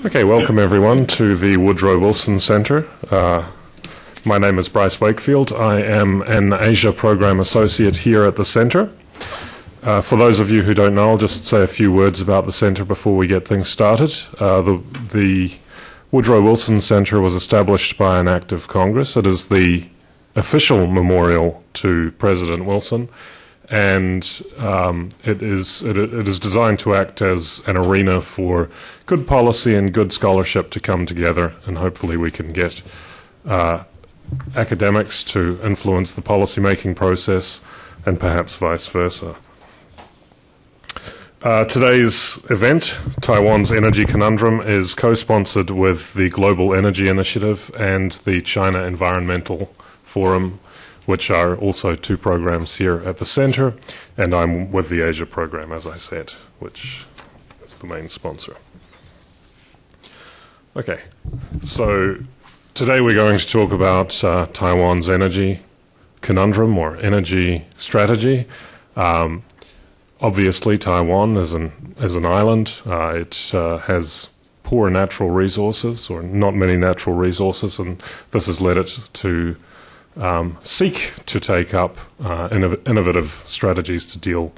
Okay, welcome everyone to the Woodrow Wilson Centre. My name is Bryce Wakefield. I am an Asia Program Associate here at the Centre. For those of you who don't know, I'll just say a few words about the Centre before we get things started. The Woodrow Wilson Centre was established by an act of Congress. It is the official memorial to President Wilson, and it is designed to act as an arena for good policy and good scholarship to come together, and hopefully we can get academics to influence the policy-making process and perhaps vice versa. Today's event, Taiwan's Energy Conundrum, is co-sponsored with the Global Energy Initiative and the China Environmental Forum, which are also two programs here at the Centre, and I'm with the Asia program, as I said, which is the main sponsor. Okay, so today we're going to talk about Taiwan's energy conundrum or energy strategy. Obviously, Taiwan is an island. It has poor natural resources, or not many natural resources, and this has led it to seek to take up innovative strategies to deal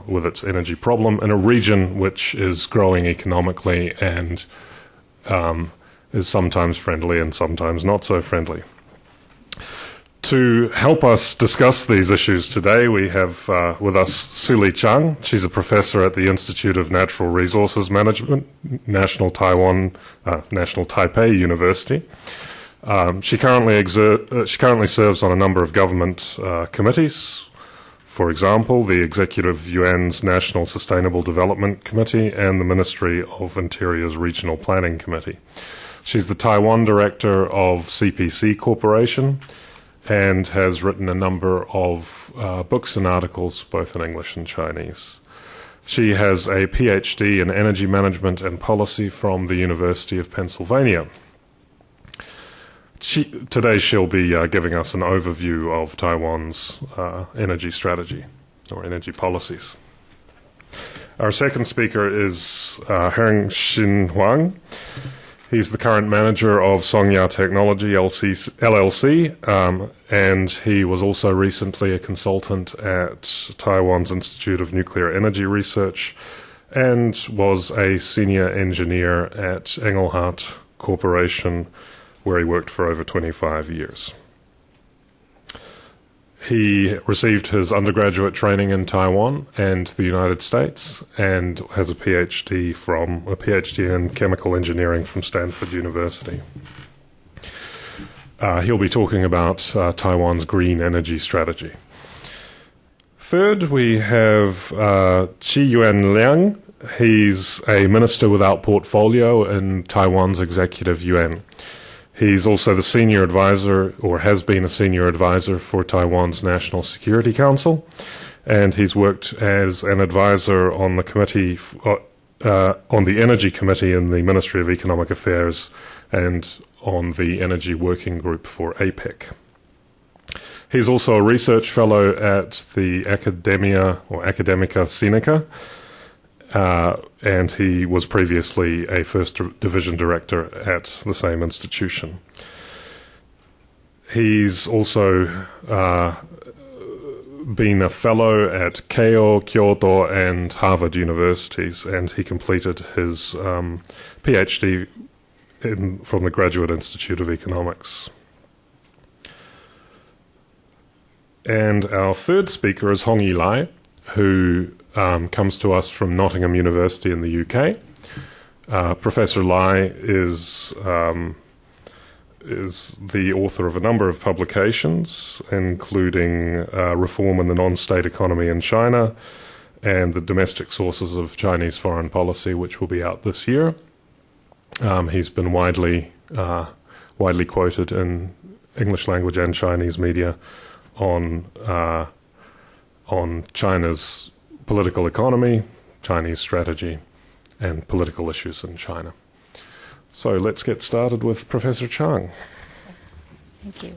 with its energy problem in a region which is growing economically and is sometimes friendly and sometimes not so friendly. To help us discuss these issues today, we have with us Ssu-Li Chang. She's a professor at the Institute of Natural Resources Management, National Taipei University. She currently serves on a number of government committees. For example, the Executive Yuan's National Sustainable Development Committee and the Ministry of Interior's Regional Planning Committee. She's the Taiwan director of CPC Corporation and has written a number of books and articles, both in English and Chinese. She has a PhD in Energy Management and Policy from the University of Pennsylvania. Today she'll be giving us an overview of Taiwan's energy strategy or energy policies. Our second speaker is Herng-Shinn Hwang. He's the current manager of Songya Technology LLC, and he was also recently a consultant at Taiwan's Institute of Nuclear Energy Research and was a senior engineer at Engelhardt Corporation, where he worked for over 25 years. He received his undergraduate training in Taiwan and the United States and has a PhD in chemical engineering from Stanford University. He'll be talking about Taiwan's green energy strategy. Third, we have Chi-Yuan Liang. He's a minister without portfolio in Taiwan's Executive Yuan. He's also the senior advisor, or has been a senior advisor, for Taiwan's National Security Council, and he's worked as an advisor on the committee, on the Energy Committee in the Ministry of Economic Affairs, and on the Energy Working Group for APEC. He's also a research fellow at the Academia or Academica Sinica, and he was previously a first division director at the same institution. He's also been a fellow at Keio, Kyoto, and Harvard universities, and he completed his PhD from the Graduate Institute of Economics. And our third speaker is Hongyi, who comes to us from Nottingham University in the UK. Professor Lai is the author of a number of publications, including Reform in the Non-State Economy in China and The Domestic Sources of Chinese Foreign Policy, which will be out this year. He's been widely quoted in English language and Chinese media on China's political economy, Chinese strategy, and political issues in China. So let's get started with Professor Chang. Thank you.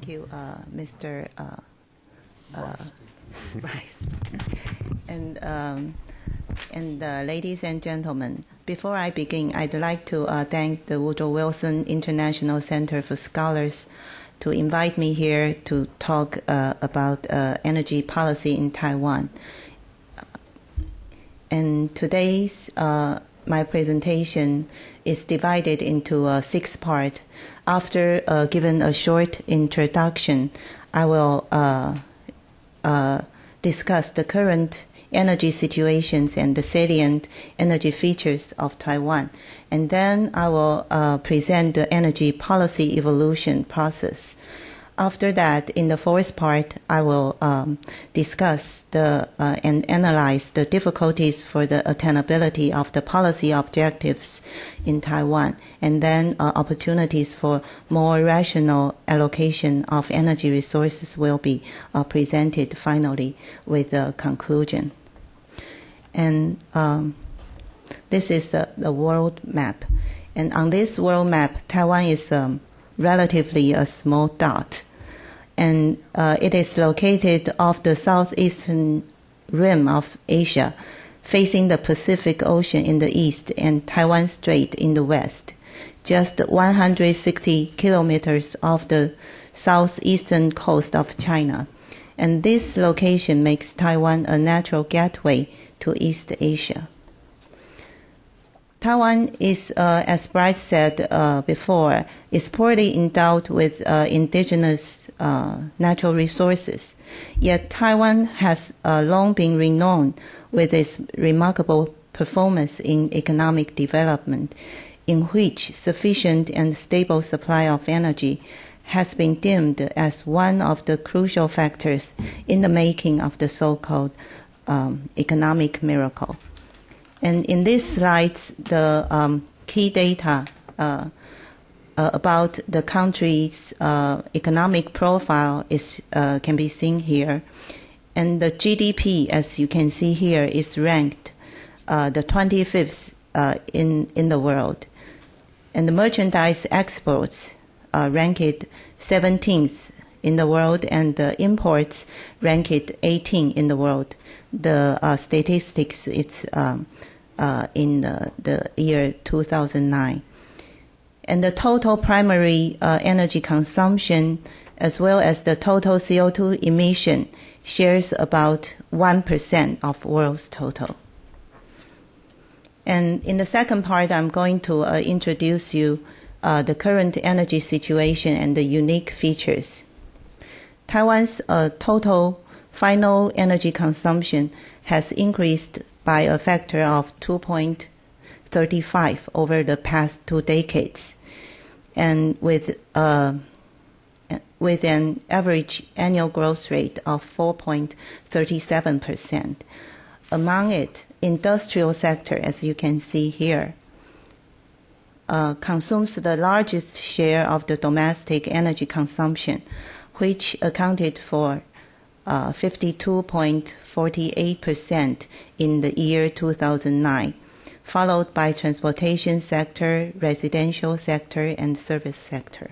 Thank you, Mr. Bryce. And ladies and gentlemen, before I begin, I'd like to thank the Woodrow Wilson International Center for Scholars to invite me here to talk about energy policy in Taiwan. And today's my presentation is divided into 6 parts. After giving a short introduction, I will discuss the current energy situations and the salient energy features of Taiwan. And then I will present the energy policy evolution process. After that, in the 4th part, I will discuss and analyze the difficulties for the attainability of the policy objectives in Taiwan, and then opportunities for more rational allocation of energy resources will be presented finally with a conclusion. And this is the world map. And on this world map, Taiwan is relatively a small dot. And it is located off the southeastern rim of Asia, facing the Pacific Ocean in the east and Taiwan Strait in the west, just 160 kilometers off the southeastern coast of China. And this location makes Taiwan a natural gateway to East Asia. Taiwan is, as Bryce said before, is poorly endowed with indigenous natural resources. Yet Taiwan has long been renowned with its remarkable performance in economic development, in which sufficient and stable supply of energy has been deemed as one of the crucial factors in the making of the so-called economic miracle. And in these slides, the key data about the country's economic profile can be seen here. And the GDP, as you can see here, is ranked the 25th in the world. And the merchandise exports ranked 17th in the world, and the imports ranked 18th in the world. The statistics is in the year 2009. And the total primary energy consumption, as well as the total CO2 emission, shares about 1% of world's total. And in the second part, I'm going to introduce you the current energy situation and the unique features. Taiwan's total final energy consumption has increased by a factor of 2.35 over the past 2 decades, and with an average annual growth rate of 4.37%. Among it, industrial sector, as you can see here, consumes the largest share of the domestic energy consumption, which accounted for 52.48% in the year 2009, followed by transportation sector, residential sector, and service sector.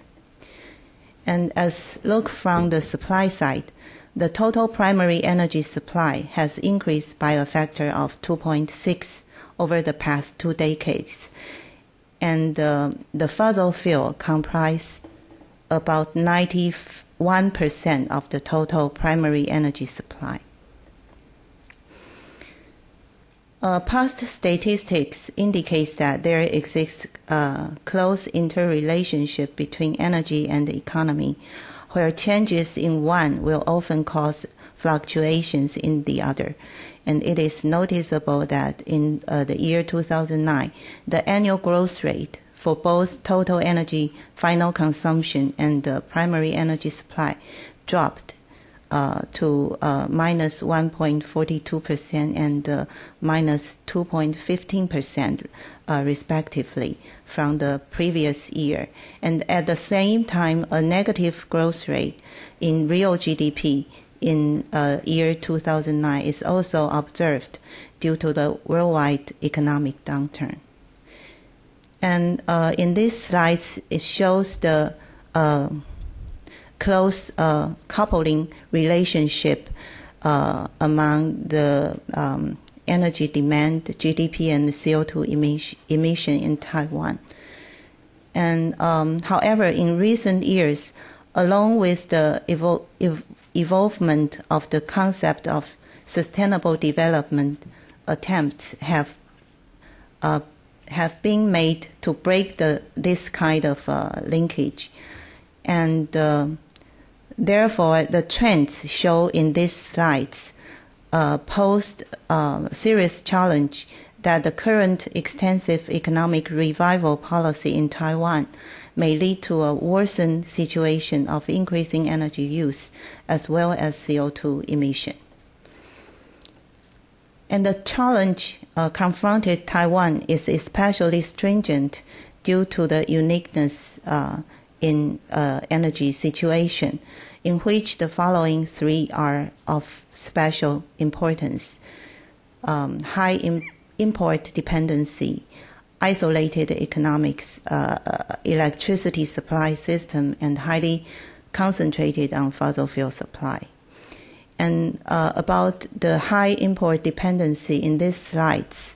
And as look from the supply side, the total primary energy supply has increased by a factor of 2.6 over the past 2 decades. And the fossil fuel comprise about 91% of the total primary energy supply. Past statistics indicates that there exists a close interrelationship between energy and the economy, where changes in one will often cause fluctuations in the other. And it is noticeable that in the year 2009, the annual growth rate for both total energy final consumption and the primary energy supply dropped to minus 1.42% and minus 2.15% respectively from the previous year. And at the same time, a negative growth rate in real GDP in year 2009 is also observed due to the worldwide economic downturn. And in these slides, it shows the close coupling relationship among the energy demand, GDP, and CO2 emission in Taiwan. And however, in recent years, along with the evolvement of the concept of sustainable development, attempts have been made to break this kind of linkage. And therefore, the trends shown in these slides pose a serious challenge that the current extensive economic revival policy in Taiwan may lead to a worsened situation of increasing energy use as well as CO2 emission. And the challenge confronted Taiwan is especially stringent due to the uniqueness in energy situation, in which the following three are of special importance: high import dependency, isolated economics, electricity supply system, and highly concentrated on fossil fuel supply. And about the high import dependency in these slides,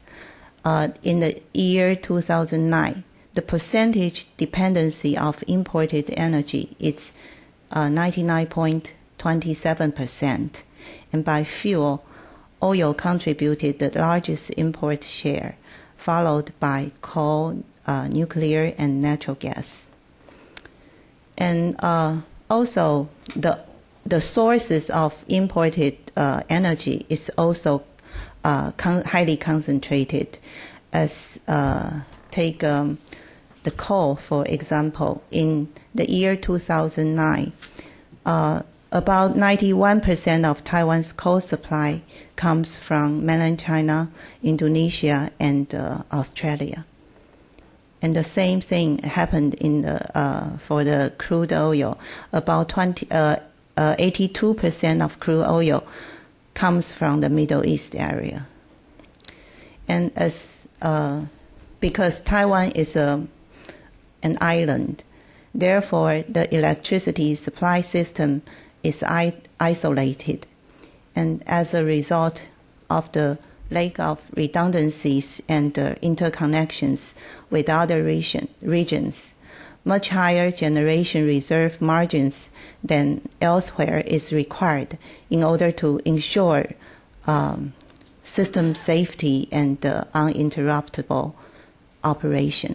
in the year 2009, the percentage dependency of imported energy is 99.27%. And by fuel, oil contributed the largest import share, followed by coal, nuclear, and natural gas. And also, the sources of imported energy is also highly concentrated. As take the coal, for example, in the year 2009, about 91% of Taiwan's coal supply comes from mainland China, Indonesia, and Australia. And the same thing happened for the crude oil. About 82% of crude oil comes from the Middle East area. And because Taiwan is an island, therefore the electricity supply system is isolated. And as a result of the lack of redundancies and interconnections with other regions, much higher generation reserve margins than elsewhere is required in order to ensure system safety and uninterruptible operation.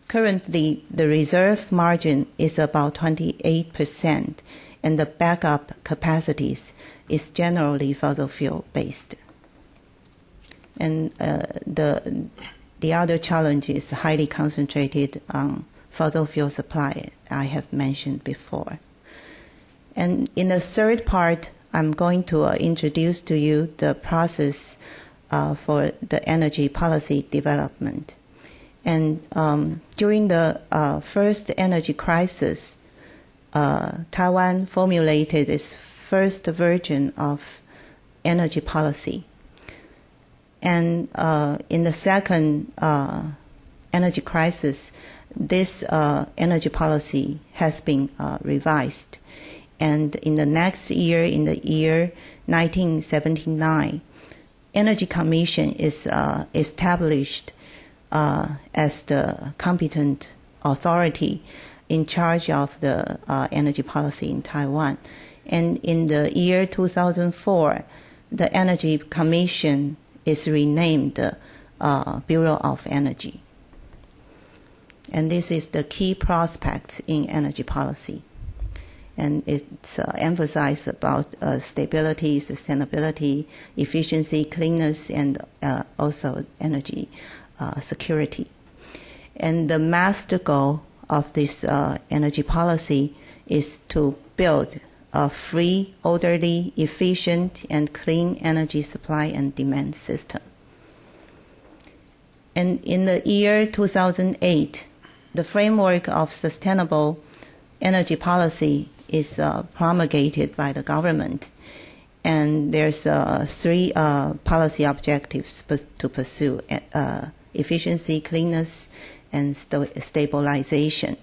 Currently, the reserve margin is about 28%, and the backup capacities is generally fossil fuel based. And the other challenge is highly concentrated on fossil fuel supply, I have mentioned before. And in the third part, I'm going to introduce to you the process for the energy policy development. And during the first energy crisis, Taiwan formulated its first version of energy policy. And in the second energy crisis, this energy policy has been revised. And in the next year, in the year 1979, Energy Commission is established as the competent authority in charge of the energy policy in Taiwan. And in the year 2004, the Energy Commission is renamed the Bureau of Energy. And this is the key prospect in energy policy. And it's emphasized about stability, sustainability, efficiency, cleanness, and also energy security. And the master goal of this energy policy is to build a free, orderly, efficient, and clean energy supply and demand system. And in the year 2008, the framework of sustainable energy policy is promulgated by the government. And there's three policy objectives to pursue: efficiency, cleanness, and stabilization.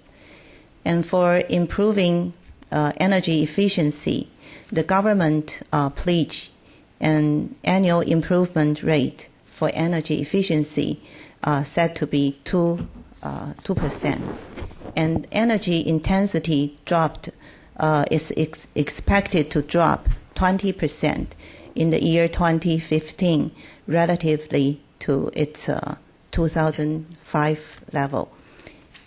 And for improving energy efficiency, the government pledged an annual improvement rate for energy efficiency set to be 2%. And energy intensity is expected to drop 20% in the year 2015 relatively to its 2005 level.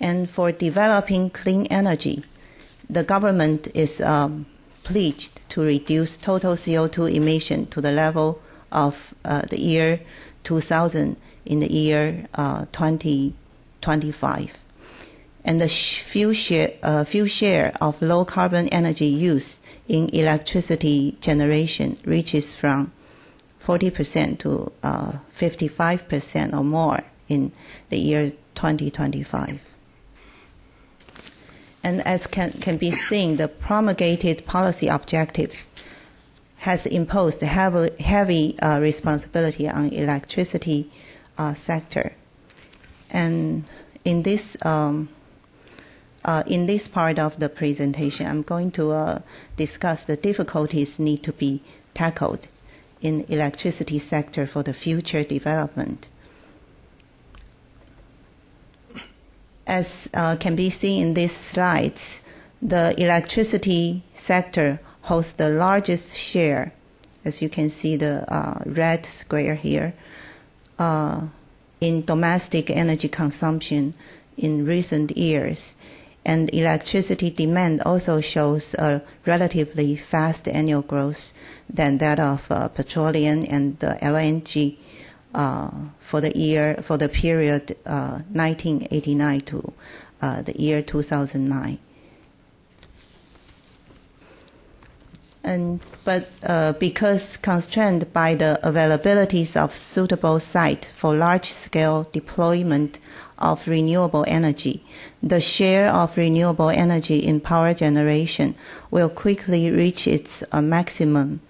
And for developing clean energy, the government is pledged to reduce total CO2 emission to the level of the year 2000 in the year 2025. And the few share of low carbon energy use in electricity generation reaches from 40% to 55% or more in the year 2025. And as can be seen, the promulgated policy objectives has imposed heavy responsibility on electricity sector. And in this part of the presentation, I'm going to discuss the difficulties need to be tackled in electricity sector for the future development. As can be seen in these slides, the electricity sector holds the largest share, as you can see the red square here, in domestic energy consumption in recent years. And electricity demand also shows a relatively fast annual growth than that of petroleum and the LNG for the period 1989 to the year 2009. But because constrained by the availabilities of suitable site for large-scale deployment of renewable energy, the share of renewable energy in power generation will quickly reach its maximum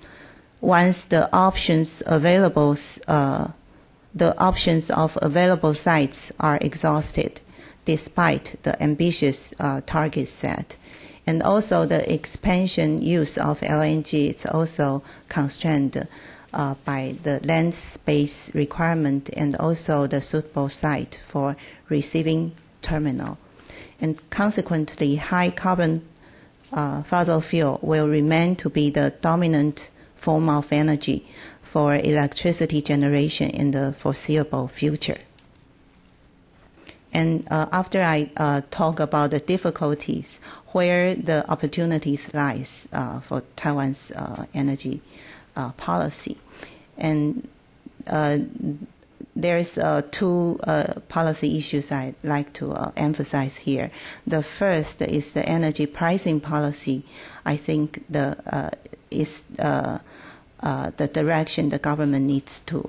once the options of available sites are exhausted, despite the ambitious targets set. And also the expansion use of LNG is also constrained by the land space requirement and also the suitable site for receiving terminal. And consequently, high carbon fossil fuel will remain to be the dominant form of energy for electricity generation in the foreseeable future. And after I talk about the difficulties, where the opportunities lies for Taiwan's energy policy. And there's two policy issues I'd like to emphasize here. The first is the energy pricing policy. I think is the direction the government needs to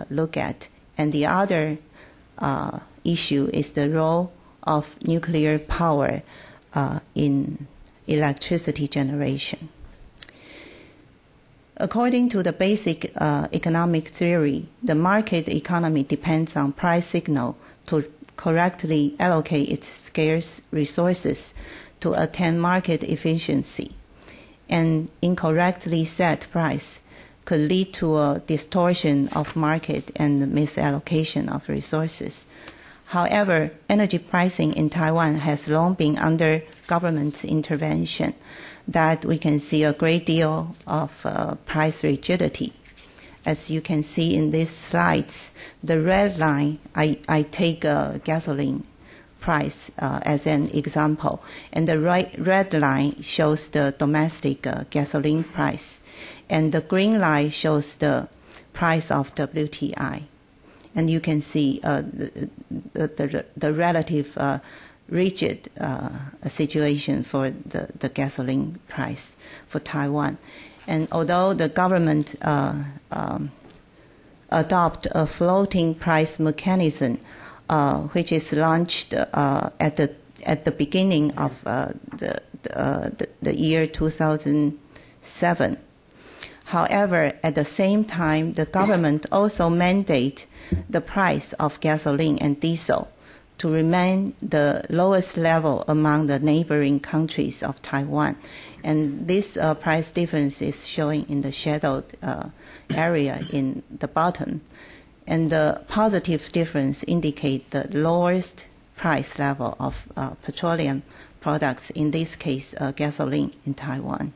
look at. And the other issue is the role of nuclear power in electricity generation. According to the basic economic theory, the market economy depends on price signal to correctly allocate its scarce resources to attain market efficiency. And incorrectly set price could lead to a distortion of market and misallocation of resources. However, energy pricing in Taiwan has long been under government intervention, that we can see a great deal of price rigidity. As you can see in these slides, the red line, I take gasoline price as an example, and the red line shows the domestic gasoline price, and the green line shows the price of WTI. And you can see the relative rigid situation for the gasoline price for Taiwan. And although the government adopt a floating price mechanism, which is launched at the beginning of the year 2007. However, at the same time, the government also mandate the price of gasoline and diesel to remain the lowest level among the neighboring countries of Taiwan. And this price difference is showing in the shadowed area in the bottom. And the positive difference indicate the lowest price level of petroleum products, in this case, gasoline in Taiwan.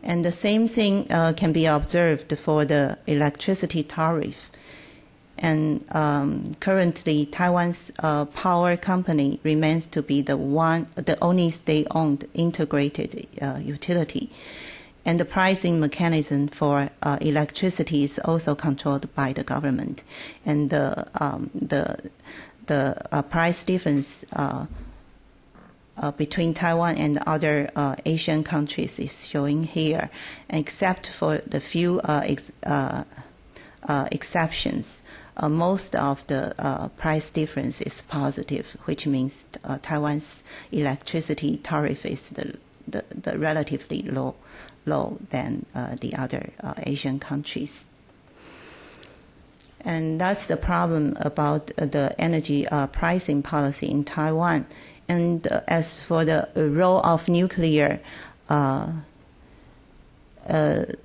And the same thing can be observed for the electricity tariff. And currently, Taiwan's power company remains to be the only state-owned integrated utility. And the pricing mechanism for electricity is also controlled by the government. And the price difference between Taiwan and other Asian countries is showing here, except for the few exceptions. Most of the price difference is positive, which means Taiwan's electricity tariff is the relatively low than the other Asian countries. And that's the problem about the energy pricing policy in Taiwan. And as for the role of nuclear,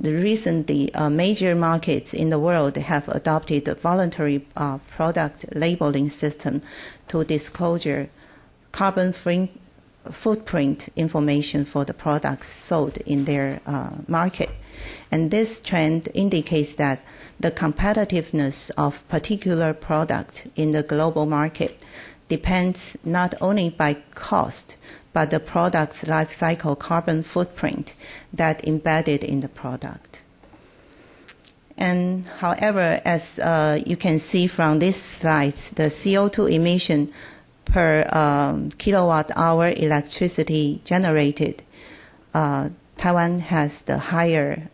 recently major markets in the world have adopted a voluntary product labeling system to disclose carbon footprint information for the products sold in their market. And this trend indicates that the competitiveness of particular product in the global market depends not only by cost, but the product's life cycle carbon footprint that embedded in the product. And however, as you can see from this slide, the CO2 emission per kilowatt hour electricity generated, Taiwan has the higher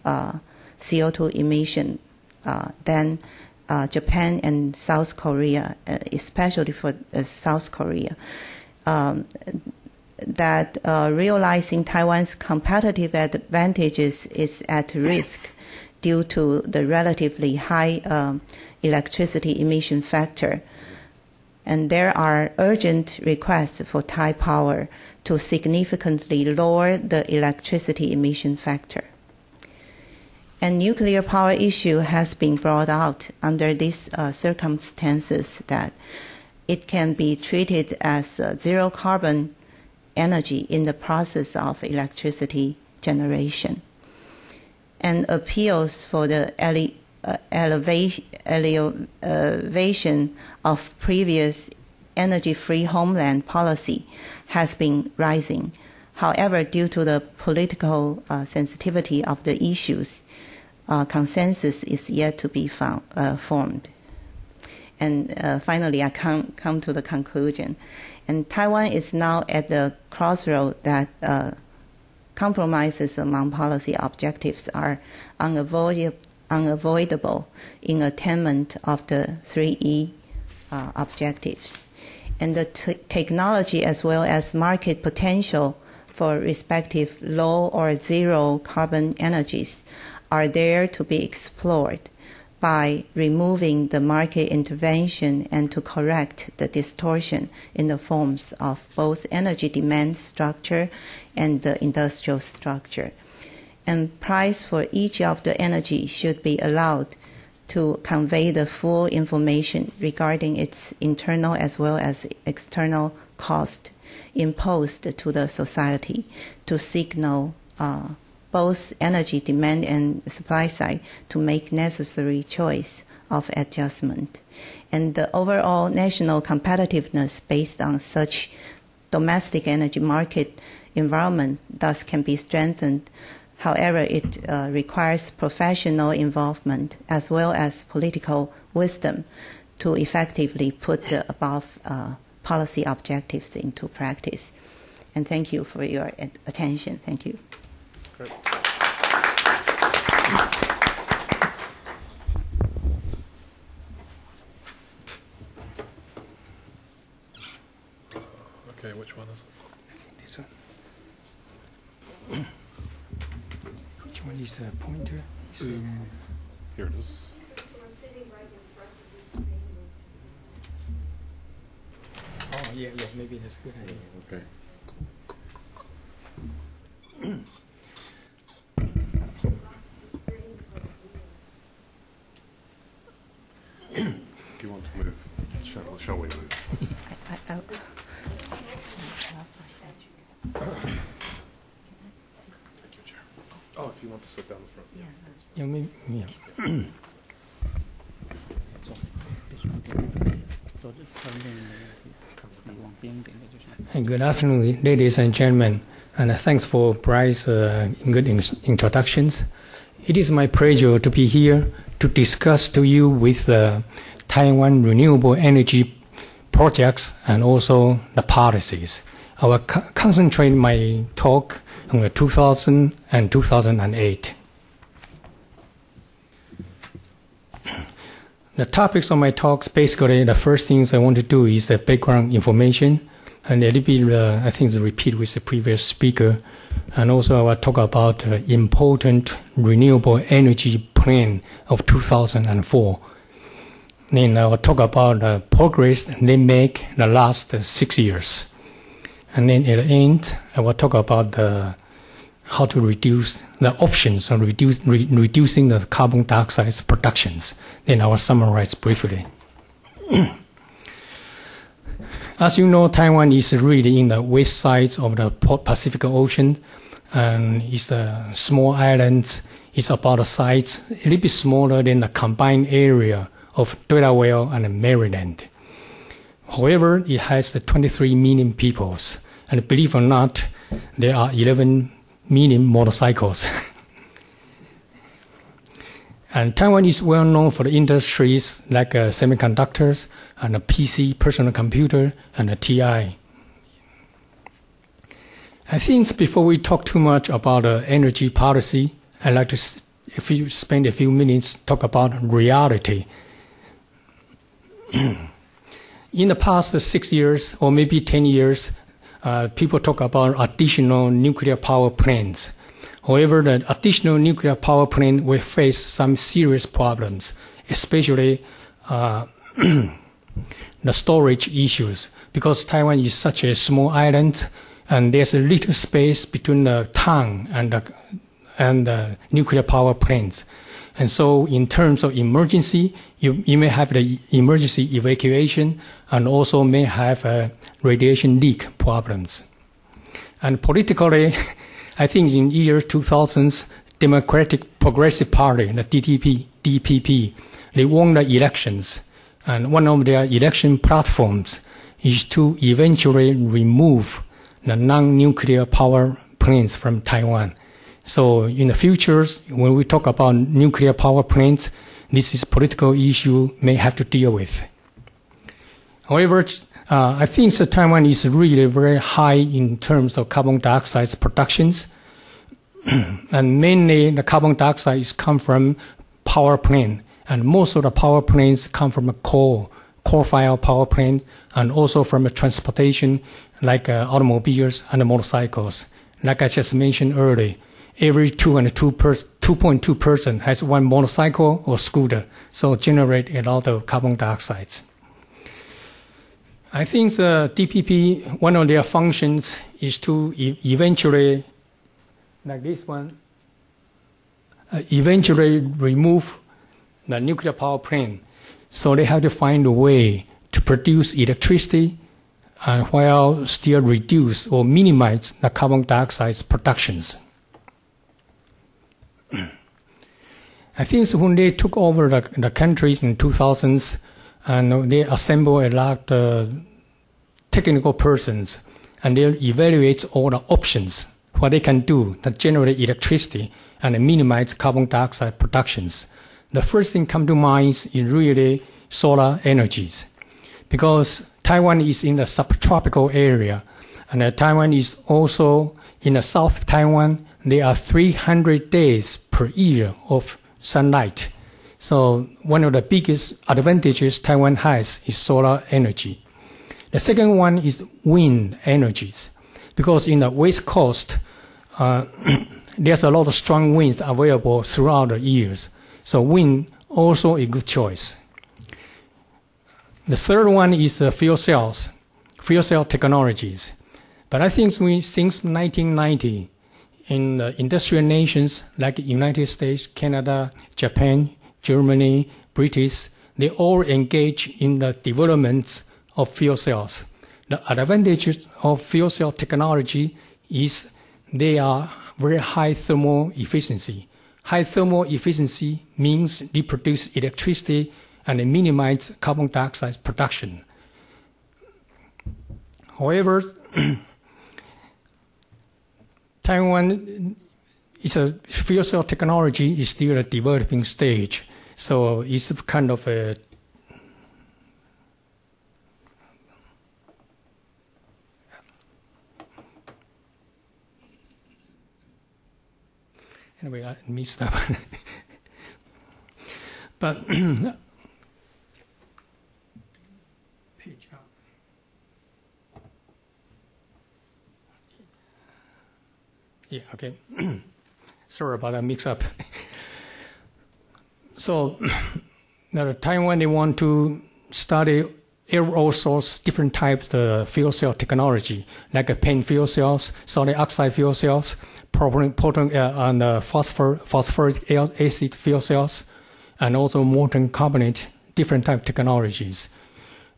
CO2 emission than Japan and South Korea, especially for South Korea. That realizing Taiwan's competitive advantages is at risk due to the relatively high electricity emission factor. And there are urgent requests for Thai Power to significantly lower the electricity emission factor. And nuclear power issue has been brought out under these circumstances that it can be treated as zero carbon energy in the process of electricity generation. And appeals for the elevation of previous energy-free homeland policy has been rising. However, due to the political sensitivity of the issues, consensus is yet to be formed. And finally, I come to the conclusion. And Taiwan is now at the crossroad that compromises among policy objectives are unavoidable in attainment of the 3E objectives. And the technology as well as market potential for respective low or zero carbon energies are there to be explored by removing the market intervention and to correct the distortion in the forms of both energy demand structure and the industrial structure. And price for each of the energy should be allowed to convey the full information regarding its internal as well as external cost imposed to the society to signal both energy demand and supply side to make necessary choice of adjustment. And the overall national competitiveness based on such domestic energy market environment thus can be strengthened. However, it requires professional involvement as well as political wisdom to effectively put the above policy objectives into practice. And thank you for your attention. Thank you. Great. Okay, which one is it? This one. Which one is the pointer? Here it is. yeah, maybe that's a good idea. Okay. If you want to move, shall we move? Take your chair. Oh, if you want to sit down the front. Yeah, maybe, yeah. Good afternoon, ladies and gentlemen, and thanks for Bryce's good introductions. It is my pleasure to be here to discuss to you with Taiwan renewable energy projects and also the policies. I will concentrate my talk on the 2000 and 2008. The topics of my talks, basically, the first things I want to do is the background information, and a little bit, I think, the repeat with the previous speaker, and also I will talk about the important renewable energy plan of 2004. Then I will talk about the progress they make the last 6 years, and then at the end, I will talk about how to reduce the options of reducing the carbon dioxide productions. Then I will summarize briefly. As you know, Taiwan is really in the west side of the Pacific Ocean, and it's a small island. It's about the size a little bit smaller than the combined area of Delaware and Maryland. However, it has 23 million people, and believe it or not, there are 11 million motorcycles. And Taiwan is well known for the industries like semiconductors and a PC, personal computer, and a TI. I think before we talk too much about energy policy, I'd like to spend a few minutes talk about reality. In the past 6 years or maybe 10 years, people talk about additional nuclear power plants. However, the additional nuclear power plant will face some serious problems, especially the storage issues, because Taiwan is such a small island, and there's a little space between the town and the nuclear power plants. And so in terms of emergency, you may have the emergency evacuation and also may have radiation leak problems. And politically, I think in year 2000s, Democratic Progressive Party, the DPP, they won the elections. And one of their election platforms is to eventually remove the non-nuclear power plants from Taiwan. So in the future, when we talk about nuclear power plants, this is a political issue may have to deal with. However, I think that Taiwan is really very high in terms of carbon dioxide productions. And mainly the carbon dioxide is come from power plant. And most of the power plants come from a coal-fired power plant, and also from a transportation like automobiles and motorcycles. Like I just mentioned earlier, every 2.2 person has one motorcycle or scooter, so generate a lot of carbon dioxide. I think the DPP, one of their functions is to eventually, like this one, eventually remove the nuclear power plant. So they have to find a way to produce electricity while still reduce or minimize the carbon dioxide productions. I think when they took over the countries in 2000s, and they assemble a lot of technical persons, and they evaluate all the options, what they can do to generate electricity and minimize carbon dioxide productions. The first thing come to mind is really solar energies, because Taiwan is in the subtropical area, and Taiwan is also in the South Taiwan. There are 300 days per year of sunlight. So one of the biggest advantages Taiwan has is solar energy. The second one is wind energies, because in the West Coast, there's a lot of strong winds available throughout the years. So wind also a good choice. The third one is fuel cells. fuel cell technologies. But I think since 1990, in industrial nations like the United States, Canada, Japan, Germany, British, they all engage in the development of fuel cells. The advantages of fuel cell technology is they are very high thermal efficiency. High thermal efficiency means they produce electricity and they minimize carbon dioxide production. However, Taiwan is a fuel cell technology is still a developing stage, so it's kind of a anyway, I missed that one. But page up. Yeah, okay. Sorry about that mix-up. So, Taiwan, they want to study all sorts, different types of fuel cell technology, like PEM fuel cells, solid oxide fuel cells, and phosphoric acid fuel cells, and also molten carbonate, different type of technologies.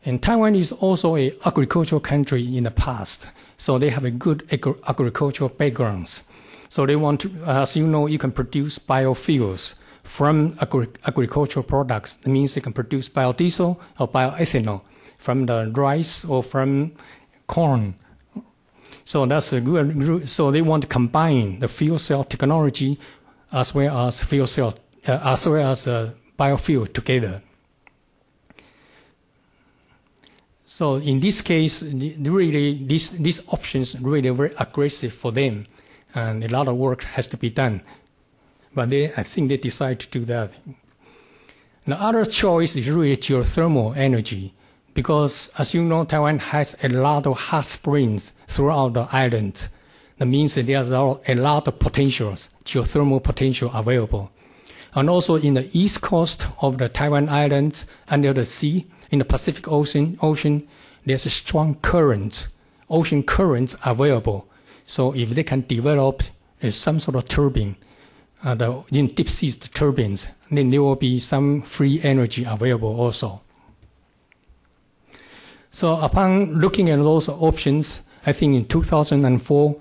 And Taiwan is also an agricultural country in the past, so they have a good agricultural backgrounds. So they want to, as you know, you can produce biofuels from agricultural products. That means they can produce biodiesel or bioethanol from the rice or from corn. So that's a good. So they want to combine the fuel cell technology as well as fuel cell, as well as biofuel together. So in this case, really, these options really very aggressive for them, and a lot of work has to be done. But I think they decide to do that. The other choice is really geothermal energy, because as you know, Taiwan has a lot of hot springs throughout the island. That means that there's a lot of potentials, geothermal potential available. And also in the east coast of the Taiwan Islands, under the sea, in the Pacific Ocean, there's a strong current, ocean currents available. So if they can develop some sort of turbine, in deep sea turbines, then there will be some free energy available also. So upon looking at those options, I think in 2004,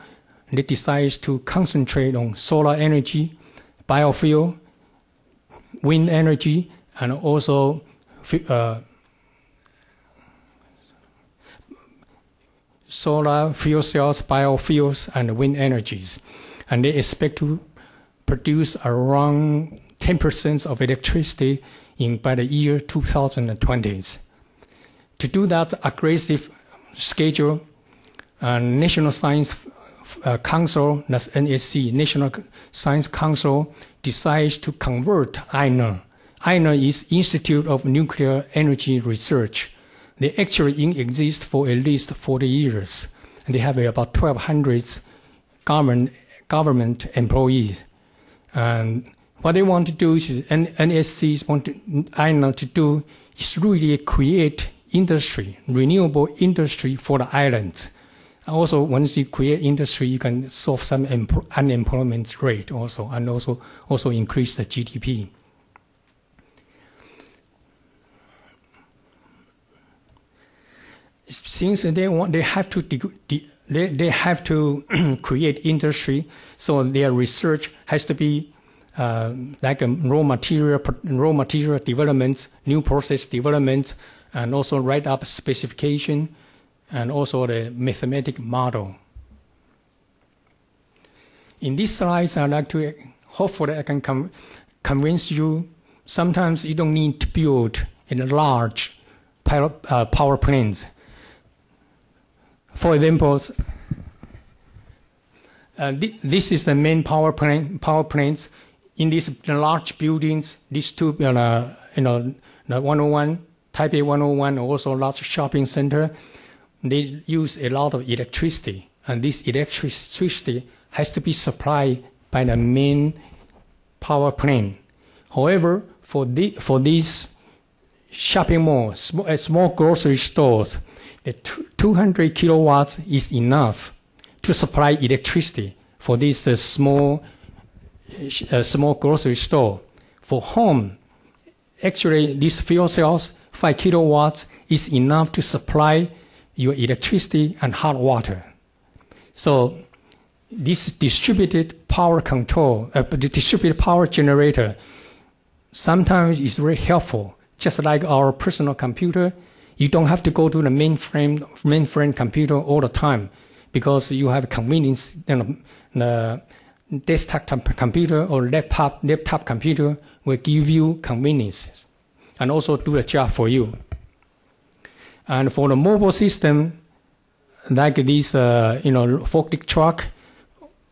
they decided to concentrate on solar energy, biofuel, wind energy, and also solar, fuel cells, biofuels, and wind energies. And they expect to produce around 10% of electricity by the year 2020. To do that aggressive schedule, National Science Council, that's NSC, National Science Council, decides to convert INER. INER is Institute of Nuclear Energy Research. They actually exist for at least 40 years, and they have about 1,200 government employees. And what they want to do is, NSC want INER to do is really create industry, renewable industry for the islands. Also, once you create industry, you can solve some unemployment rate also, and also increase the GDP. Since they have to create industry, so their research has to be like a raw material development, new process development, and also write up specification, and also the mathematic model. In these slides, I'd like to, hopefully I can convince you, sometimes you don't need to build in a large power plants. For example, this is the main power plants. In these large buildings, these two, the 101, Taipei 101, also large shopping center, they use a lot of electricity, and this electricity has to be supplied by the main power plant. However, for these shopping malls, small grocery stores, 200 kilowatts is enough to supply electricity for this small grocery store. For home, actually, these fuel cells, 5 kilowatts, is enough to supply your electricity and hot water. So this distributed power control, the distributed power generator, sometimes is very helpful. Just like our personal computer, you don't have to go to the mainframe computer all the time because you have convenience. The desktop computer or laptop computer will give you convenience and also do the job for you. And for the mobile system, like this, forklift truck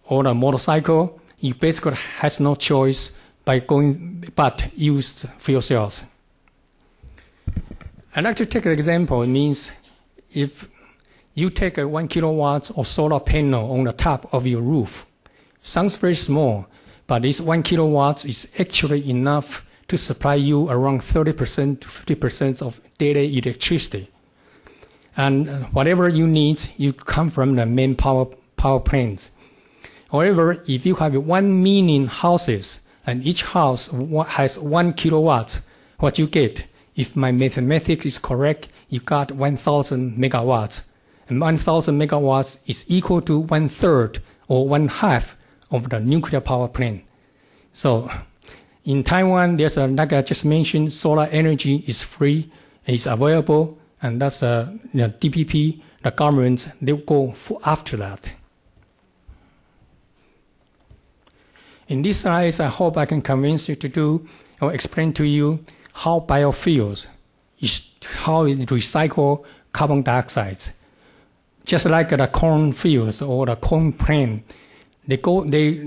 or a motorcycle, you basically has no choice but use fuel cells. I'd like to take an example. It means if you take a 1 kilowatt of solar panel on the top of your roof, sounds very small, but this 1 kilowatt is actually enough to supply you around 30% to 50% of daily electricity. And whatever you need, you come from the main power plants. However, if you have 1 million houses and each house has 1 kilowatt, what you get, if my mathematics is correct, you got 1,000 megawatts. And 1,000 megawatts is equal to 1/3 or 1/2 of the nuclear power plant. So in Taiwan, there's like I just mentioned, solar energy is free, it's available, and that's DPP, the government, they go after that. In this slide, I hope I can convince you to do or explain to you how biofuels how it recycle carbon dioxide. Just like the corn fields or the corn plant, they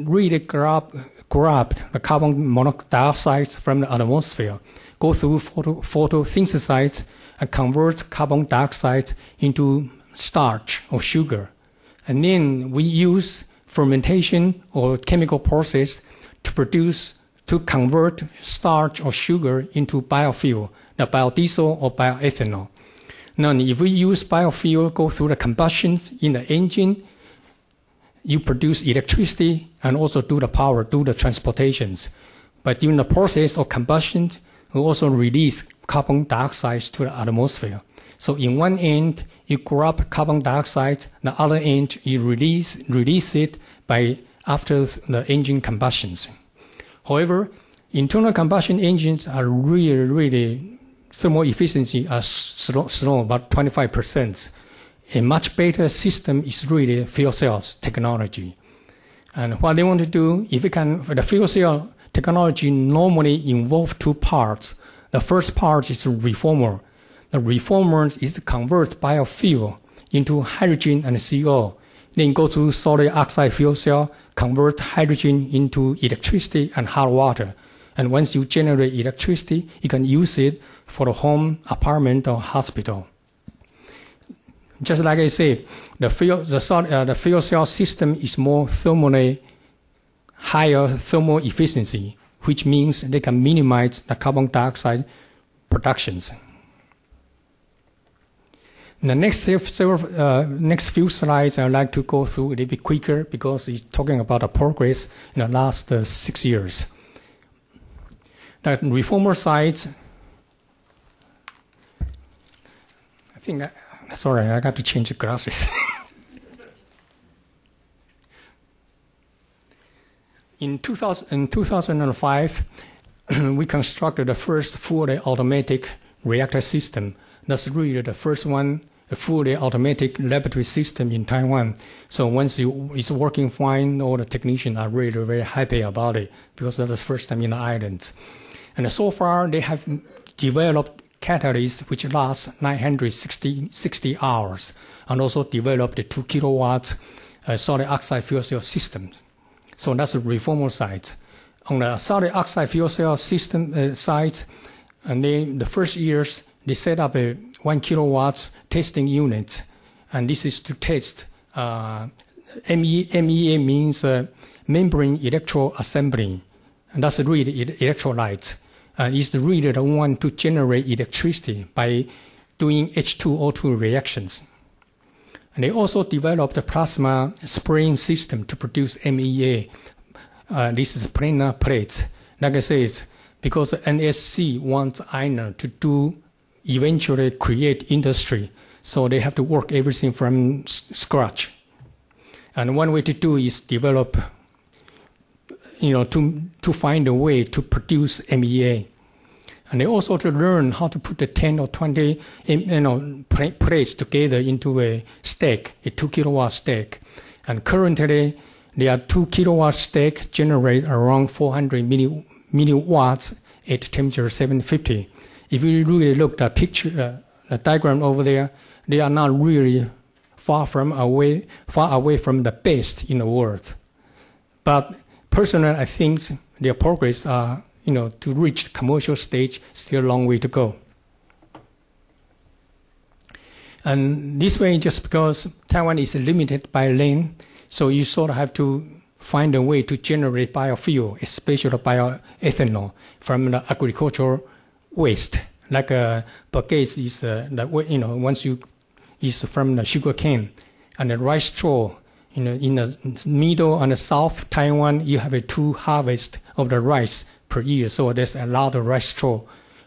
really grab the carbon dioxide from the atmosphere, go through photosynthesis and convert carbon dioxide into starch or sugar. And then we use fermentation or chemical process to convert starch or sugar into biofuel, the biodiesel or bioethanol. Now, if we use biofuel, go through the combustion in the engine, you produce electricity and also do the power, do the transportations. But during the process of combustion, we also release carbon dioxide to the atmosphere. So in one end, you grab carbon dioxide, the other end, you release it after the engine combustions. However, internal combustion engines are really thermal efficiency are slow, about 25%. A much better system is really fuel cells technology. And what they want to do, the fuel cell technology normally involves 2 parts. The first part is the reformer. The reformer is to convert biofuel into hydrogen and CO. Then go to solid oxide fuel cell, convert hydrogen into electricity and hot water. And once you generate electricity, you can use it for the home, apartment, or hospital. Just like I said, the fuel cell system is more higher thermal efficiency, which means they can minimize the carbon dioxide productions. In the next few slides, I'd like to go through a little bit quicker because it's talking about the progress in the last 6 years. The reformer side, sorry, I got to change the glasses. In 2005, we constructed the first fully automatic reactor system. That's really the first one, a fully automatic laboratory system in Taiwan. So once it's working fine, all the technicians are really very happy about it because that's the first time in the island. And so far, they have developed catalysts which last 960 hours, and also developed the 2 kilowatt solid oxide fuel cell systems. So that's the reformer side. On the solid oxide fuel cell system side, and the first years, they set up a 1 kilowatt testing unit, and this is to test MEA means membrane electrode assembly, and that's really electrolyte. It's really the one to generate electricity by doing H2O2 reactions. And they also developed a plasma spraying system to produce MEA. This is planar plates. Like I said, because NSC wants iron to eventually create industry, so they have to work everything from scratch. And one way to do is develop, to find a way to produce MEA. And they also to learn how to put the 10 or 20 plates together into a stack, a 2 kilowatt stack. And currently, there are 2 kilowatt stack generate around 400 milliwatts at temperature 750. If you really look at the picture, the diagram over there, they are not really far away from the best in the world. But personally, I think their progress are, to reach the commercial stage, still a long way to go. And this way, just because Taiwan is limited by land, so you sort of have to find a way to generate biofuel, especially bioethanol from the agricultural waste. Like bagasse is once you is from the sugar cane, and the rice straw. In the middle and the south Taiwan, you have a 2 harvest of the rice per year, so there's a lot of rice straw,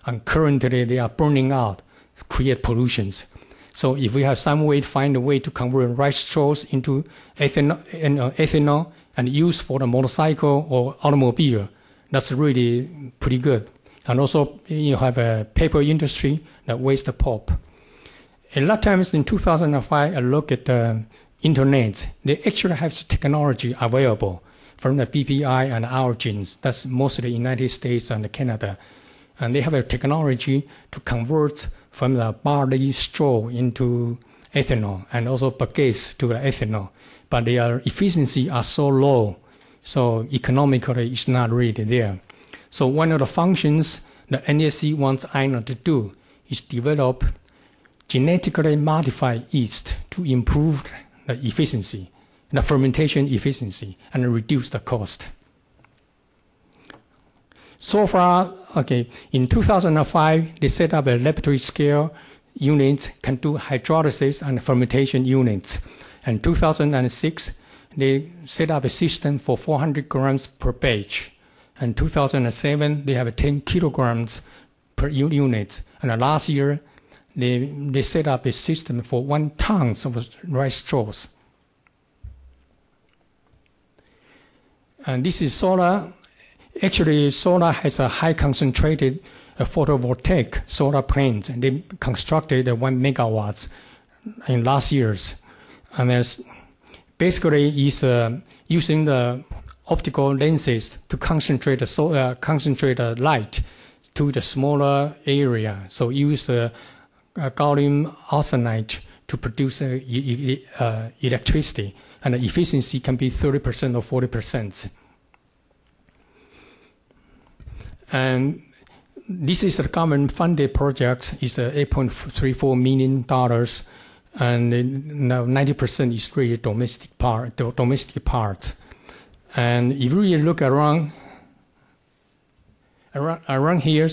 and currently they are burning out, create pollutions. So if we have some way to find a way to convert rice straws into ethanol and use for the motorcycle or automobile, that's really pretty good. And also you have a paper industry that waste the pulp. A lot of times in 2005, I look at the internet. They actually have technology available from the BPI and our genes. That's mostly the United States and Canada. And they have a technology to convert from the barley straw into ethanol and also bagasse to the ethanol. But their efficiency are so low, so economically it's not really there. So one of the functions the NSC wants iron to do is develop genetically modified yeast to improve the efficiency, the fermentation efficiency, and reduce the cost. So far, in 2005, they set up a laboratory scale unit, can do hydrolysis and fermentation units. In 2006, they set up a system for 400 grams per batch. In 2007, they have 10 kilograms per unit. And last year, they set up a system for 1 ton of rice straws. And this is solar. Actually, solar has a high concentrated photovoltaic solar plant. And they constructed 1 megawatts in last years. And there's basically is using the optical lenses to concentrate the light to the smaller area. So use gallium arsenide to produce electricity, and the efficiency can be 30% or 40%. And this is a government-funded project. It's $8.34 million, and now 90% is really domestic part. And if you really look around here,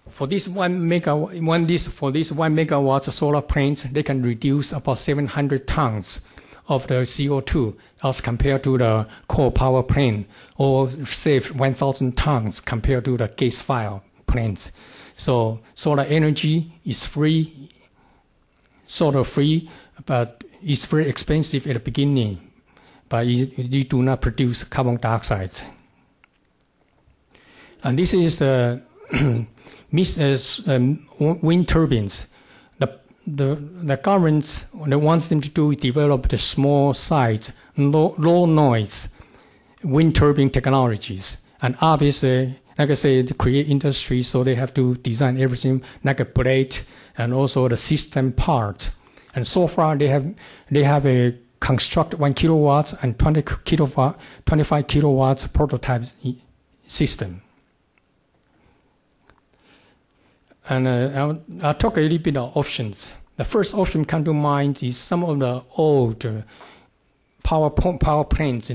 for this 1 megawatt solar plant, they can reduce about 700 tons of the CO2 as compared to the coal power plant, or save 1,000 tons compared to the gas-fired plants. So solar energy is free, sort of free, but it's very expensive at the beginning. But you do not produce carbon dioxide. And this is the wind turbines. The government wants them to develop the small size, low noise wind turbine technologies. And obviously, like I said, to create industry, so they have to design everything like a blade and also the system part. And so far, they have a construct 1 kilowatts and 25 kilowatts prototype system. And I'll talk a little bit about options. The first option come to mind is some of the old power plants.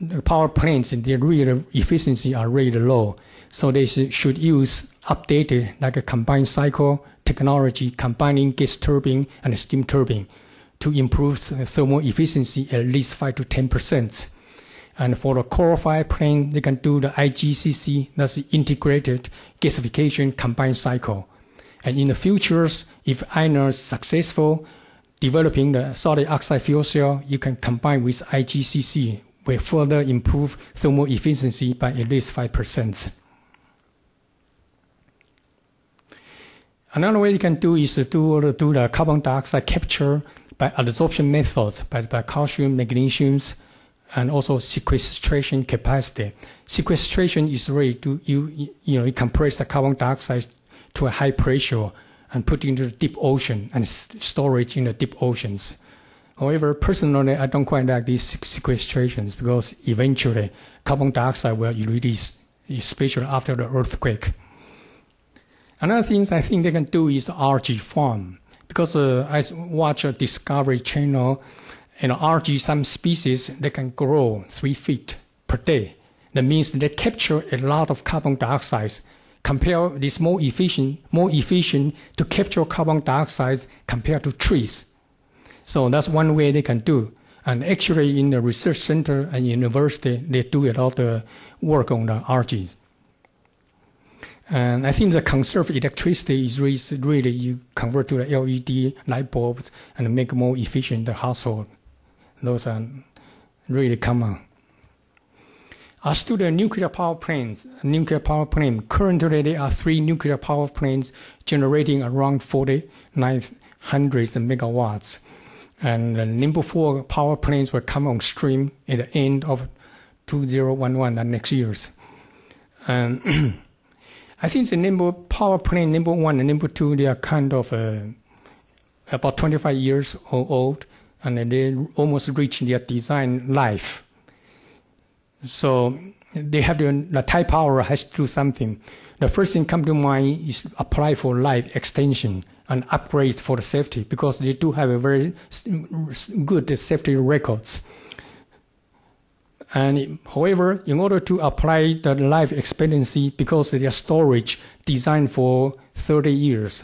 the power plants, their real efficiency are really low. So they should use updated, like a combined cycle technology, combining gas turbine and steam turbine to improve the thermal efficiency at least 5 to 10%. And for the coal-fired plant, they can do the IGCC, that's the integrated gasification combined cycle. And in the futures, if iron is successful, developing the solid oxide fuel cell, you can combine with IGCC, will further improve thermal efficiency by at least 5%. Another way you can do is to do the carbon dioxide capture by adsorption methods, by calcium, magnesiums, and also sequestration capacity. Sequestration is really you compress the carbon dioxide to a high pressure and put into the deep ocean and storage in the deep oceans. However, personally, I don't quite like these sequestrations because eventually carbon dioxide will release, especially after the earthquake. Another thing I think they can do is the algae farm. Because I watch a Discovery Channel, algae, some species, they can grow 3 feet per day. That means they capture a lot of carbon dioxide. Compare this more efficient to capture carbon dioxide compared to trees. So that's one way they can do. And actually in the research center and university, they do a lot of work on the algae. And I think the conserved electricity is really you convert to the LED light bulbs and make more efficient the household. Those are really common. As to the nuclear power plants, currently there are 3 nuclear power plants generating around 4,900 megawatts. And the number 4 power plants will come on stream at the end of 2011, the next years. And I think the power plant number 1 and number 2, they are kind of about 25 years old, and they almost reached their design life. So they have the Thai power has to do something. The first thing come to mind is apply for life extension and upgrade for the safety, because they do have a very good safety records. And however, in order to apply the life expectancy, because their storage designed for 30 years,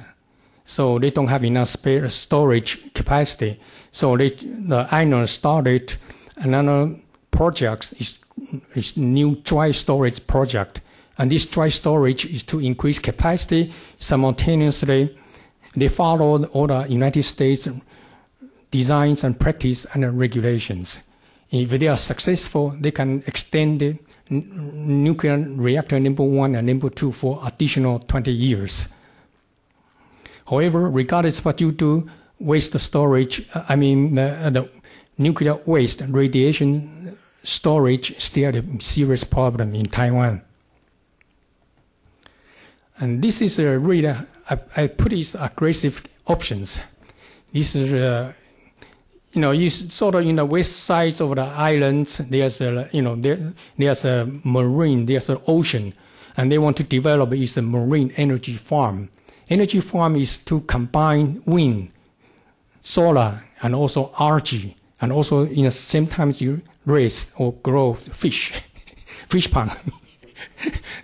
so they don't have enough spare storage capacity. So the iron started another project is new dry storage project, and this dry storage is to increase capacity. Simultaneously, they followed all the United States designs and practice and regulations. If they are successful, they can extend the nuclear reactor number 1 and number 2 for additional 20 years. However, regardless what you do, waste storage, the nuclear waste radiation storage still a serious problem in Taiwan. And this is really, I put these aggressive options. This is you sort of in the west side of the islands, there's there's a marine, there's an ocean, and they want to develop is a marine energy farm. Energy farm is to combine wind, solar, and also algae, and also in the same time you raise or grow fish pond.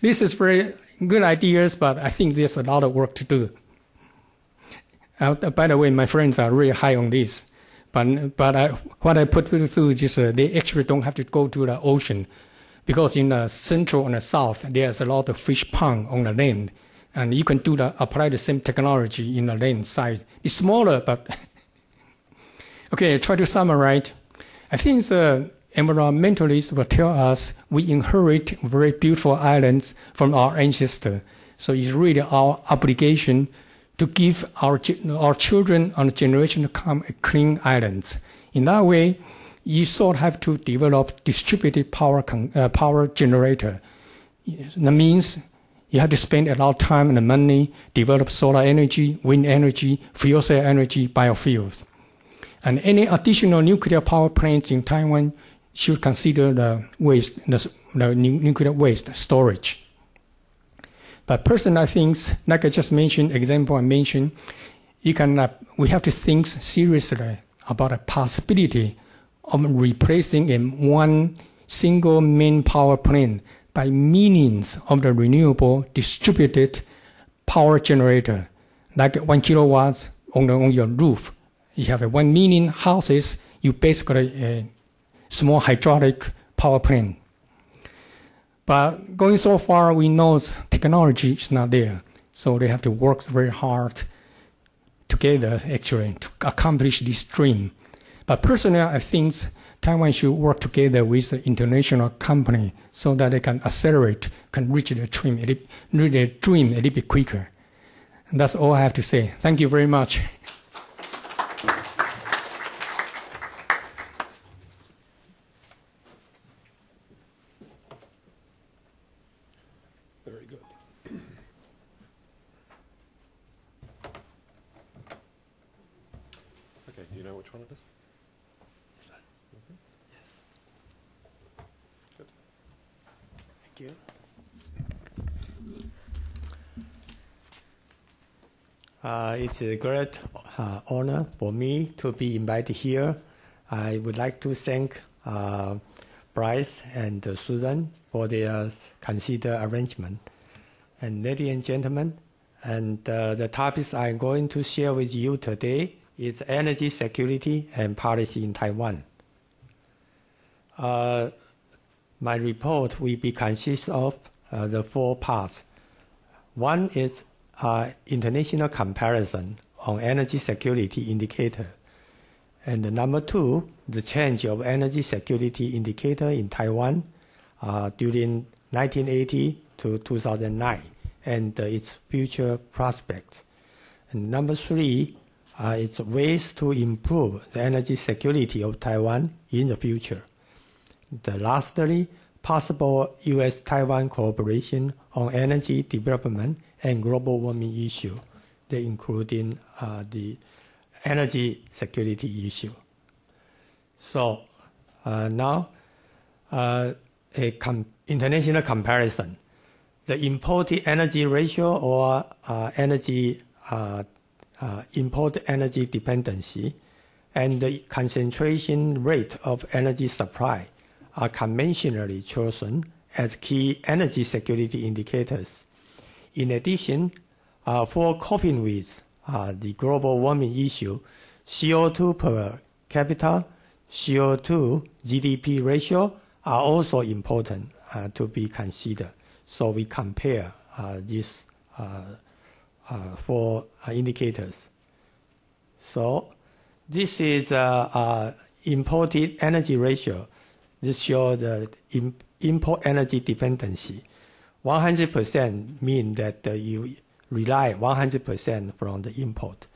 This is very good ideas, but I think there's a lot of work to do. By the way, my friends are really high on this. But what I put people through is just they actually don't have to go to the ocean, because in the central and the south there's a lot of fish pond on the land, and you can apply the same technology in the land size. It's smaller, but okay. Try to summarize. I think the environmentalists will tell us we inherit very beautiful islands from our ancestors, so it's really our obligation to give our children and generation to come clean islands. In that way, you sort of have to develop distributed power generator. That means you have to spend a lot of time and money, develop solar energy, wind energy, fuel cell energy, biofuels. And any additional nuclear power plants in Taiwan should consider the nuclear waste storage. But personally, I think, like I just mentioned, we have to think seriously about the possibility of replacing one single main power plant by millions of the renewable distributed power generator, like 1 kilowatts on your roof. You have 1 million houses, you basically a small hydraulic power plant. But going so far, we know technology is not there. So they have to work very hard together, actually, to accomplish this dream. But personally, I think Taiwan should work together with the international company so that they can accelerate, can reach their dream a little bit quicker. And that's all I have to say. Thank you very much. Very good. Okay, do you know which one it is? Yes. Good. Thank you. It's a great honor for me to be invited here. I would like to thank Bryce and Susan for their considered arrangement. And ladies and gentlemen, and the topics I'm going to share with you today is energy security and policy in Taiwan. My report will be consist of the 4 parts. One is international comparison on energy security indicator. And number 2, the change of energy security indicator in Taiwan during 1980 to 2009 and its future prospects. And number 3, it's ways to improve the energy security of Taiwan in the future. Lastly, possible U.S.-Taiwan cooperation on energy development and global warming issue, including the energy security issue. So now, international comparison. The imported energy ratio or import energy dependency and the concentration rate of energy supply are conventionally chosen as key energy security indicators. In addition, for coping with the global warming issue, CO2 per capita, CO2 GDP ratio are also important to be considered. So we compare these 4 indicators. So this is imported energy ratio. This shows the import energy dependency. 100% mean that you rely 100% from the import.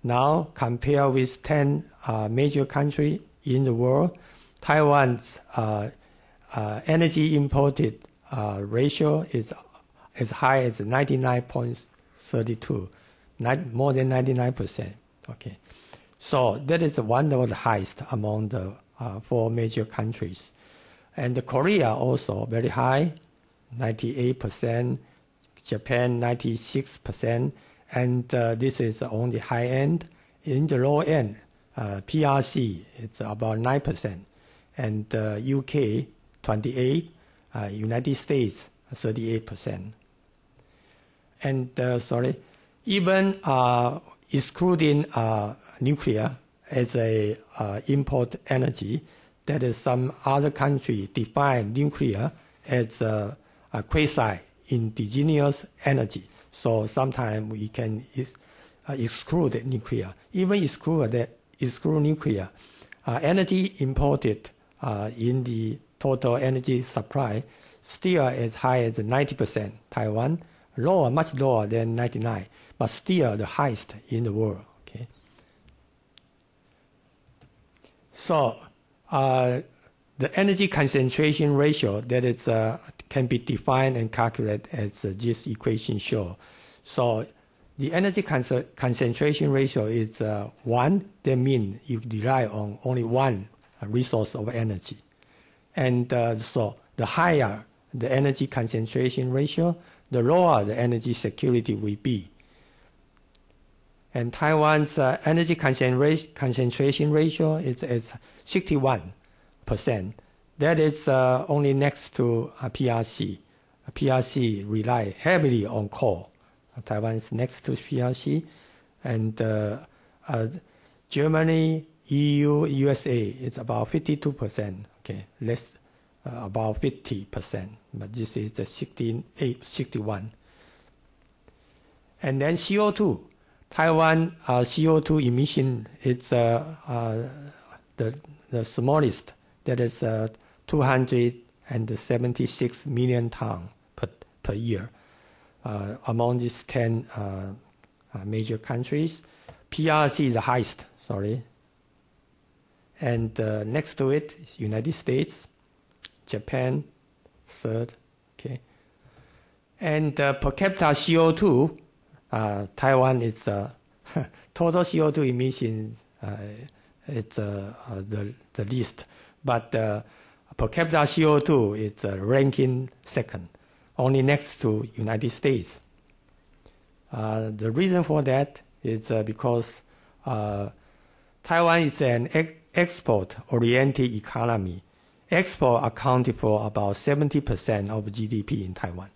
Now compare with 10 major countries in the world, Taiwan's energy imported ratio is as high as 99.32, more than 99%. Okay, so that is one of the highest among the 4 major countries. And Korea also very high, 98%, Japan 96%, and this is on the high end. In the low end, PRC it's about 9%, and UK 28%, United States 38%. And even excluding nuclear as a import energy, that is some other country define nuclear as a quasi-indigenous energy. So sometimes we can exclude nuclear. Even exclude nuclear, energy imported in the total energy supply still as high as 90%. Taiwan, lower, much lower than 99%, but still the highest in the world. Okay. So the energy concentration ratio that is can be defined and calculated as this equation shows. So the energy concentration ratio is 1. That means you rely on only one resource of energy. And so the higher the energy concentration ratio, the lower the energy security will be. And Taiwan's energy concentration ratio is 61%. That is only next to PRC. PRC rely heavily on coal. Taiwan is next to PRC, and Germany, EU, USA is about 52%. Okay, less about 50%, but this is the 61. And then CO2. Taiwan CO2 emission is the smallest. That is 276 million tons per year. Among these 10 major countries, PRC is the highest, and next to it is United States, Japan, third, okay. And per capita CO2, Taiwan is total CO2 emissions. It's the least, but per capita CO2 is ranking second, only next to United States. The reason for that is because Taiwan is an export-oriented economy. Export accounted for about 70% of GDP in Taiwan,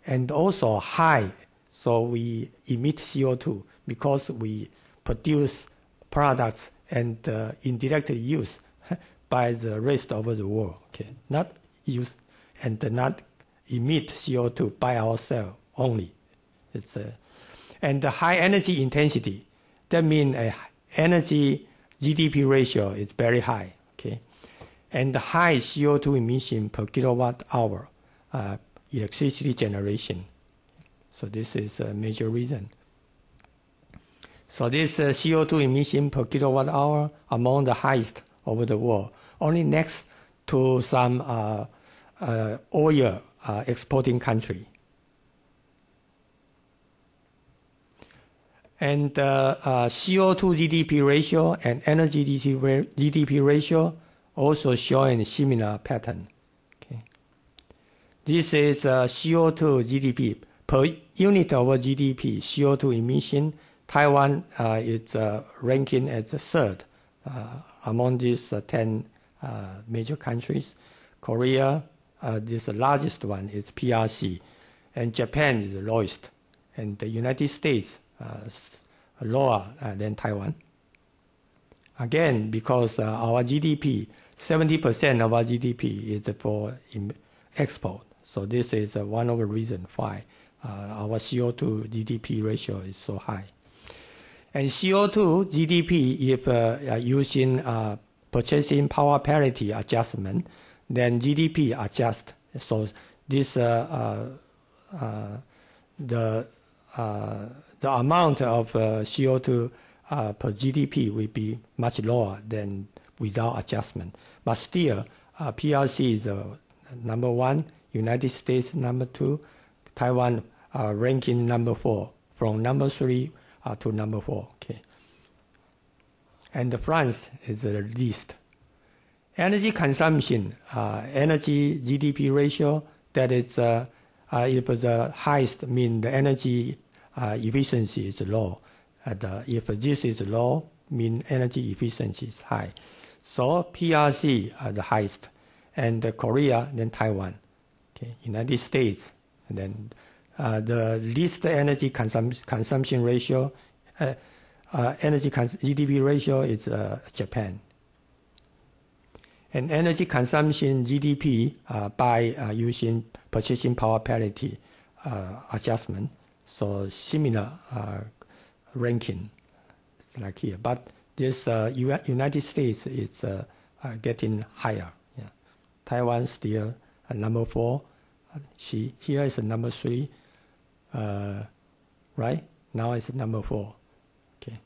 and also high. So we emit CO2 because we produce products and indirectly used by the rest of the world. Okay, not use and not emit CO2 by ourselves only. It's and the high energy intensity. That means energy GDP ratio is very high. Okay, and the high CO2 emission per kilowatt hour electricity generation. So this is a major reason. So this CO2 emission per kilowatt hour among the highest over the world, only next to some oil exporting country. And CO2 GDP ratio and energy GDP ratio also showing a similar pattern. Okay. This is CO2 GDP. Per unit of GDP, CO2 emission, Taiwan is ranking as the third among these 10 major countries. Korea, this largest one, is PRC, and Japan is the lowest, and the United States lower than Taiwan. Again, because our GDP, 70% of our GDP is for export. So this is one of the reasons why our CO2 GDP ratio is so high. And CO2 GDP, if using purchasing power parity adjustment, then GDP adjust. So this the amount of CO2 per GDP will be much lower than without adjustment. But still, PRC is number one, United States number two, Taiwan ranking number 4, from number 3 to number 4. Okay, and France is the least. Energy consumption, energy GDP ratio, that is if the highest mean the energy efficiency is low. If this is low, mean energy efficiency is high. So PRC are the highest, and Korea, then Taiwan. Okay, United States, and then the least energy consumption ratio, GDP ratio is Japan. And energy consumption GDP by using purchasing power parity adjustment, so similar ranking like here. But this United States is getting higher. Yeah. Taiwan still number 4. Here is number 3. Right? Now it's number 4. Okay.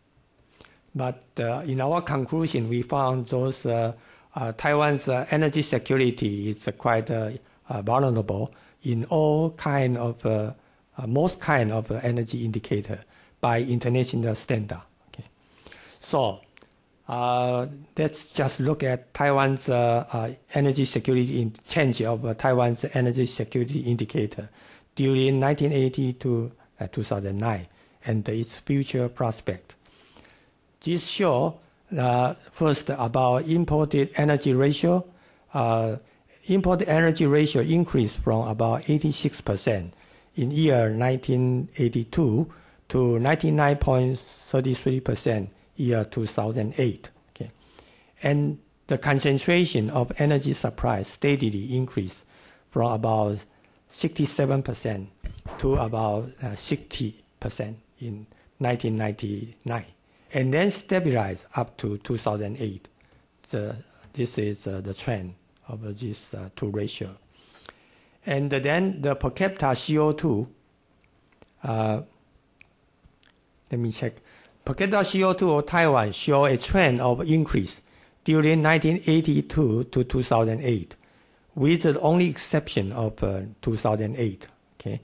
But in our conclusion, we found those Taiwan's energy security is quite vulnerable in all kind of most kind of energy indicator by international standard. Okay. So let's just look at Taiwan's energy security change of Taiwan's energy security indicator during 1980 to 2009 and its future prospect. This show first about imported energy ratio import energy ratio increased from about 86% in year 1982 to 99.33% year 2008. Okay. And the concentration of energy supply steadily increased from about 67% to about 60% in 1999, and then stabilized up to 2008. This is the trend of these two ratio. And then the per capita CO2, let me check. Per capita CO2 of Taiwan show a trend of increase during 1982 to 2008, with the only exception of 2008. Okay.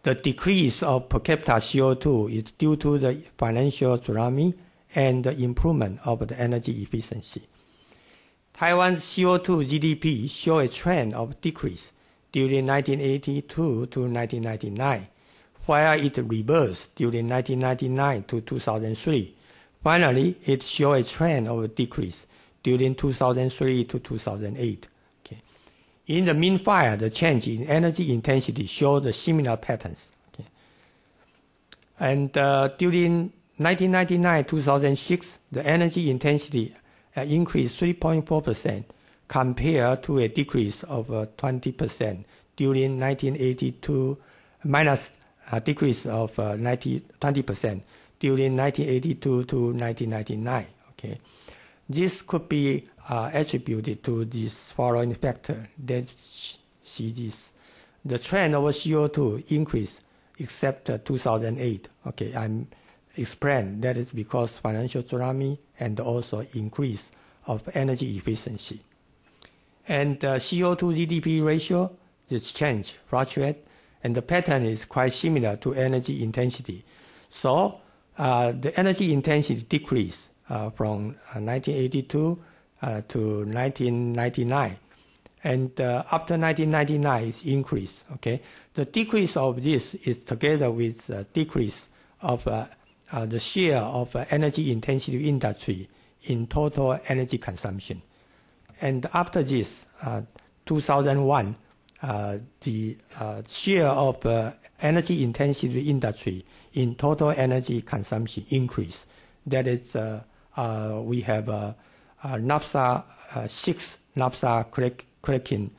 The decrease of per capita CO2 is due to the financial tsunami and the improvement of the energy efficiency. Taiwan's CO2 GDP show a trend of decrease during 1982 to 1999, while it reversed during 1999 to 2003. Finally, it show a trend of decrease during 2003 to 2008. Okay. In the meanwhile, the change in energy intensity showed the similar patterns. Okay. And during 1999-2006, the energy intensity increased 3.4% compared to a decrease of 20% during 1982, minus a decrease of 20% during 1982 to 1999. Okay. This could be attributed to this following factor. Let's see this. The trend of CO2 increase except 2008. Okay, I'm explained that is because financial tsunami and also increase of energy efficiency. And CO2 GDP ratio, this change, fluctuate, and the pattern is quite similar to energy intensity. So the energy intensity decreased from 1982 to 1999. And after 1999, it's increased. Okay, the decrease of this is together with the decrease of the share of energy intensive industry in total energy consumption. And after this, 2001, the share of energy intensive industry in total energy consumption increased. That is, we have naphtha, 6 naphtha cracking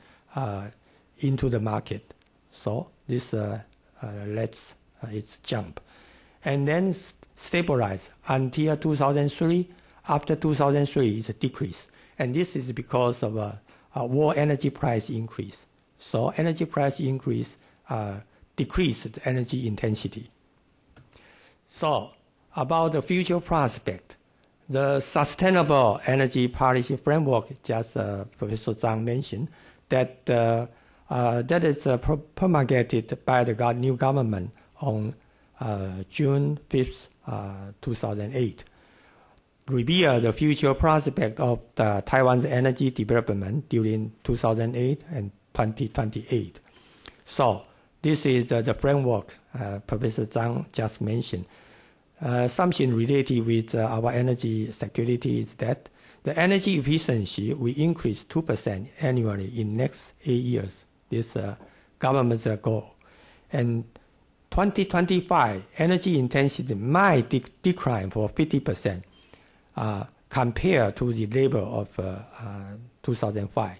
into the market. So this lets it jump. And then stabilize until 2003. After 2003, it's a decrease. And this is because of world energy price increase. So energy price increase decreased energy intensity. So about the future prospect, the sustainable energy policy framework, just Professor Chang mentioned, that that is promulgated by the new government on June 5th, 2008. Reveal the future prospect of Taiwan's energy development during 2008 and 2028. So this is the framework Professor Chang just mentioned. Something related with our energy security is that the energy efficiency will increase 2% annually in next 8 years. This government's goal. And 2025, energy intensity might decline for 50%. Compared to the level of 2005.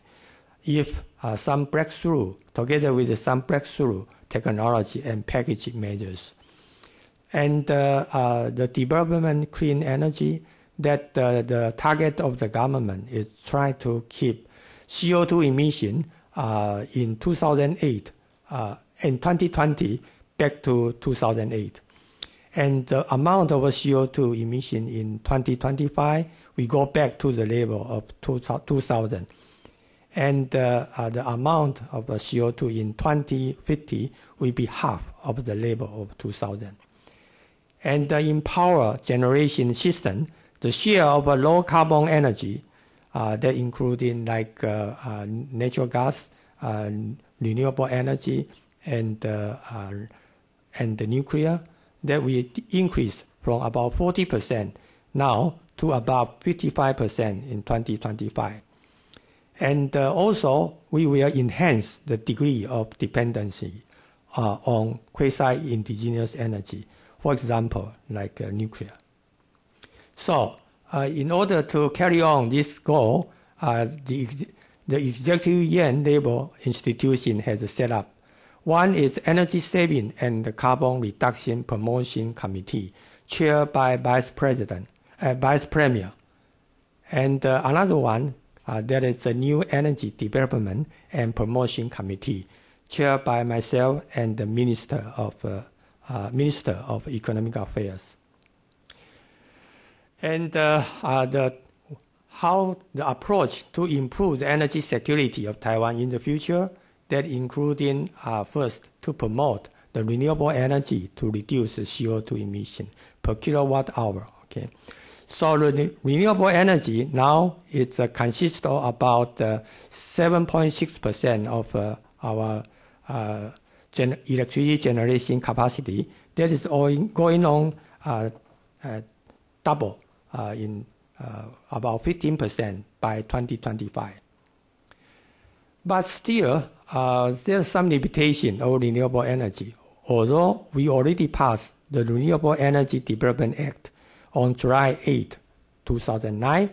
If some breakthrough, together with some breakthrough technology and packaging measures. And the development clean energy, that the target of the government is try to keep CO2 emission in 2008 and 2020 back to 2008. And the amount of CO2 emission in 2025, we go back to the level of 2000. And the amount of CO2 in 2050 will be half of the level of 2000. And in power generation system, the share of low carbon energy, that including like natural gas, renewable energy, and the nuclear, that will increase from about 40% now to about 55% in 2025. And also, we will enhance the degree of dependency on quasi-indigenous energy, for example, like nuclear. So, in order to carry on this goal, the Executive Yuan Labor Institution has set up. One is Energy Saving and Carbon Reduction Promotion Committee, chaired by Vice Premier. And another one, that is the New Energy Development and Promotion Committee, chaired by myself and the Minister of Economic Affairs. And how the approach to improve the energy security of Taiwan in the future, that including first to promote the renewable energy to reduce the CO2 emission per kilowatt hour. Okay, so the renewable energy now consists of about 7.6% of our electricity generation capacity. That is going on double in about 15% by 2025. But still, there's some limitation of renewable energy. Although we already passed the Renewable Energy Development Act on July 8, 2009,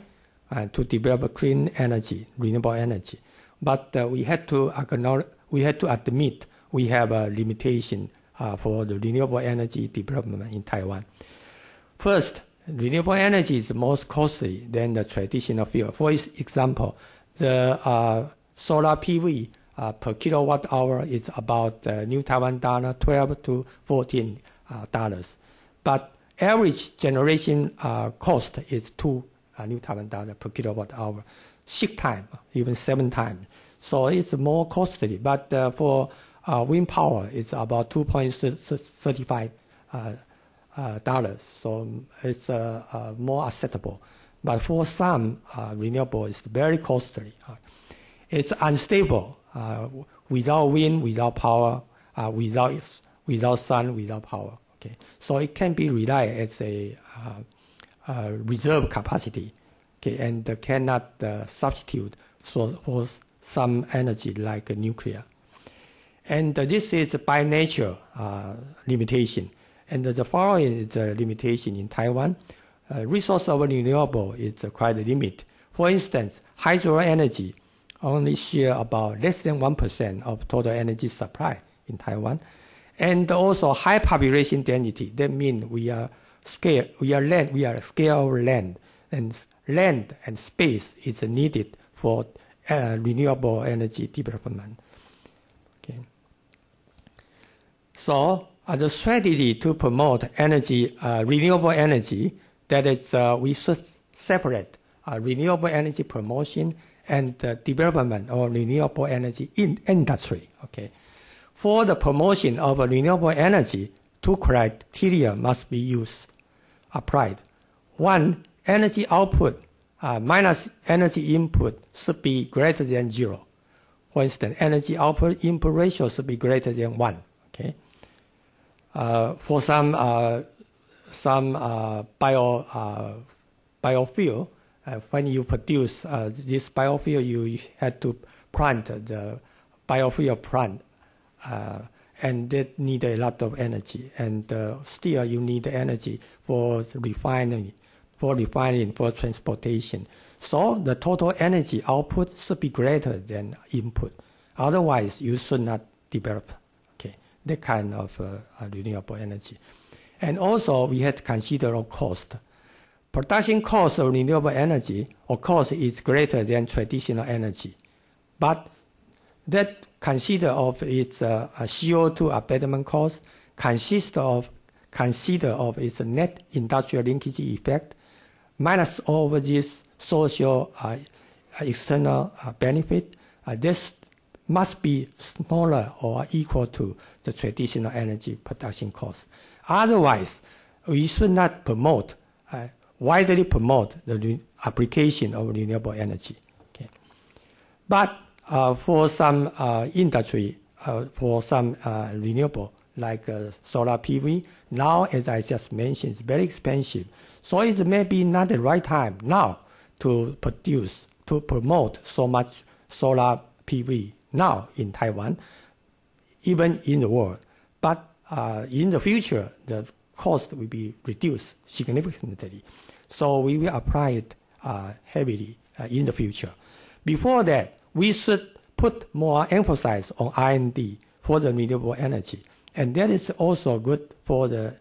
to develop clean energy, renewable energy. But we had to admit we have a limitation for the renewable energy development in Taiwan. First, renewable energy is most costly than the traditional fuel. For example, the solar PV per kilowatt hour is about New Taiwan dollar $12 to $14. But average generation cost is 2 New Taiwan dollar per kilowatt hour, 6 times, even 7 times. So it's more costly. But for wind power, it's about $2.35. So it's more acceptable. But for some renewable, it's very costly. It's unstable. Without wind, without power, without sun, without power. Okay, so it can be relied as a reserve capacity. Okay, and cannot substitute for some energy like nuclear. And this is by nature limitation. And the following is a limitation in Taiwan. Resource of renewable is quite limited. For instance, hydro energy only share about less than 1% of total energy supply in Taiwan. And also high population density. That means we are scale of land, and land and space is needed for renewable energy development. Okay. So the strategy to promote energy, renewable energy, that is, we should separate renewable energy promotion and development of renewable energy in industry. Okay. For the promotion of renewable energy, 2 criteria must be applied. 1, energy output minus energy input should be greater than 0. For instance, energy output input ratio should be greater than 1. Okay. For some biofuel, when you produce this biofuel, you had to plant the biofuel plant, and that need a lot of energy. And still, you need energy for refining, for transportation. So the total energy output should be greater than input. Otherwise, you should not develop that kind of renewable energy. And also, we had to consider cost. Production cost of renewable energy, of course, is greater than traditional energy. But that consider of its CO2 abatement cost, consider of its net industrial linkage effect, minus all of this social external benefit. This must be smaller or equal to the traditional energy production cost. Otherwise, we should not widely promote the application of renewable energy. Okay. But for some industry, for some renewable, like solar PV, now, as I just mentioned, it's very expensive. So it may be not the right time now to promote so much solar PV now in Taiwan, even in the world. But in the future, the cost will be reduced significantly. So we will apply it heavily in the future. Before that, we should put more emphasis on R&D for the renewable energy. And that is also good for the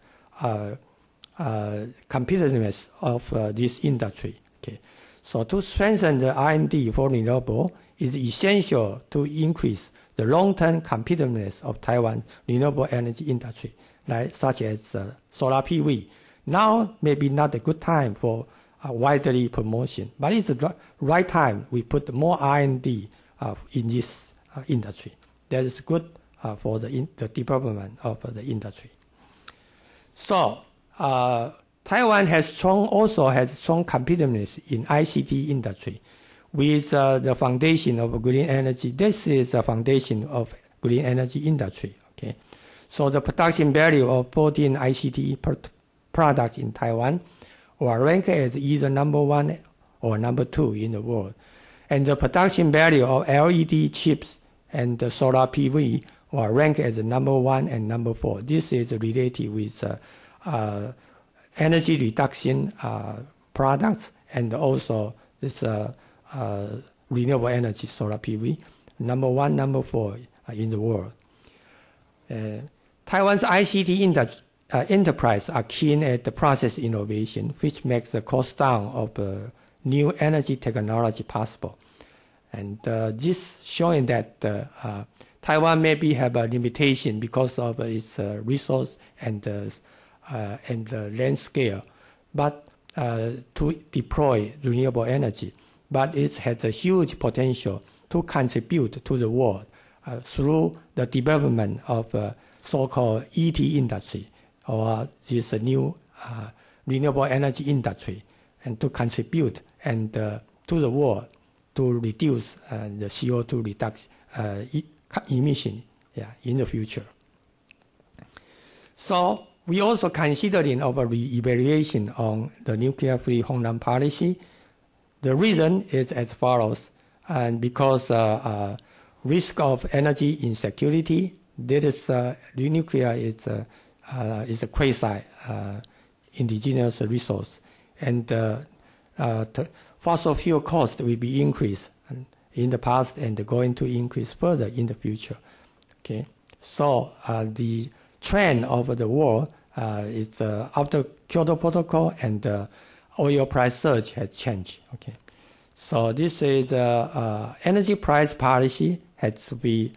competitiveness of this industry. Okay. So to strengthen the R&D for renewable is essential to increase the long-term competitiveness of Taiwan's renewable energy industry, like such as solar PV. Now maybe not a good time for widely promotion, but it's the right time we put more R&D in this industry. That is good for the development of the industry. So Taiwan also has strong competitiveness in ICT industry with the foundation of green energy. This is the foundation of green energy industry. Okay, so the production value of 14 ICT products in Taiwan were ranked as either number 1 or number 2 in the world, and the production value of LED chips and the solar PV were ranked as number 1 and number 4. This is related with energy reduction products and also this renewable energy solar PV, number 1, number 4 in the world. Taiwan's ICT enterprise are keen at the process innovation, which makes the cost down of new energy technology possible. And this showing that Taiwan maybe have a limitation because of its resource and land scale, but to deploy renewable energy. But it has a huge potential to contribute to the world through the development of so-called ET industry, or this new renewable energy industry, and to contribute and to the world to reduce the CO2 reduction emission in the future. So we also considering of a re-evaluation on the nuclear-free homeland policy. The reason is as follows, and because risk of energy insecurity, that is nuclear is a quasi indigenous resource, and fossil fuel cost will be increased in the past and going to increase further in the future. Okay, so the trend of the world is after Kyoto Protocol and oil price surge has changed. Okay, so this is energy price policy has to be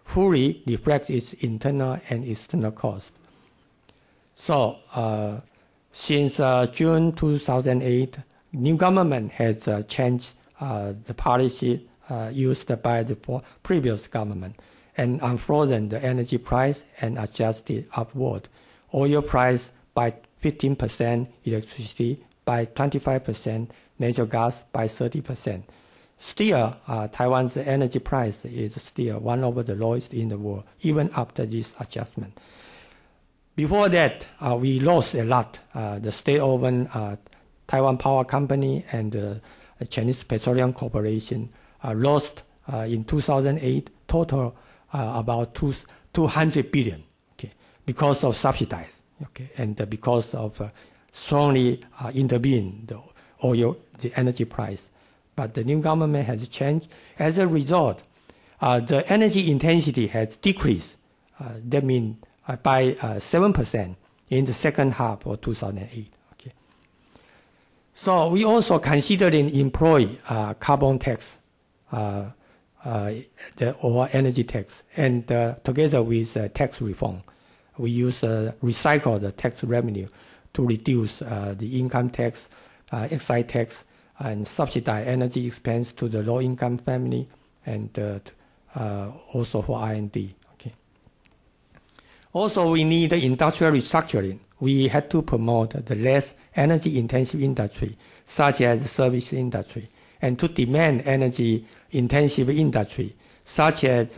fully reflect its internal and external cost. So since June 2008, new government has changed the policy used by the previous government and unfrozen the energy price and adjusted upward. Oil price by 15%, electricity by 25%, natural gas by 30%. Still, Taiwan's energy price is still one of the lowest in the world, even after this adjustment. Before that, we lost a lot. The state-owned Taiwan Power Company and the Chinese Petroleum Corporation lost in 2008 total about 200 billion, okay, because of subsidies, okay, and because of strongly intervene the energy price. But the new government has changed. As a result, the energy intensity has decreased. That means by 7% in the second half of 2008. Okay. So we also considering employ carbon tax or energy tax, and together with tax reform, we use recycled tax revenue to reduce the income tax, excise tax, and subsidize energy expense to the low-income family, and also for R&D. Okay. Also, we need industrial restructuring. We had to promote the less energy-intensive industry, such as the service industry, and to demand energy-intensive industry, such as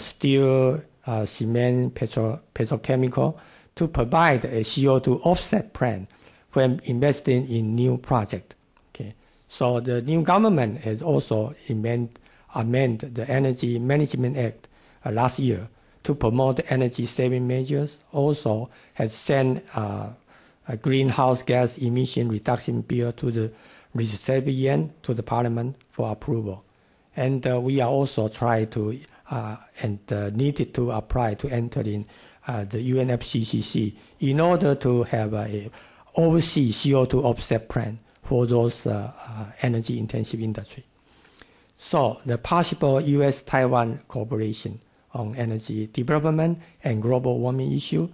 steel, cement, petrochemical, to provide a CO2 offset plan when investing in new projects. So the new government has also amended the Energy Management Act last year to promote energy saving measures. Also has sent a greenhouse gas emission reduction bill to the recipient to the parliament for approval. And we are also trying to needed to apply to enter in the UNFCCC in order to have a overseas CO2 offset plan for those energy intensive industry. So the possible U.S.-Taiwan cooperation on energy development and global warming issue.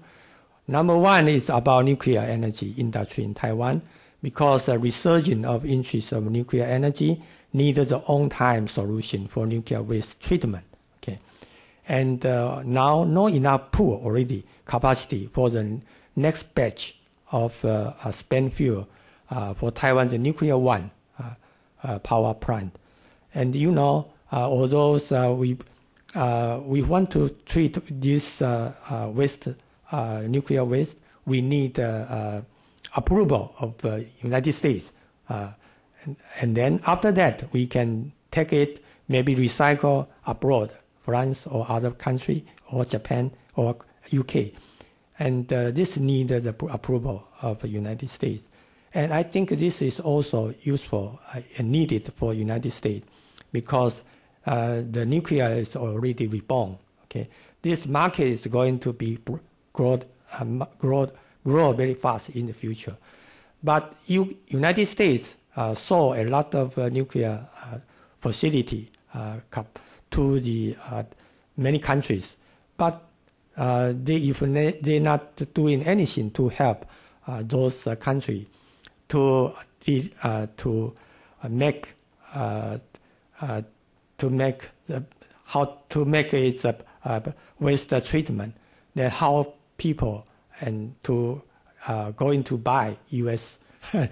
Number one is about nuclear energy industry in Taiwan, because a resurgence of interest of nuclear energy needed the on-time solution for nuclear waste treatment. Okay, and now not enough pool already capacity for the next batch of spent fuel for Taiwan's nuclear one power plant. And you know, although we want to treat this waste, nuclear waste, we need approval of the United States. And then after that, we can take it, maybe recycle abroad, France or other country, or Japan or UK. And this needs the approval of the United States. And I think this is also useful and needed for United States, because the nuclear is already reborn. Okay, this market is going to be grow very fast in the future. But United States saw a lot of nuclear facility to the many countries, but if they're not doing anything to help those countries to make its waste treatment, then how people and to going to buy U.S.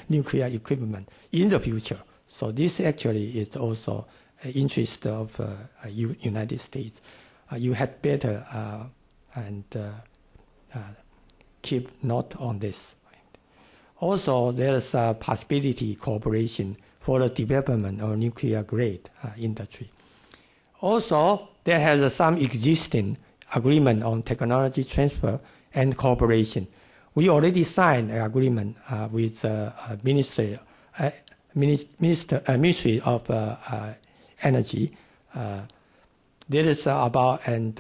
nuclear equipment in the future. So this actually is also an interest of United States. You had better keep note on this. Also, there is a possibility cooperation for the development of nuclear grade industry. Also, there has some existing agreement on technology transfer and cooperation. We already signed an agreement with Ministry of Energy. There is about, and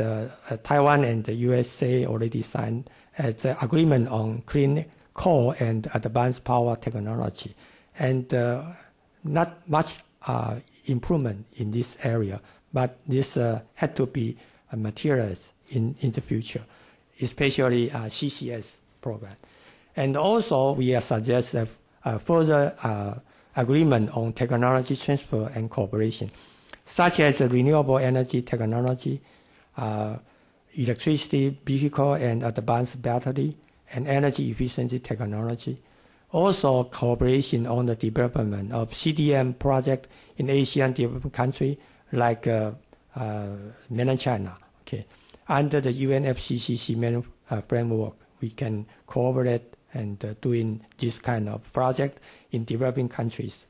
Taiwan and the USA already signed the agreement on clean coal and advanced power technology. And not much improvement in this area, but this had to be materialized in the future, especially CCS program. And also we suggest a further agreement on technology transfer and cooperation, such as renewable energy technology, electricity vehicle and advanced battery, and energy efficiency technology. Also cooperation on the development of CDM project in Asian developing country like mainland China. Okay, under the UNFCCC framework, we can cooperate and doing this kind of project in developing countries.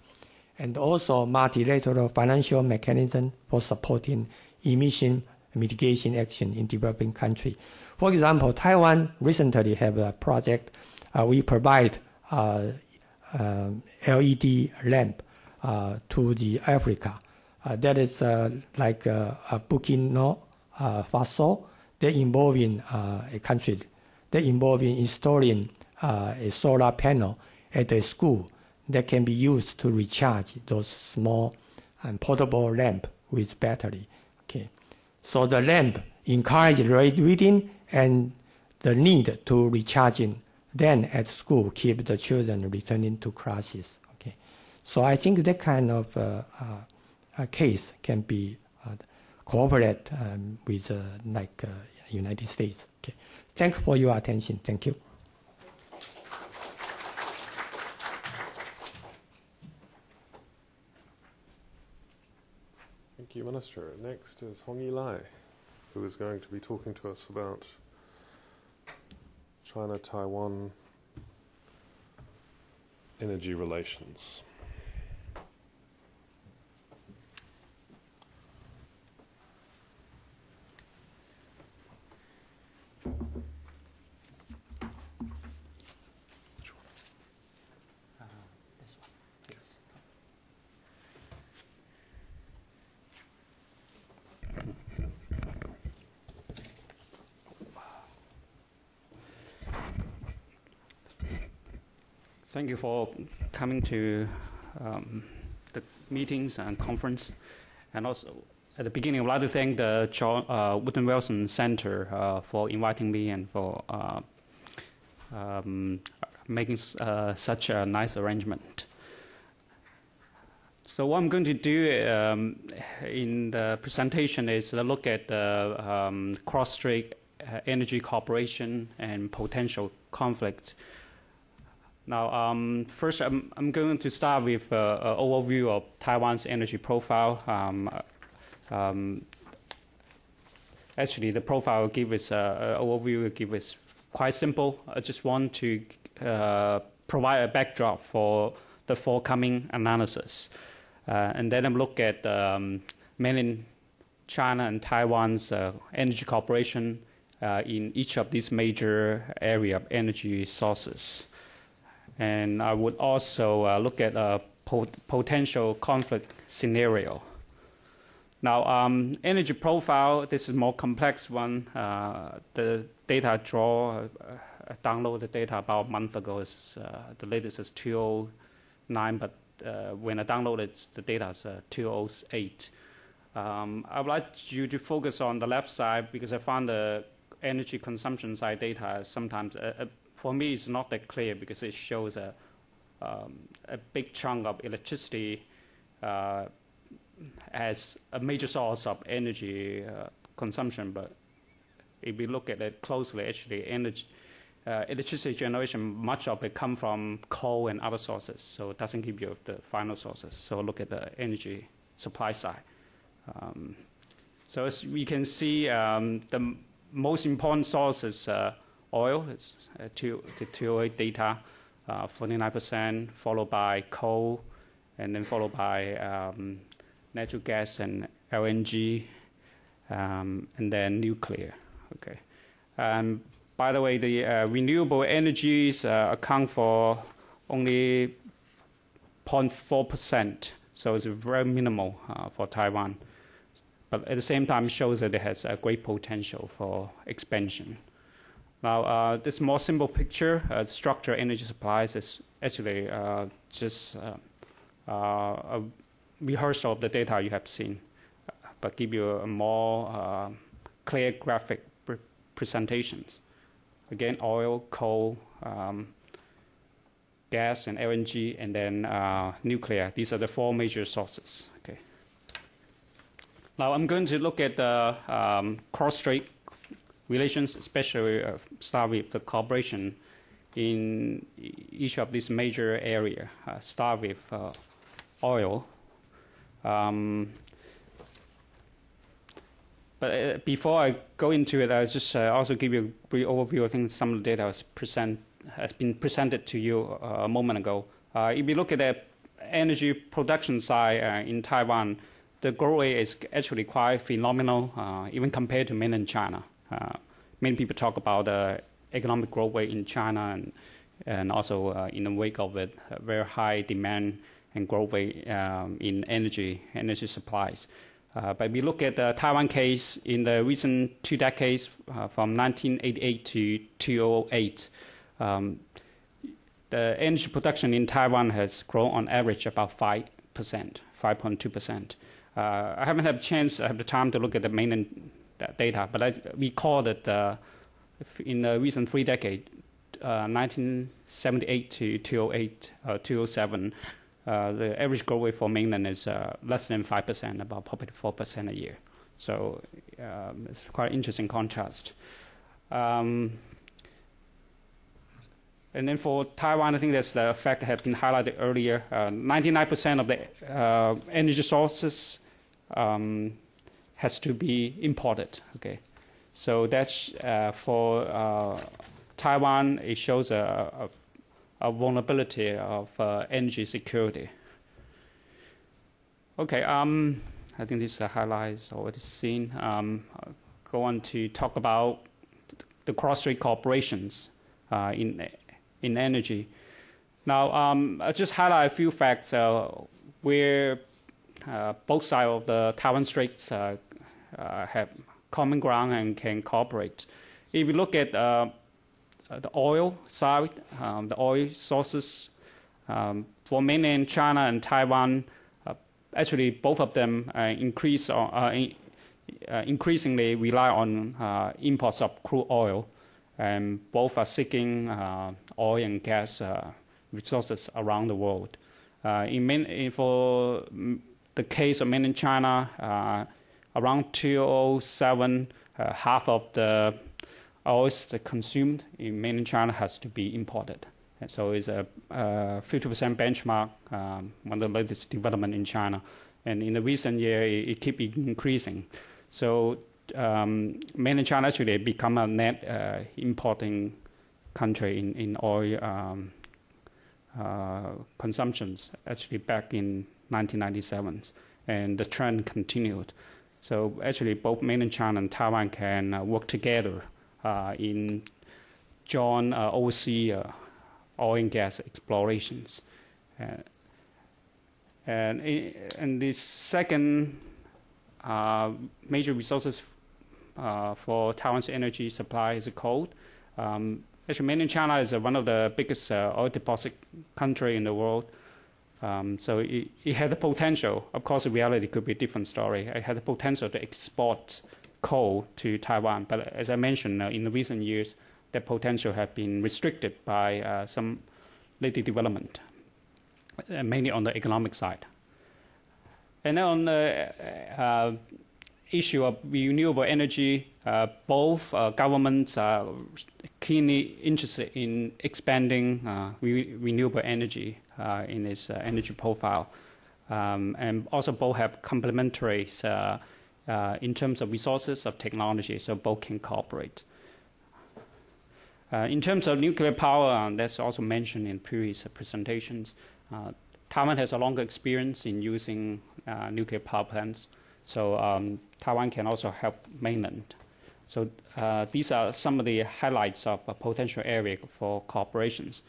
And also multilateral financial mechanism for supporting emission mitigation action in developing country. For example, Taiwan recently have a project. We provide LED lamp to the Africa. That is like Burkina Faso. They involving a country. They involving installing a solar panel at a school that can be used to recharge those small and portable lamp with battery. Okay, so the lamp encourage reading and the need to recharging. Then at school, keep the children returning to classes. Okay, so I think that kind of case can be cooperate with like United States. Okay, thanks for your attention. Thank you. Thank you, Minister. Next is Hongyi, who is going to be talking to us about China-Taiwan energy relations. Thank you for coming to the meetings and conference. And also, at the beginning, I'd like to thank the Woodrow Wilson Center for inviting me and for making such a nice arrangement. So what I'm going to do in the presentation is look at the cross-strait energy cooperation and potential conflict. Now, first, I'm going to start with an overview of Taiwan's energy profile. Actually, the profile will give us an overview, will give us quite simple. I just want to provide a backdrop for the forthcoming analysis. And then I'm look at mainland China and Taiwan's energy cooperation in each of these major area of energy sources. And I would also look at a potential conflict scenario. Now, energy profile, this is a more complex one. The data I draw, I downloaded the data about a month ago. The latest is 209, but when I downloaded the data, it's 208. I would like you to focus on the left side because I found the energy consumption side data sometimes, for me, it's not that clear because it shows a big chunk of electricity as a major source of energy consumption. But if we look at it closely, actually, electricity generation, much of it comes from coal and other sources, so it doesn't give you the final sources. So look at the energy supply side. So as we can see, the most important source is oil. It's the 208 data, 49%, followed by coal, and then followed by natural gas and LNG, and then nuclear. Okay. By the way, the renewable energies account for only 0.4%, so it's very minimal for Taiwan. But at the same time, it shows that it has a great potential for expansion. Now, this more simple picture, structure energy supplies, is actually just a rehearsal of the data you have seen, but give you a more clear graphic presentations. Again, oil, coal, gas, and LNG, and then nuclear. These are the four major sources. Okay. Now I'm going to look at the cross-strait relations, especially start with the cooperation in each of these major areas. Start with oil. But before I go into it, I'll just also give you a brief overview. I think some of the data has been presented to you a moment ago. If you look at the energy production side in Taiwan, the growth rate is actually quite phenomenal, even compared to mainland China. Many people talk about the economic growth rate in China and also in the wake of it, very high demand and growth rate in energy supplies. But if we look at the Taiwan case, in the recent 2 decades, from 1988 to 2008, the energy production in Taiwan has grown on average about 5%, 5.2%. I haven't had a chance, I have the time to look at the mainland data, but I recall that in the recent 3 decades, 1978 to 2008, 2007, the average growth rate for mainland is less than 5%, about probably 4% a year. So it's quite an interesting contrast. And then for Taiwan, I think that's the fact that has been highlighted earlier. 99% of the energy sources has to be imported. Okay, so that's for Taiwan. It shows a vulnerability of energy security. Okay, I think this highlights already seen. I'll go on to talk about the cross-strait cooperations in energy. Now, I'll just highlight a few facts where both sides of the Taiwan Straits have common ground and can cooperate. If you look at the oil side, the oil sources, For mainland China and Taiwan, actually both of them increasingly rely on imports of crude oil, and both are seeking oil and gas resources around the world. For the case of mainland China, around 2007, half of the oils that consumed in mainland China has to be imported. And so it's a 50% benchmark, one of the latest development in China. And in the recent year, it keeps increasing. So mainland China actually become a net importing country in oil consumptions, actually back in 1997. And the trend continued. So actually both mainland China and Taiwan can work together in joint overseas oil and gas explorations. And the second major resources for Taiwan's energy supply is coal. Actually, mainland China is one of the biggest oil deposit country in the world. So it had the potential. Of course, the reality could be a different story. It had the potential to export coal to Taiwan. But as I mentioned, in the recent years, that potential has been restricted by some latest development, mainly on the economic side. And then on the issue of renewable energy, both governments are keenly interested in expanding renewable energy in its energy profile. And also both have complementary in terms of resources of technology, so both can cooperate. In terms of nuclear power, that's also mentioned in previous presentations. Taiwan has a longer experience in using nuclear power plants, so Taiwan can also help mainland. So these are some of the highlights of a potential area for cooperations.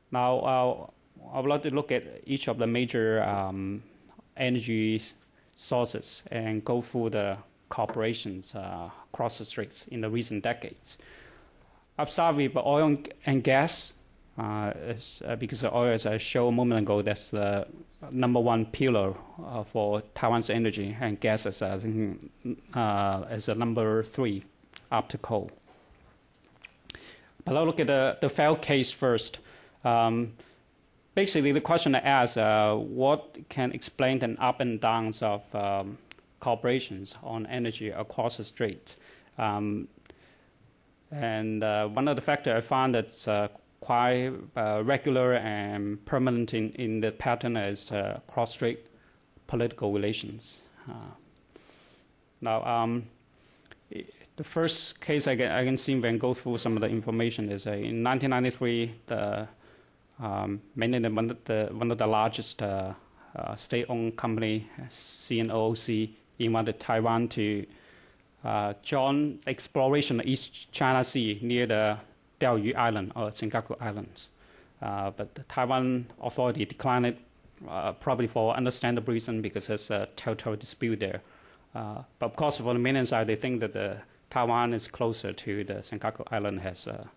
Now, I would like to look at each of the major energy sources and go through the cooperations across the straits in the recent decades. I'll start with oil and gas, because the oil, as I showed a moment ago, that's the number one pillar for Taiwan's energy, and gas as a number three after coal. But I'll look at the failed case first. Basically, the question I asked, what can explain the up and downs of cooperations on energy across the strait? And one of the factors I found that's quite regular and permanent in the pattern is cross-strait political relations. Now, the first case I can see when go through some of the information is in 1993, mainly one of the largest state-owned company, CNOOC, invited Taiwan to join exploration of East China Sea near the Diaoyu Island or Senkaku Islands. But the Taiwan authority declined it, probably for understandable reason because there's a territorial dispute there. But of course, for the mainland side, they think that Taiwan is closer to the Senkaku Island, has a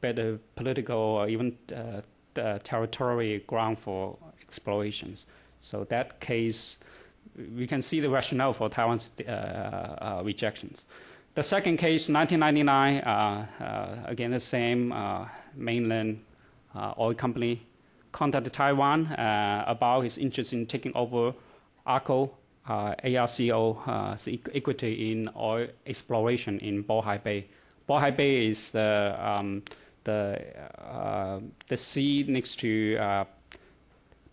better political or even territorial ground for explorations. So that case, we can see the rationale for Taiwan's rejections. The second case, 1999, again the same mainland oil company contacted Taiwan about his interest in taking over ARCO's equity in oil exploration in Bohai Bay. Bohai Bay is the sea next to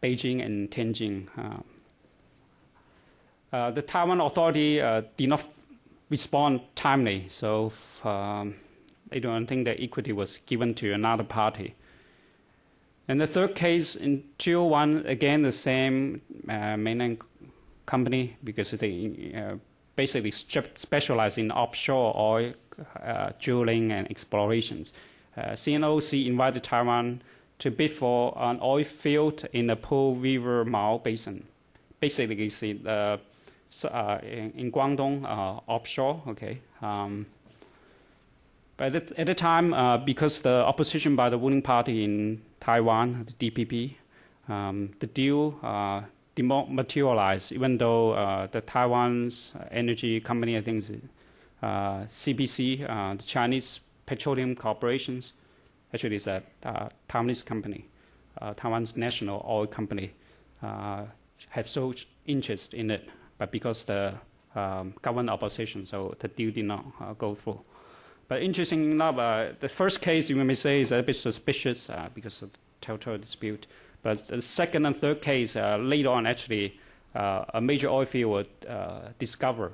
Beijing and Tianjin. The Taiwan authority did not respond timely, so I don't think the equity was given to another party. And the third case, in 2001, again the same mainland company, because they basically specialize in offshore oil drilling and explorations. CNOOC invited Taiwan to bid for an oil field in the Pearl River Mao Basin. Basically, it's in Guangdong offshore. Okay. But at the time, because the opposition by the ruling party in Taiwan, the DPP, the deal did not materialize, even though the Taiwan's energy company, I think is CPC, the Chinese Petroleum Corporations, actually is a Taiwanese company, Taiwan's national oil company, have so interest in it, but because the government opposition, so the deal did not go through. But interesting enough, the first case you may say is a bit suspicious because of the territorial dispute. But the second and third case, later on, actually, a major oil field was discovered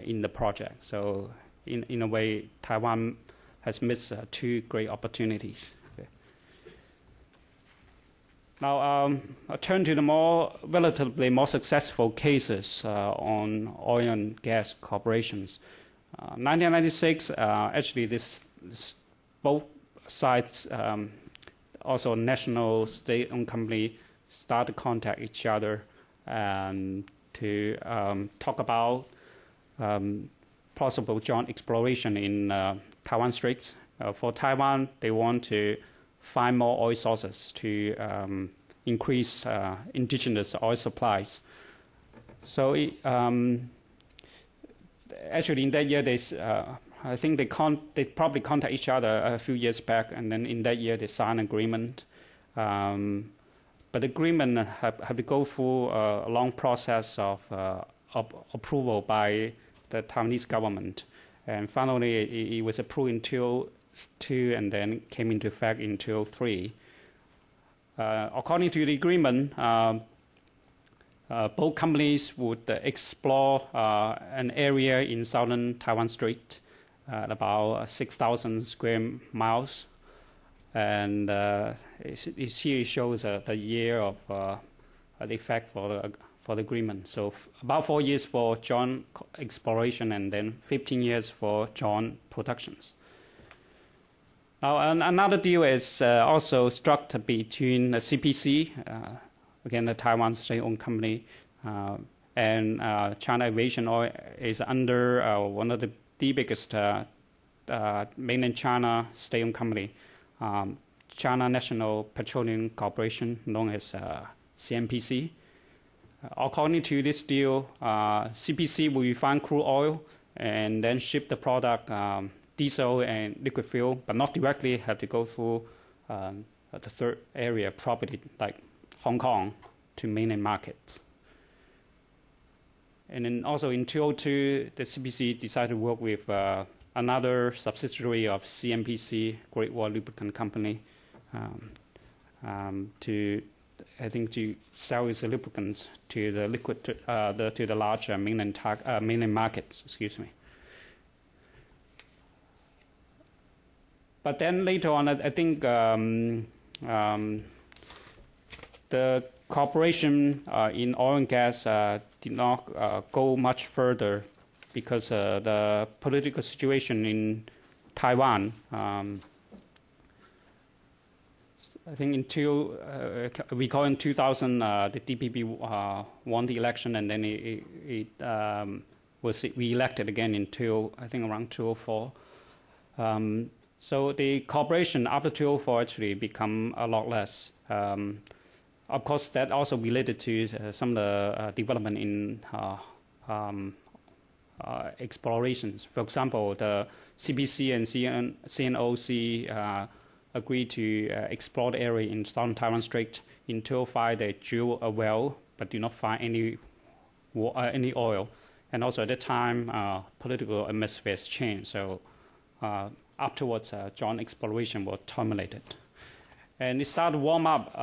in the project. So, in a way, Taiwan has missed two great opportunities. Okay. Now, I turn to the relatively more successful cases on oil and gas corporations. 1996, actually, both sides. Also, national state-owned company start to contact each other and to talk about possible joint exploration in Taiwan Straits. For Taiwan, they want to find more oil sources to increase indigenous oil supplies. So, actually, in that year, I think they probably contact each other a few years back, and then in that year they signed an agreement. But the agreement had to go through a long process of approval by the Taiwanese government, and finally it was approved in 2002, and then came into effect in 2003. According to the agreement, both companies would explore an area in southern Taiwan Strait. About 6,000 square miles, and here shows the year of the effect for the agreement. So about 4 years for joint exploration, and then 15 years for joint productions. Now another deal is also struck between the CPC, again the Taiwan state-owned company, and China Aviation Oil is under one of the biggest mainland China state-owned company, China National Petroleum Corporation, known as CNPC. According to this deal, CPC will refine crude oil and then ship the product, diesel and liquid fuel, but not directly, have to go through the third area, probably like Hong Kong, to mainland markets. And then also in 2002, the CPC decided to work with another subsidiary of CNPC, Great Wall Lubricant Company, to sell its lubricants to the to the large mainland markets. Excuse me. But then later on, I think the cooperation in oil and gas did not go much further because the political situation in Taiwan. I think in 2000, the DPP won the election, and then it was re-elected again in around 2004. So the cooperation after 2004 actually become a lot less. Of course, that also related to some of the development in explorations. For example, the CPC and CNOC agreed to explore the area in southern Taiwan Strait. In 2005, they drill a well, but do not find any oil. And also at that time, political atmosphere has changed. So afterwards, joint exploration was terminated. And it started to warm up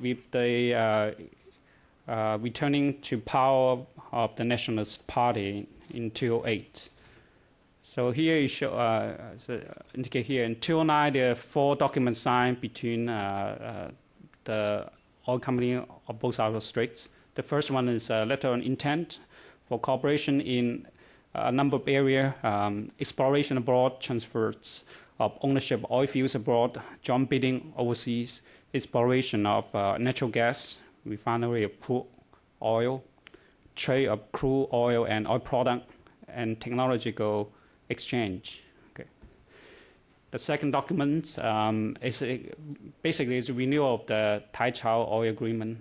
with the returning to power of the Nationalist Party in 2008. So here you show, indicate here in 2009, there are 4 documents signed between the oil company of both sides of the straits. The first one is a letter of intent for cooperation in a number of areas, exploration abroad, transfers of ownership of oil fields abroad, joint bidding overseas, exploration of natural gas, refinery of crude oil, trade of crude oil and oil product, and technological exchange. Okay. The second document basically is a renewal of the Tai-Chao oil agreement.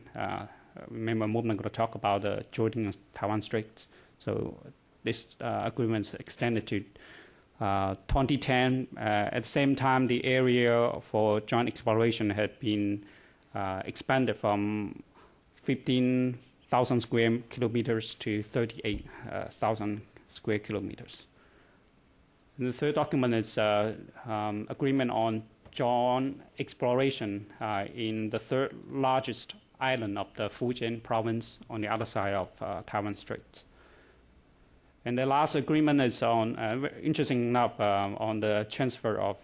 Remember, a moment ago to talk about the Jordan and Taiwan Straits. So this agreement is extended to 2010. At the same time, the area for joint exploration had been expanded from 15,000 square kilometers to 38,000 square kilometers. And the third document is agreement on joint exploration in the third largest island of the Fujian province on the other side of Taiwan Strait. And the last agreement is on, interesting enough, on the transfer of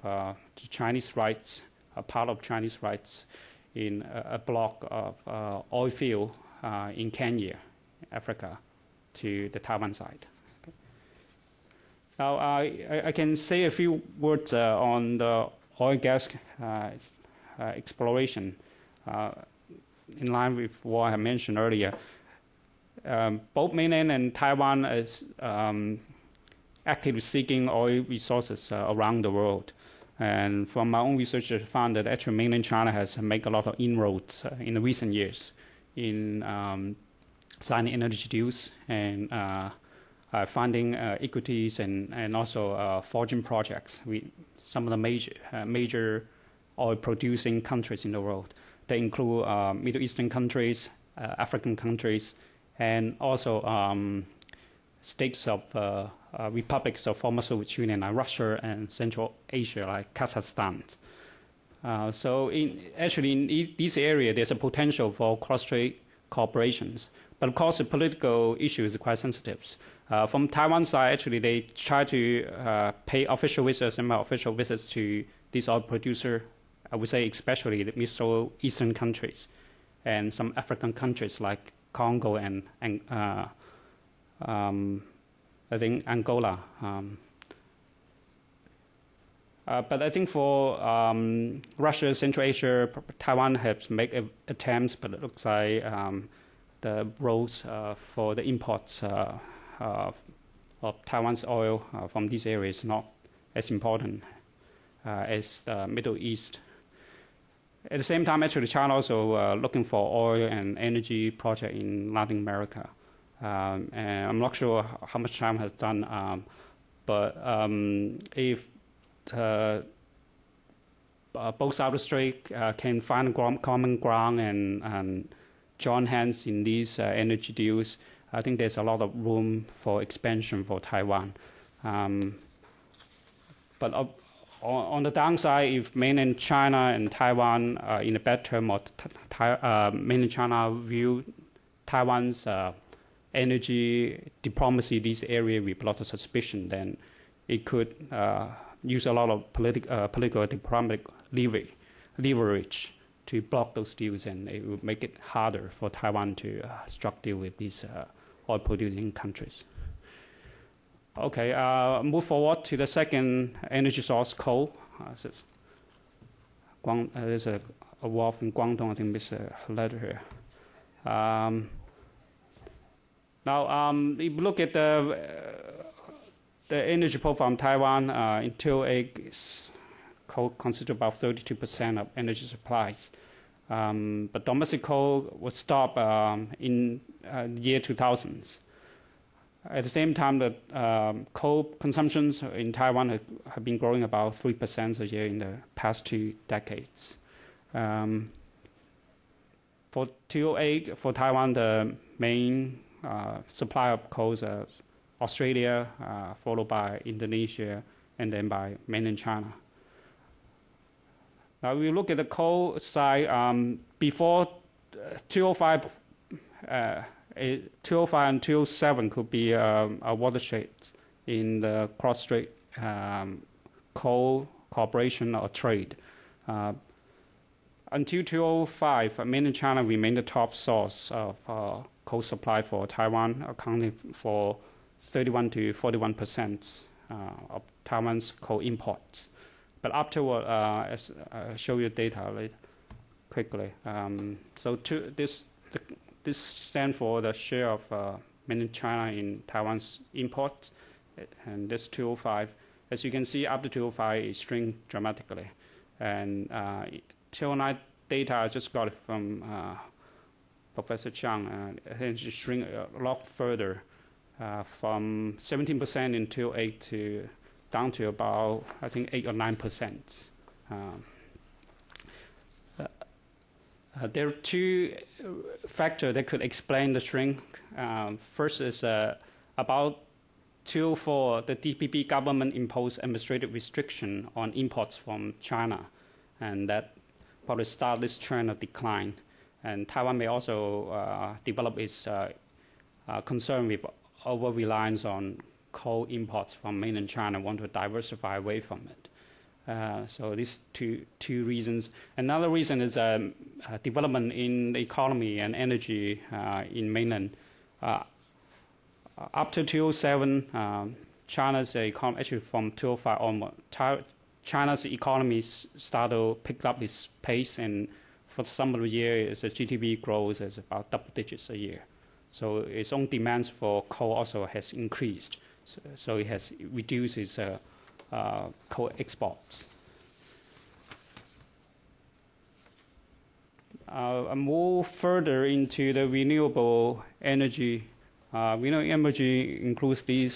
Chinese rights, a part of Chinese rights in a block of oil field in Kenya, Africa, to the Taiwan side. Okay. Now, I can say a few words on the oil gas exploration. In line with what I mentioned earlier, both mainland and Taiwan is actively seeking oil resources around the world. And from my own research, I found that actually mainland China has made a lot of inroads in the recent years in signing energy deals and funding equities and also forging projects with some of the major oil-producing countries in the world. They include Middle Eastern countries, African countries, and also states of republics of former Soviet Union like Russia and Central Asia like Kazakhstan. So actually in this area, there's a potential for cross-strait cooperations. But of course, the political issue is quite sensitive. From Taiwan side, actually, they try to pay official visits and official visits to these oil producer. I would say especially the Middle Eastern countries and some African countries like Congo and I think Angola. But I think for Russia, Central Asia, Taiwan has made attempts, but it looks like the roles for the imports of Taiwan's oil from these areas is not as important as the Middle East. At the same time, actually, China also looking for oil and energy project in Latin America. And I'm not sure how much China has done, but if both sides of the strait can find common ground and join hands in these energy deals, I think there's a lot of room for expansion for Taiwan. But on the downside, if mainland China and Taiwan are in a bad term, or mainland China view Taiwan's energy diplomacy in this area with a lot of suspicion, then it could use a lot of political diplomatic leverage to block those deals, and it would make it harder for Taiwan to strike deal with these oil-producing countries. Okay, move forward to the second energy source, coal. There's a wharf in Guangdong, I think there's a letter here. Now, if you look at the energy profile from Taiwan, in 2008, coal constitutes about 32% of energy supplies. But domestic coal was stopped in the year 2000s. At the same time, the coal consumptions in Taiwan have been growing about 3% a year in the past 2 decades. For 2008, for Taiwan, the main supply of coal is Australia, followed by Indonesia, and then by mainland China. Now, we look at the coal side. Before 2005, 2005 and 2007 could be a watershed in the cross-strait coal cooperation or trade. Until 2005, mainland China remained the top source of coal supply for Taiwan, accounting for 31 to 41% of Taiwan's coal imports. But afterward, I'll show you data quickly. So this stands for the share of mainland China in Taiwan's imports, and this 2005. As you can see, after 2005, it shrink dramatically. And 2009 data I just got it from Professor Chang, it shrink a lot further, from 17% in 2008 to down to about, I think, 8 or 9%. There are two factors that could explain the shrink. First is about 2004, the DPP government imposed administrative restriction on imports from China, and that probably started this trend of decline. And Taiwan may also develop its concern with over-reliance on coal imports from mainland China, want to diversify away from it. So these two reasons. Another reason is development in the economy and energy in mainland. Up to 2007, China's economy, actually from 2005 onward, China's economy started to pick up its pace, and for some of the years, the GDP grows as about double digits a year. So its own demands for coal also has increased. So it has reduced its coal exports. I move further into the renewable energy. Renewable energy includes these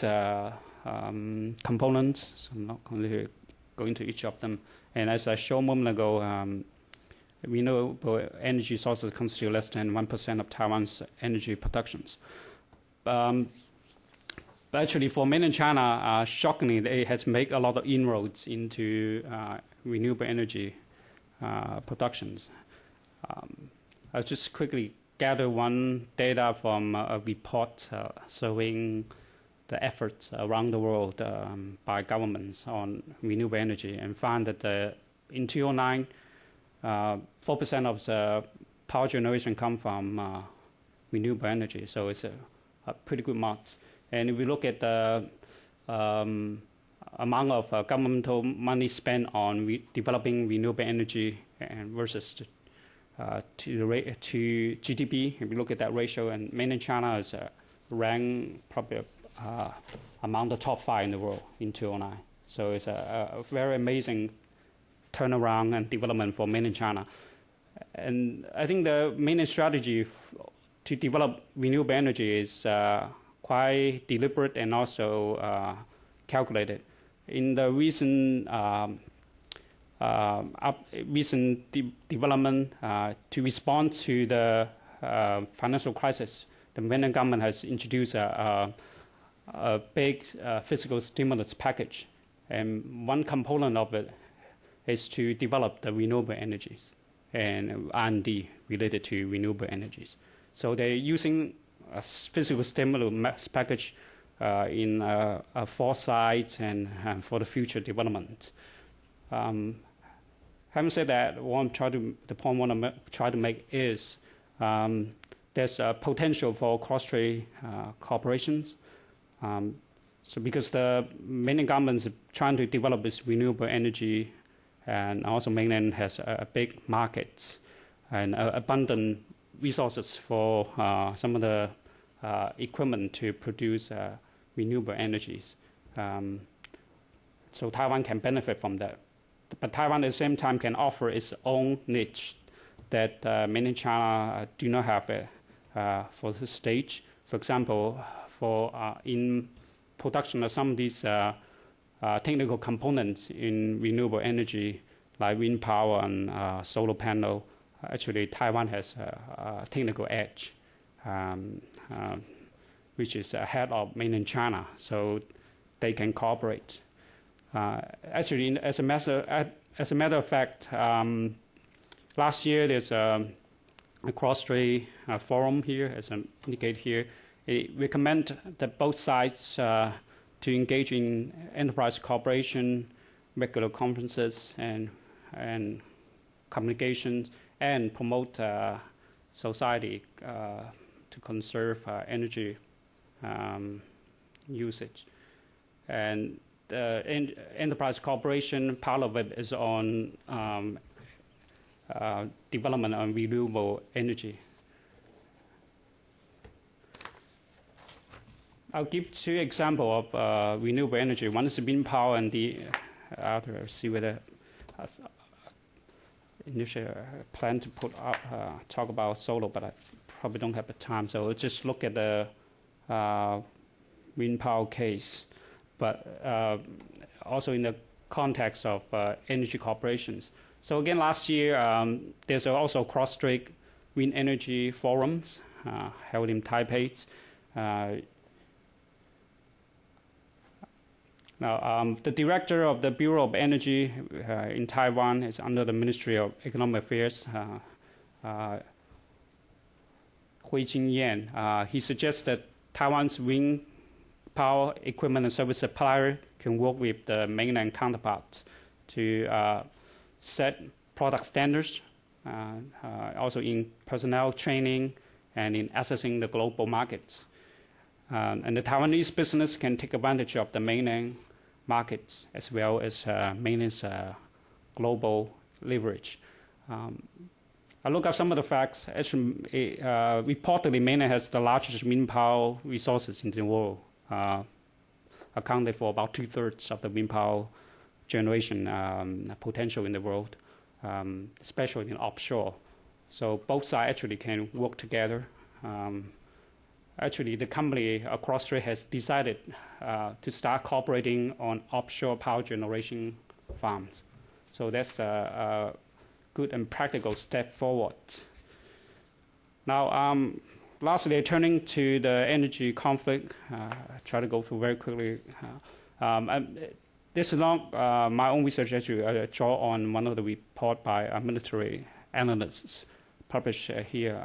components, so I'm not going to go into each of them. And as I showed a moment ago, renewable energy sources constitute less than 1% of Taiwan's energy productions. But actually, for mainland China, shockingly, it has made a lot of inroads into renewable energy productions. I'll just quickly gather one data from a report showing the efforts around the world by governments on renewable energy, and found that in 2009, 4% of the power generation come from renewable energy. So it's a pretty good mark. And if we look at the amount of governmental money spent on developing renewable energy and versus to GDP, if you look at that ratio, and mainland China is ranked probably among the top 5 in the world in 2009. So it's a very amazing turnaround and development for mainland China. And I think the main strategy to develop renewable energy is quite deliberate and also calculated. In the recent development to respond to the financial crisis, the mainland government has introduced a big fiscal stimulus package, and one component of it is to develop the renewable energies and R&D related to renewable energies. So they're using a fiscal stimulus package in foresight and for the future development. Having said that, the point I want to try to make is there's a potential for cross-trade cooperations. So because the mainland government is trying to develop this renewable energy, and also mainland has a big market and abundant resources for some of the equipment to produce renewable energies. So Taiwan can benefit from that. But Taiwan at the same time can offer its own niche that mainland China do not have for this stage. For example, in production of some of these technical components in renewable energy, like wind power and solar panel, actually Taiwan has a technical edge, which is ahead of mainland China, so they can cooperate. Actually, as a matter of fact, last year there's a cross-trade forum here, as I indicate here. It recommends that both sides to engage in enterprise cooperation, regular conferences, and communications, and promote society to conserve energy usage. And enterprise cooperation, part of it is on development of renewable energy. I'll give two examples of renewable energy. One is wind power, and the other, see whether initially plan to put up, talk about solar, but I probably don't have the time. So we'll just look at the wind power case, but also in the context of energy corporations. So again, last year, there's also cross-strait wind energy forums held in Taipei. Now, the director of the Bureau of Energy in Taiwan is under the Ministry of Economic Affairs, Chi-Yuan. He suggests that Taiwan's wind power equipment and service supplier can work with the mainland counterparts to set product standards, also in personnel training and in accessing the global markets. And the Taiwanese business can take advantage of the mainland markets as well as mainland's global leverage. I look at some of the facts. Actually, reportedly, mainland has the largest wind power resources in the world, accounted for about 2/3 of the wind power generation potential in the world, especially in offshore. So both sides actually can work together. Actually, the company Cross-Strait has decided to start cooperating on offshore power generation farms. So that's a good and practical step forward. Now, lastly, turning to the energy conflict, I try to go through very quickly. This is not my own research. Actually, I draw on one of the report by military analysts published here.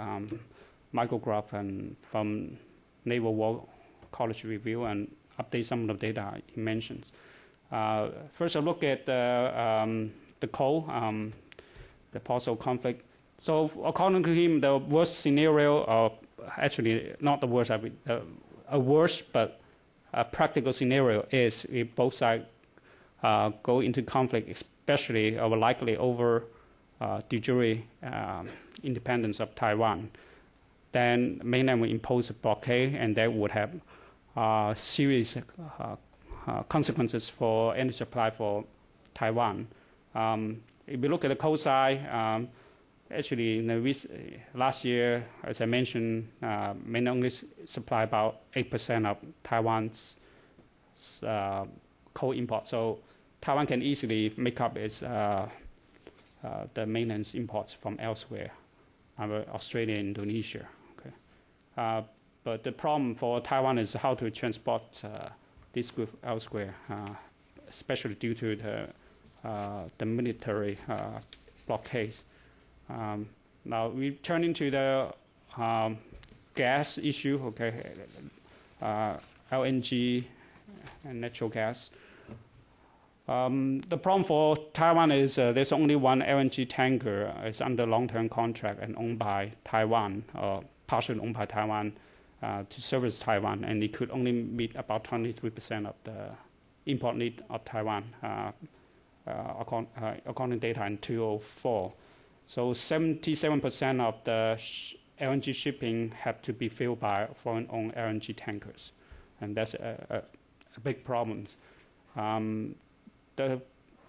Micrograph and from Naval War College Review, and update some of the data he mentions. First, a look at the coal, the possible conflict. So, according to him, the worst scenario, actually not the worst, a worse but a practical scenario is if both sides go into conflict, especially or likely over de jure independence of Taiwan. Then mainland will impose a blockade, and that would have serious consequences for energy supply for Taiwan. If we look at the coal side, actually in the last year, as I mentioned, mainland only supply about 8% of Taiwan's coal import. So Taiwan can easily make up its the mainland's imports from elsewhere, Australia, Indonesia. But the problem for Taiwan is how to transport this goods elsewhere, especially due to the military blockades. Now we turn into the gas issue. LNG and natural gas. The problem for Taiwan is there's only one LNG tanker. It's under long-term contract and owned by Taiwan, or partially owned by Taiwan, to service Taiwan, and it could only meet about 23% of the import need of Taiwan, according to data in 2004. So 77% of the LNG shipping have to be filled by foreign-owned LNG tankers, and that's a big problem. The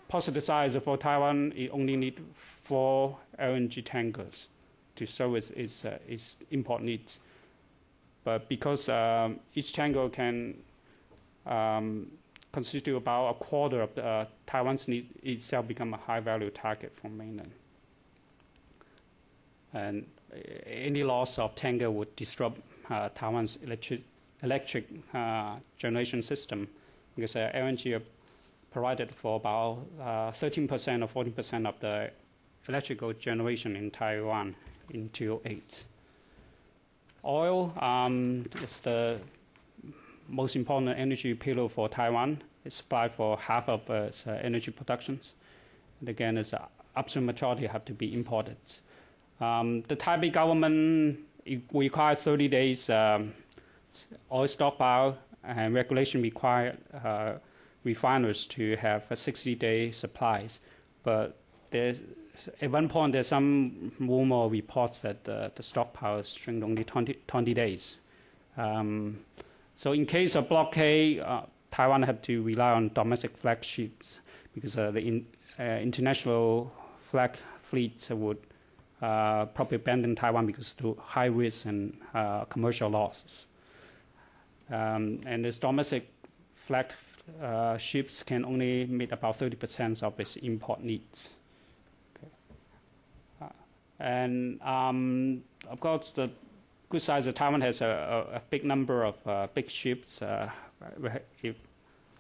positive side is for Taiwan, it only needs 4 LNG tankers to service its import needs. But because each tanker can constitute about a quarter of Taiwan's needs, itself become a high-value target for mainland. And any loss of tanker would disrupt Taiwan's electric generation system, because LNG provided for about 13% or 14% of the electrical generation in Taiwan in 2008. Oil is the most important energy pillar for Taiwan. It supplies for half of its energy productions. And again, its upstream majority have to be imported. The Taipei government requires 30 days oil stockpile, and regulation require refiners to have 60-day supplies. But at one point, there's some rumor or reports that the stockpile is shrink only 20 days. So in case of blockade, Taiwan have to rely on domestic flagships because the international flag fleets would probably abandon Taiwan because of high risks and commercial losses. And this domestic flag ships can only meet about 30% of its import needs. Okay. And of course, the good side is that Taiwan has a big number of big ships,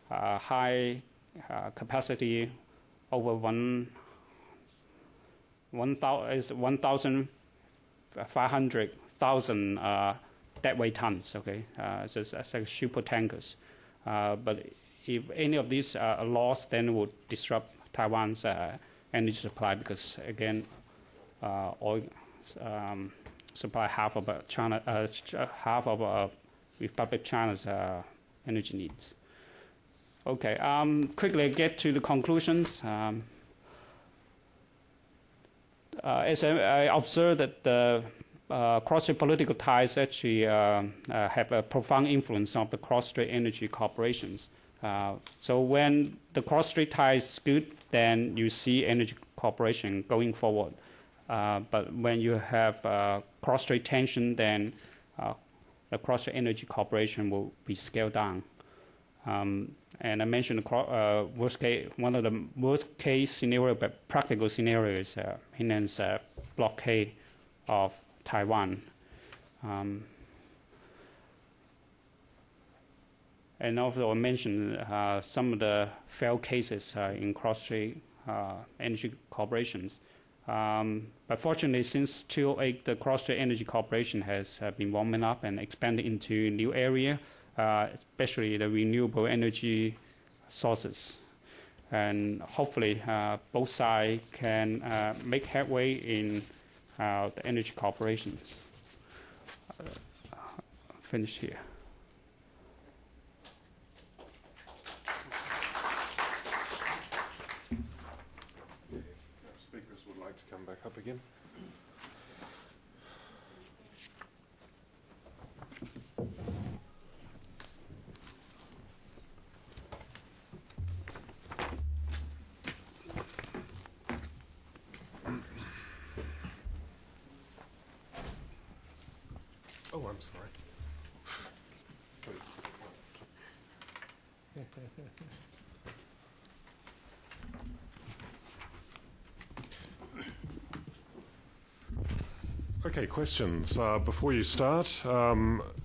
high capacity, over 1,500,000 deadweight tons. Okay, so it's like super tankers. But if any of these are lost, then it would disrupt Taiwan's energy supply because again, oil supply half of China, half of Republic China's energy needs. Okay, quickly get to the conclusions. As I observed that the cross-strait political ties actually have a profound influence on the cross-strait energy corporations. So when the cross-strait tie is good, then you see energy cooperation going forward. But when you have cross-strait tension, then the cross-strait energy cooperation will be scaled down. And I mentioned worst case, one of the worst case scenario, but practical scenario is Mainland's blockade of Taiwan. And also I mentioned some of the failed cases in cross-strait energy corporations. But fortunately, since 2008, the cross-strait energy cooperation has been warming up and expanded into new area. Especially the renewable energy sources. And hopefully both sides can make headway in the energy corporations. Finish here. Speakers would like to come back up again. Oh, I'm sorry. Okay, questions. Before you start,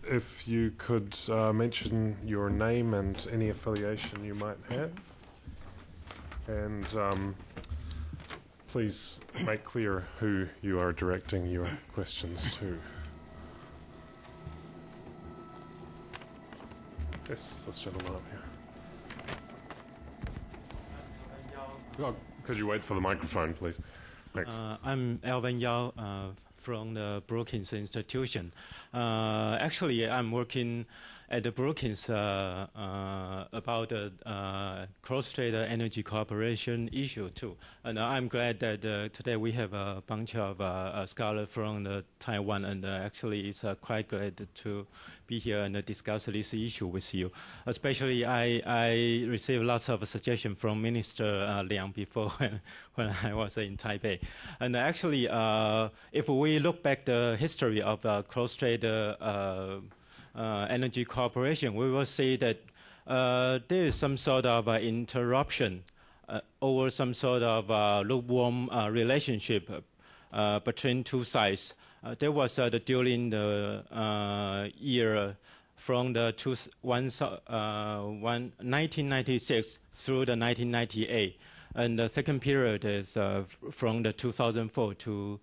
if you could mention your name and any affiliation you might have. And please make clear who you are directing your questions to. Yes, this gentleman up here. Oh, could you wait for the microphone, please? Thanks. I'm Alvin Yao from the Brookings Institution. Actually, I'm working at the Brookings about the cross-strait energy cooperation issue too. And I'm glad that today we have a bunch of scholars from Taiwan, and actually it's quite glad to be here and discuss this issue with you. Especially I received lots of suggestions from Minister Liang before when I was in Taipei. And actually, if we look back the history of cross-strait energy cooperation, we will see that there is some sort of interruption or some sort of lukewarm relationship between two sides. There was during the year from the 1996 through the 1998. And the second period is from the 2004 to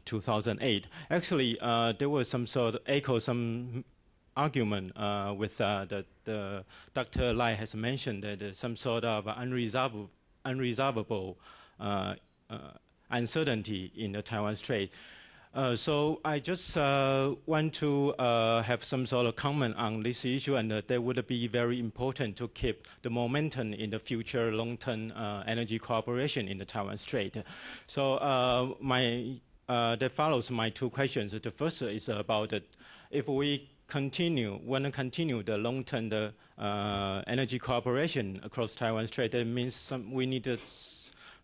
2008. Actually, there was some sort of some argument with the Dr. Lai has mentioned that some sort of unresolvable uncertainty in the Taiwan Strait. So I just want to have some sort of comment on this issue, and that would be very important to keep the momentum in the future long-term energy cooperation in the Taiwan Strait. So that follows my two questions. The first is about if we continue the long-term energy cooperation across Taiwan Strait, that means we need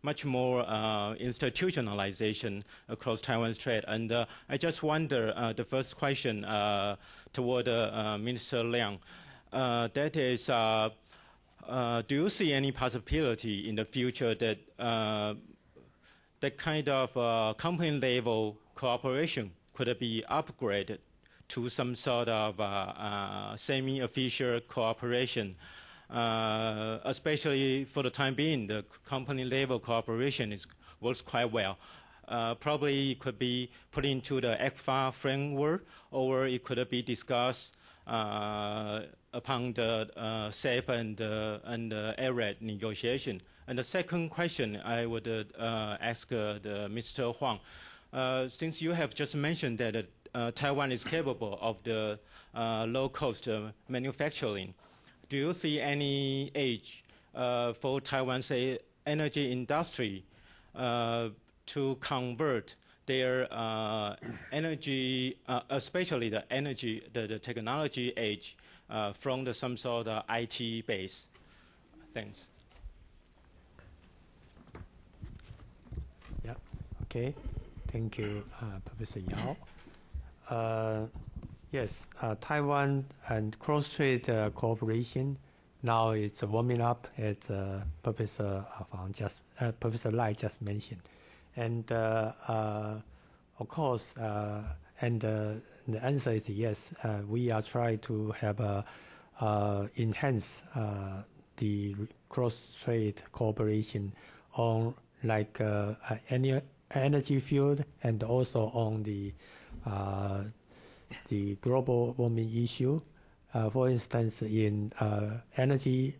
much more institutionalization across Taiwan Strait. And I just wonder, the first question toward Minister Liang, that is, do you see any possibility in the future that that kind of company-level cooperation could be upgraded to some sort of semi-official cooperation, especially for the time being, the company-level cooperation works quite well. Probably it could be put into the ECFA framework, or it could be discussed upon the safe and ARED negotiation. And the second question I would ask Mr. Hwang, since you have just mentioned that Taiwan is capable of the low-cost manufacturing, do you see any edge for Taiwan's energy industry to convert their energy, especially the technology edge, from some sort of IT base? Thanks. Yeah. Okay. Thank you, Professor Yao. Yes, Taiwan and cross-strait cooperation now it's warming up, as Professor Lai just mentioned, and of course, and the answer is yes. We are trying to have enhance the cross-strait cooperation on like any energy field, and also on the global warming issue. For instance, in energy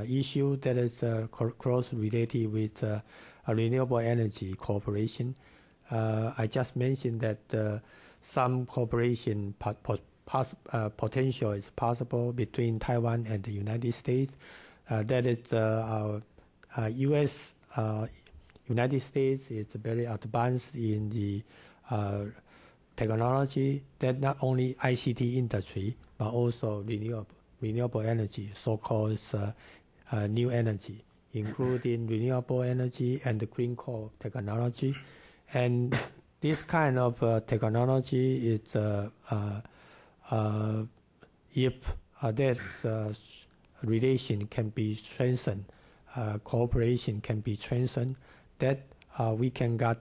issue that is cross-related with renewable energy cooperation. I just mentioned that some cooperation potential is possible between Taiwan and the United States. That is United States is very advanced in the technology that not only ICT industry but also renewable energy, so-called new energy, including renewable energy and the green coal technology. And this kind of technology is if that relation can be strengthened, cooperation can be strengthened, that we can get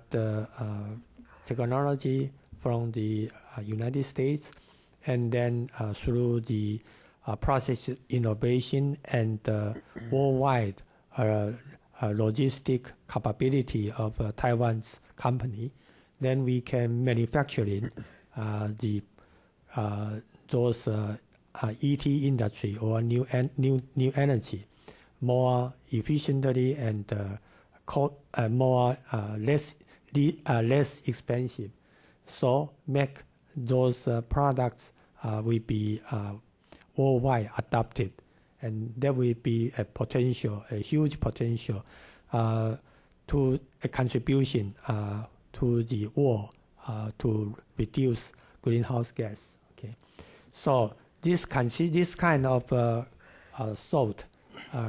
technology from the United States, and then through the process innovation and worldwide logistic capability of Taiwan's company, then we can manufacture those ET industry or new energy more efficiently and more less expensive. So make those products will be worldwide adopted, and there will be a huge potential to a contribution to the world to reduce greenhouse gas. Okay, so this kind of thought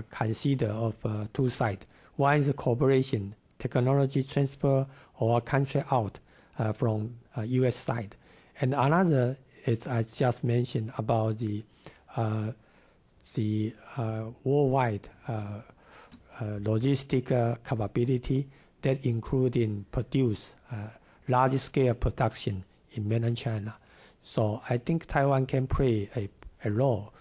consider of two sides. One is cooperation, technology transfer or country out from U.S. side, and another is I just mentioned about the worldwide logistic capability that including produce large-scale production in mainland China. So I think Taiwan can play a role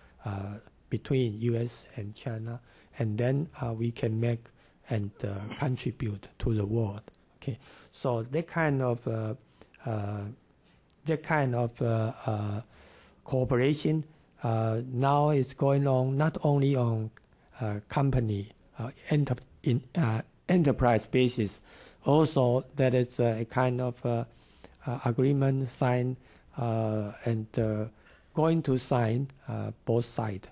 between U.S. and China, and then we can make and contribute to the world. Okay, so that kind of cooperation now is going on not only on company enterprise basis, also that is a kind of agreement signed and going to sign both sides.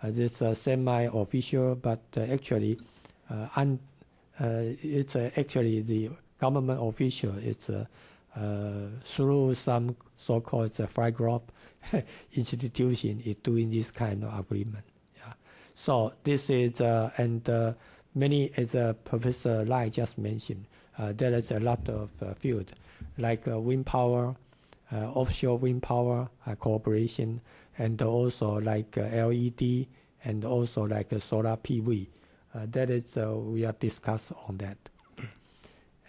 This semi-official, but actually it's actually the government official. It's through some so-called flag group institution is doing this kind of agreement. Yeah. So this is, many, as Professor Lai just mentioned, there is a lot of field, like wind power, offshore wind power cooperation, and also like LED, and also like solar PV. That is, we are discussed on that.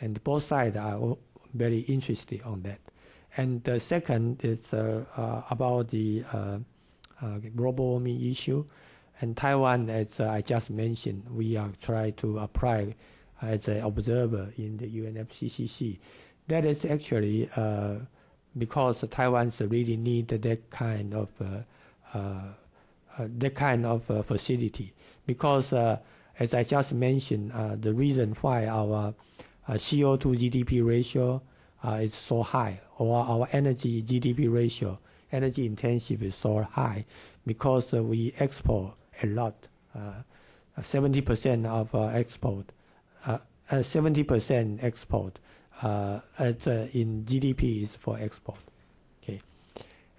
And both sides are very interested on that. And the second is about the global warming issue. And Taiwan, as I just mentioned, we are trying to apply as an observer in the UNFCCC. That is actually because Taiwan really need that kind of facility. Because as I just mentioned, the reason why our CO2 GDP ratio is so high, or our energy GDP ratio, energy intensive is so high, because we export a lot. 70% of export, 70% export in GDP is for export. Okay,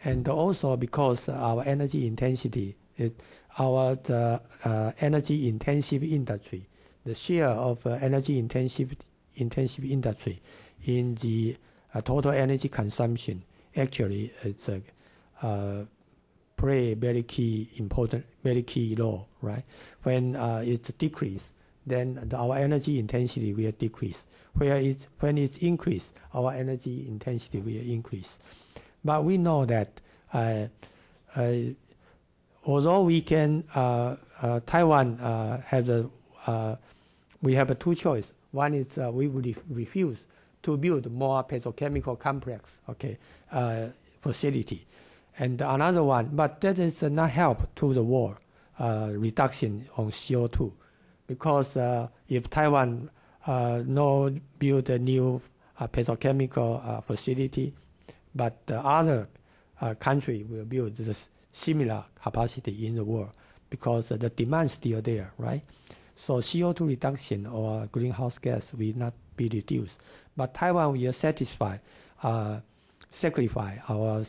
and also because our energy intensity is our energy intensive industry, the share of energy intensive industry in the total energy consumption actually is play very key role, right? When it's decreased, then our energy intensity will decrease. When it's increased, our energy intensity will increase. But we know that although we can, Taiwan we have two choices. One is we would refuse to build more petrochemical complex, facility. And another one, but that is not help to the war reduction on CO2, because if Taiwan no build a new petrochemical facility, but the other country will build this similar capacity in the world, because the demand is still there, right? So CO2 reduction or greenhouse gas will not be reduced. But Taiwan will sacrifice our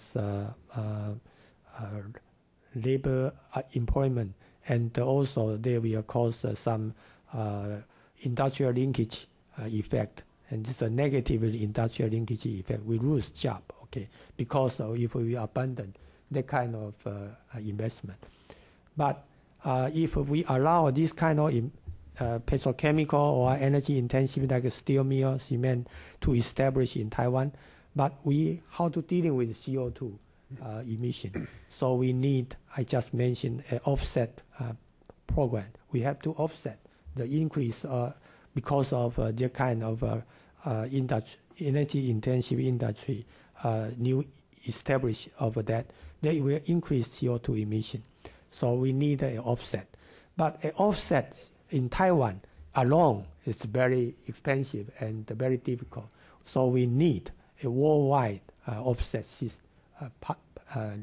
labor employment, and also they will cause some industrial linkage effect, and this is a negative industrial linkage effect. We lose job, because if we abandon that kind of investment. But if we allow this kind of petrochemical or energy intensive like steel mill, cement to establish in Taiwan, but how to dealing with CO2 emission. So we need, I just mentioned, an offset program. We have to offset the increase because of the kind of energy intensive industry new established over that. They will increase CO2 emission. So we need an offset. But an offset in Taiwan alone is very expensive and very difficult. So we need a worldwide offset system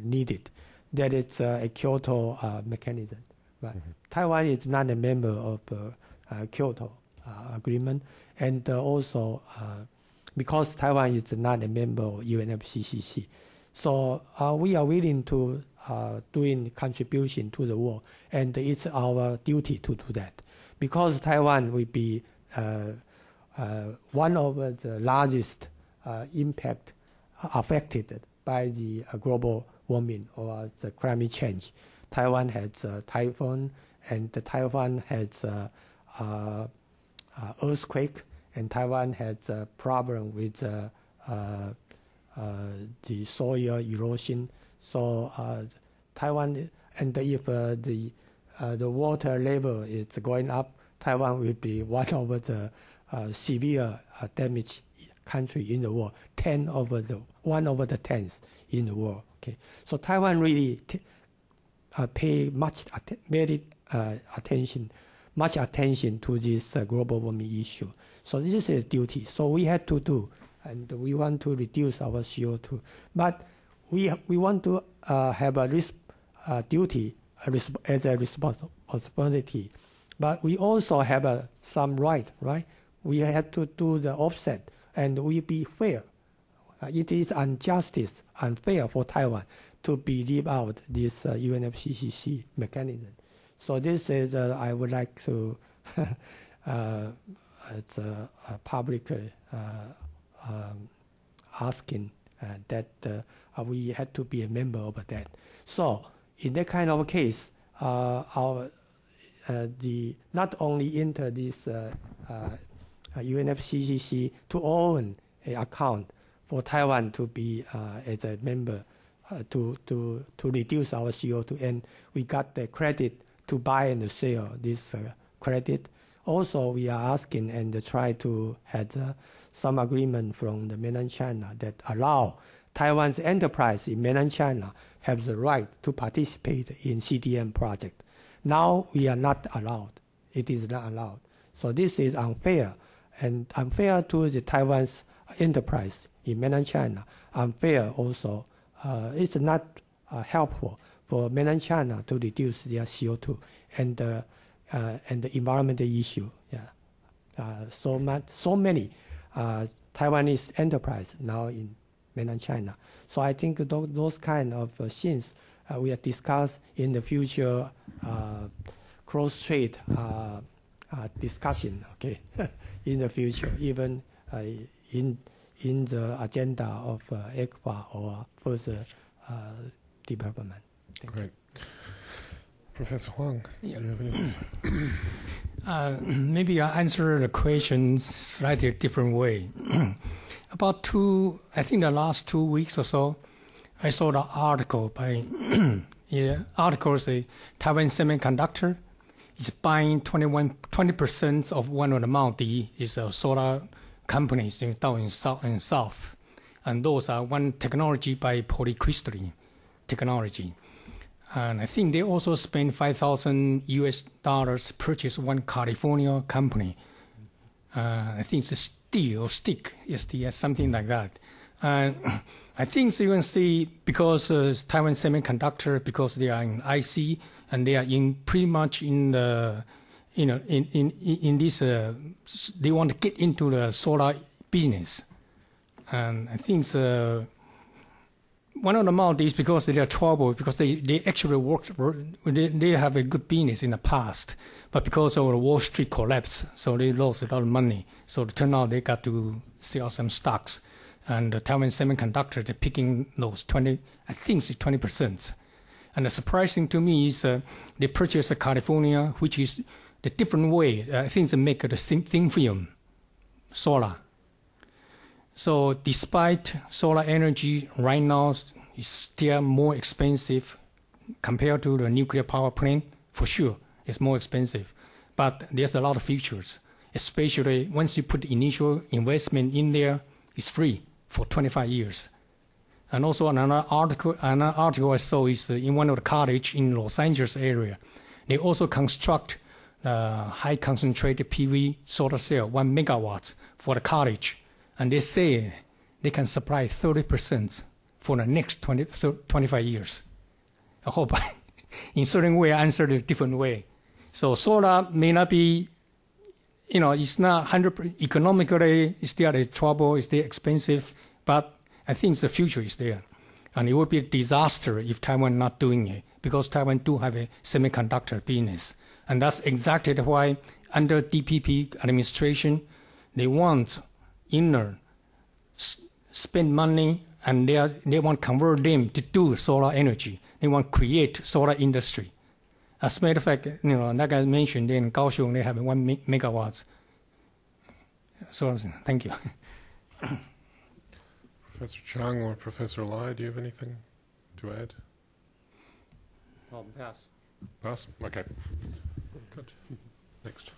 needed. That is a Kyoto mechanism. Right? Taiwan is not a member of Kyoto agreement, and also because Taiwan is not a member of UNFCCC. So we are willing to doing contribution to the war, and it's our duty to do that, because Taiwan will be one of the largest impact affected by the global warming or the climate change. Taiwan has typhoon, and Taiwan has earthquake, and Taiwan has a problem with the soil erosion. So Taiwan, and if the water level is going up, Taiwan will be one of the severe damaged country in the world, 1 over the 10th in the world. Okay, so Taiwan really pay much attention to this global warming issue. So this is a duty. So we have to do, and we want to reduce our CO2. But we want to have a duty as a responsibility. But we also have some right? We have to do the offset, and we be fair. it is unfair for Taiwan to be leave out this UNFCCC mechanism. So this is I would like to it's publicly asking that we had to be a member of that. So in that kind of case, our not only enter this UNFCCC to own an account for Taiwan to be as a member to reduce our CO2, and we got the credit to buy and sell this credit. Also, we are asking and try to have some agreement from the mainland China that allow Taiwan's enterprise in mainland China have the right to participate in CDM project. Now we are not allowed. It is not allowed. So this is unfair, and unfair to the Taiwan's enterprise in mainland China. Unfair also. It's not helpful for mainland China to reduce their CO2 and the environmental issue. Yeah, so many Taiwanese enterprise now in mainland China. So I think those kind of things we have discussed in the future cross-trade discussion. Okay, in the future, even in the agenda of ECFA or further development. Great. Professor Hwang, Yeah. do you have anything? Maybe I answer the question slightly different way. About I think the last 2 weeks or so, I saw the article by article say Taiwan Semiconductor is buying 20% of one of the multi is a solar companies down in south, and those are one technology by polycrystalline technology. And I think they also spend $5,000 purchase one California company. I think it's a stick, something like that. I think so you can see because Taiwan Semiconductor, because they are in IC and they are in pretty much in the, in this, they want to get into the solar business. And I think one of the multis, because they are trouble, because they actually they have a good business in the past, but because of the Wall Street collapse, so they lost a lot of money. So it turned out they got to sell some stocks. And the Taiwan Semiconductor, they're picking those 20%. And the surprising to me is they purchased California, which is the different way. I think they make the thin film solar. So despite solar energy right now is still more expensive compared to the nuclear power plant, for sure, it's more expensive. But there's a lot of features, especially once you put the initial investment in there, it's free for 25 years. And also another article I saw is in one of the college in Los Angeles area, they also construct high concentrated PV solar cell, 1 megawatts for the college. And they say they can supply 30% for the next 25 years. I hope in certain way I answered a different way. So solar may not be, it's not 100% economically, it's still a trouble, it's still expensive, but I think the future is there. And it would be a disaster if Taiwan not doing it, because Taiwan do have a semiconductor business. And that's exactly why under DPP administration, they want spend money, and they want to convert them to do solar energy. They want to create solar industry. As a matter of fact, like I mentioned, in Kaohsiung, they have 1 megawatts. So, thank you. Professor Chang or Professor Lai, do you have anything to add? Pass. Pass? Okay. Good. Next.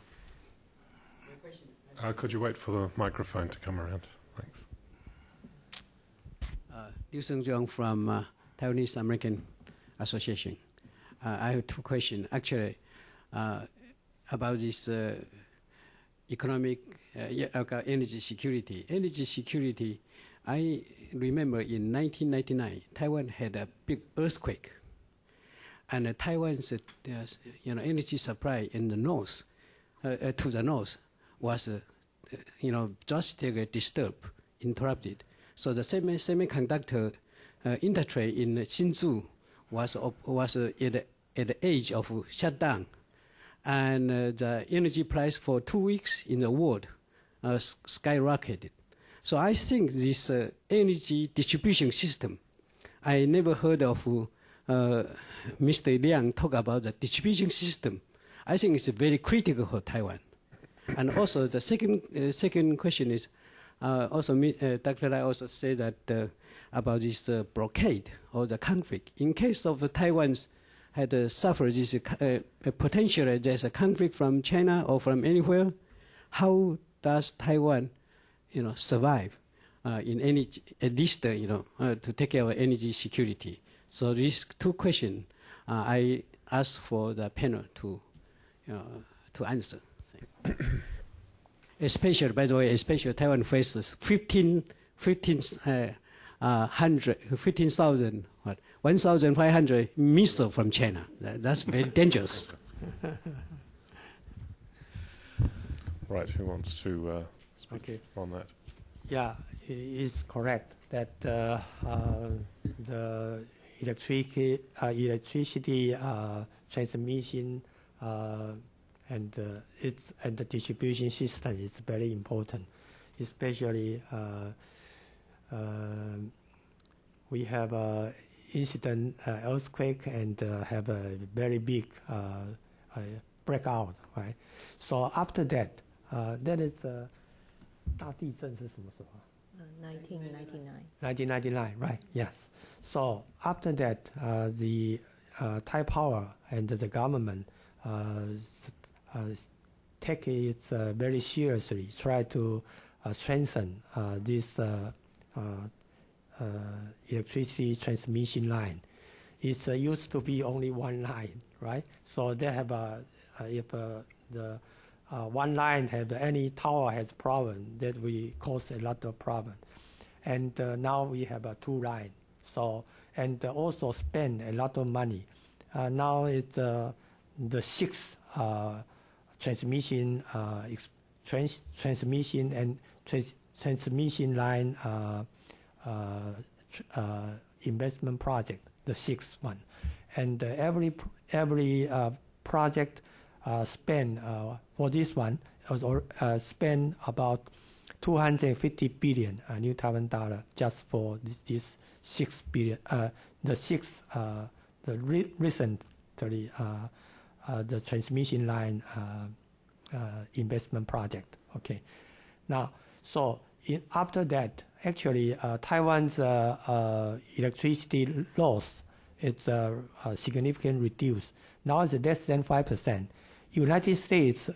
Could you wait for the microphone to come around? Thanks. Liu Sengzhuang from Taiwanese American Association. I have 2 questions. Actually, about this economic energy security. Energy security, I remember in 1999, Taiwan had a big earthquake. And Taiwan's energy supply in the north, to the north, was drastically disturbed, interrupted. So the semiconductor industry in Hsinchu was at the edge of shutdown, and the energy price for 2 weeks in the world skyrocketed. So I think this energy distribution system, I never heard of Mr. Liang talk about the distribution system. I think it's very critical for Taiwan. And also the second question is, Dr. Lai also said that about this blockade or the conflict. In case of Taiwan's had suffered this potentially there's a conflict from China or from anywhere, how does Taiwan, survive in energy, at least to take care of energy security? So these two questions I ask for the panel to answer. Especially, by the way, Taiwan faces 1,500 missiles from China. That's very dangerous. Right, who wants to speak on that? Yeah, it's correct that the electricity transmission and the distribution system is very important, especially we have incident earthquake and have a very big breakout, right? So after that, that is 大地震是什么时候？1999. 1999, right? Yes. So after that, the Thai power and the government take it very seriously, try to strengthen this electricity transmission line. It used to be only one line, right? So they have if the one line have any tower has problem, that will cause a lot of problem. And now we have two lines. So and also spend a lot of money. Now it's the sixth transmission line investment project, the sixth one, and every project spend for this one spend about 250 billion new Taiwan dollar just for this 6 billion recently the transmission line investment project. Okay, now so after that, actually Taiwan's electricity loss is significantly reduced. Now it's less than 5%. United States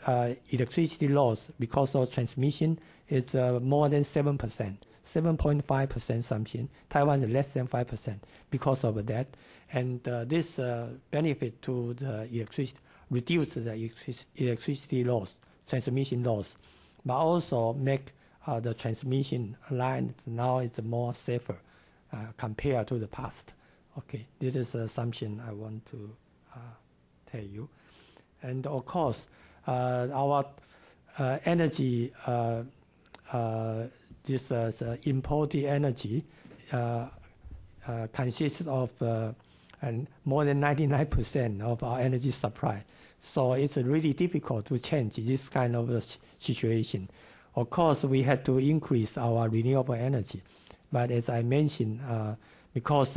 electricity loss because of transmission is more than 7%, 7.5% something. Taiwan is less than 5% because of that. And this benefit to the electricity, reduce the electricity loss, transmission loss, but also make the transmission line now is more safer compared to the past. Okay, this is something I want to tell you. And of course, our energy, this imported energy consists of more than 99% of our energy supply. So it's really difficult to change this kind of situation. Of course, we had to increase our renewable energy. But as I mentioned, because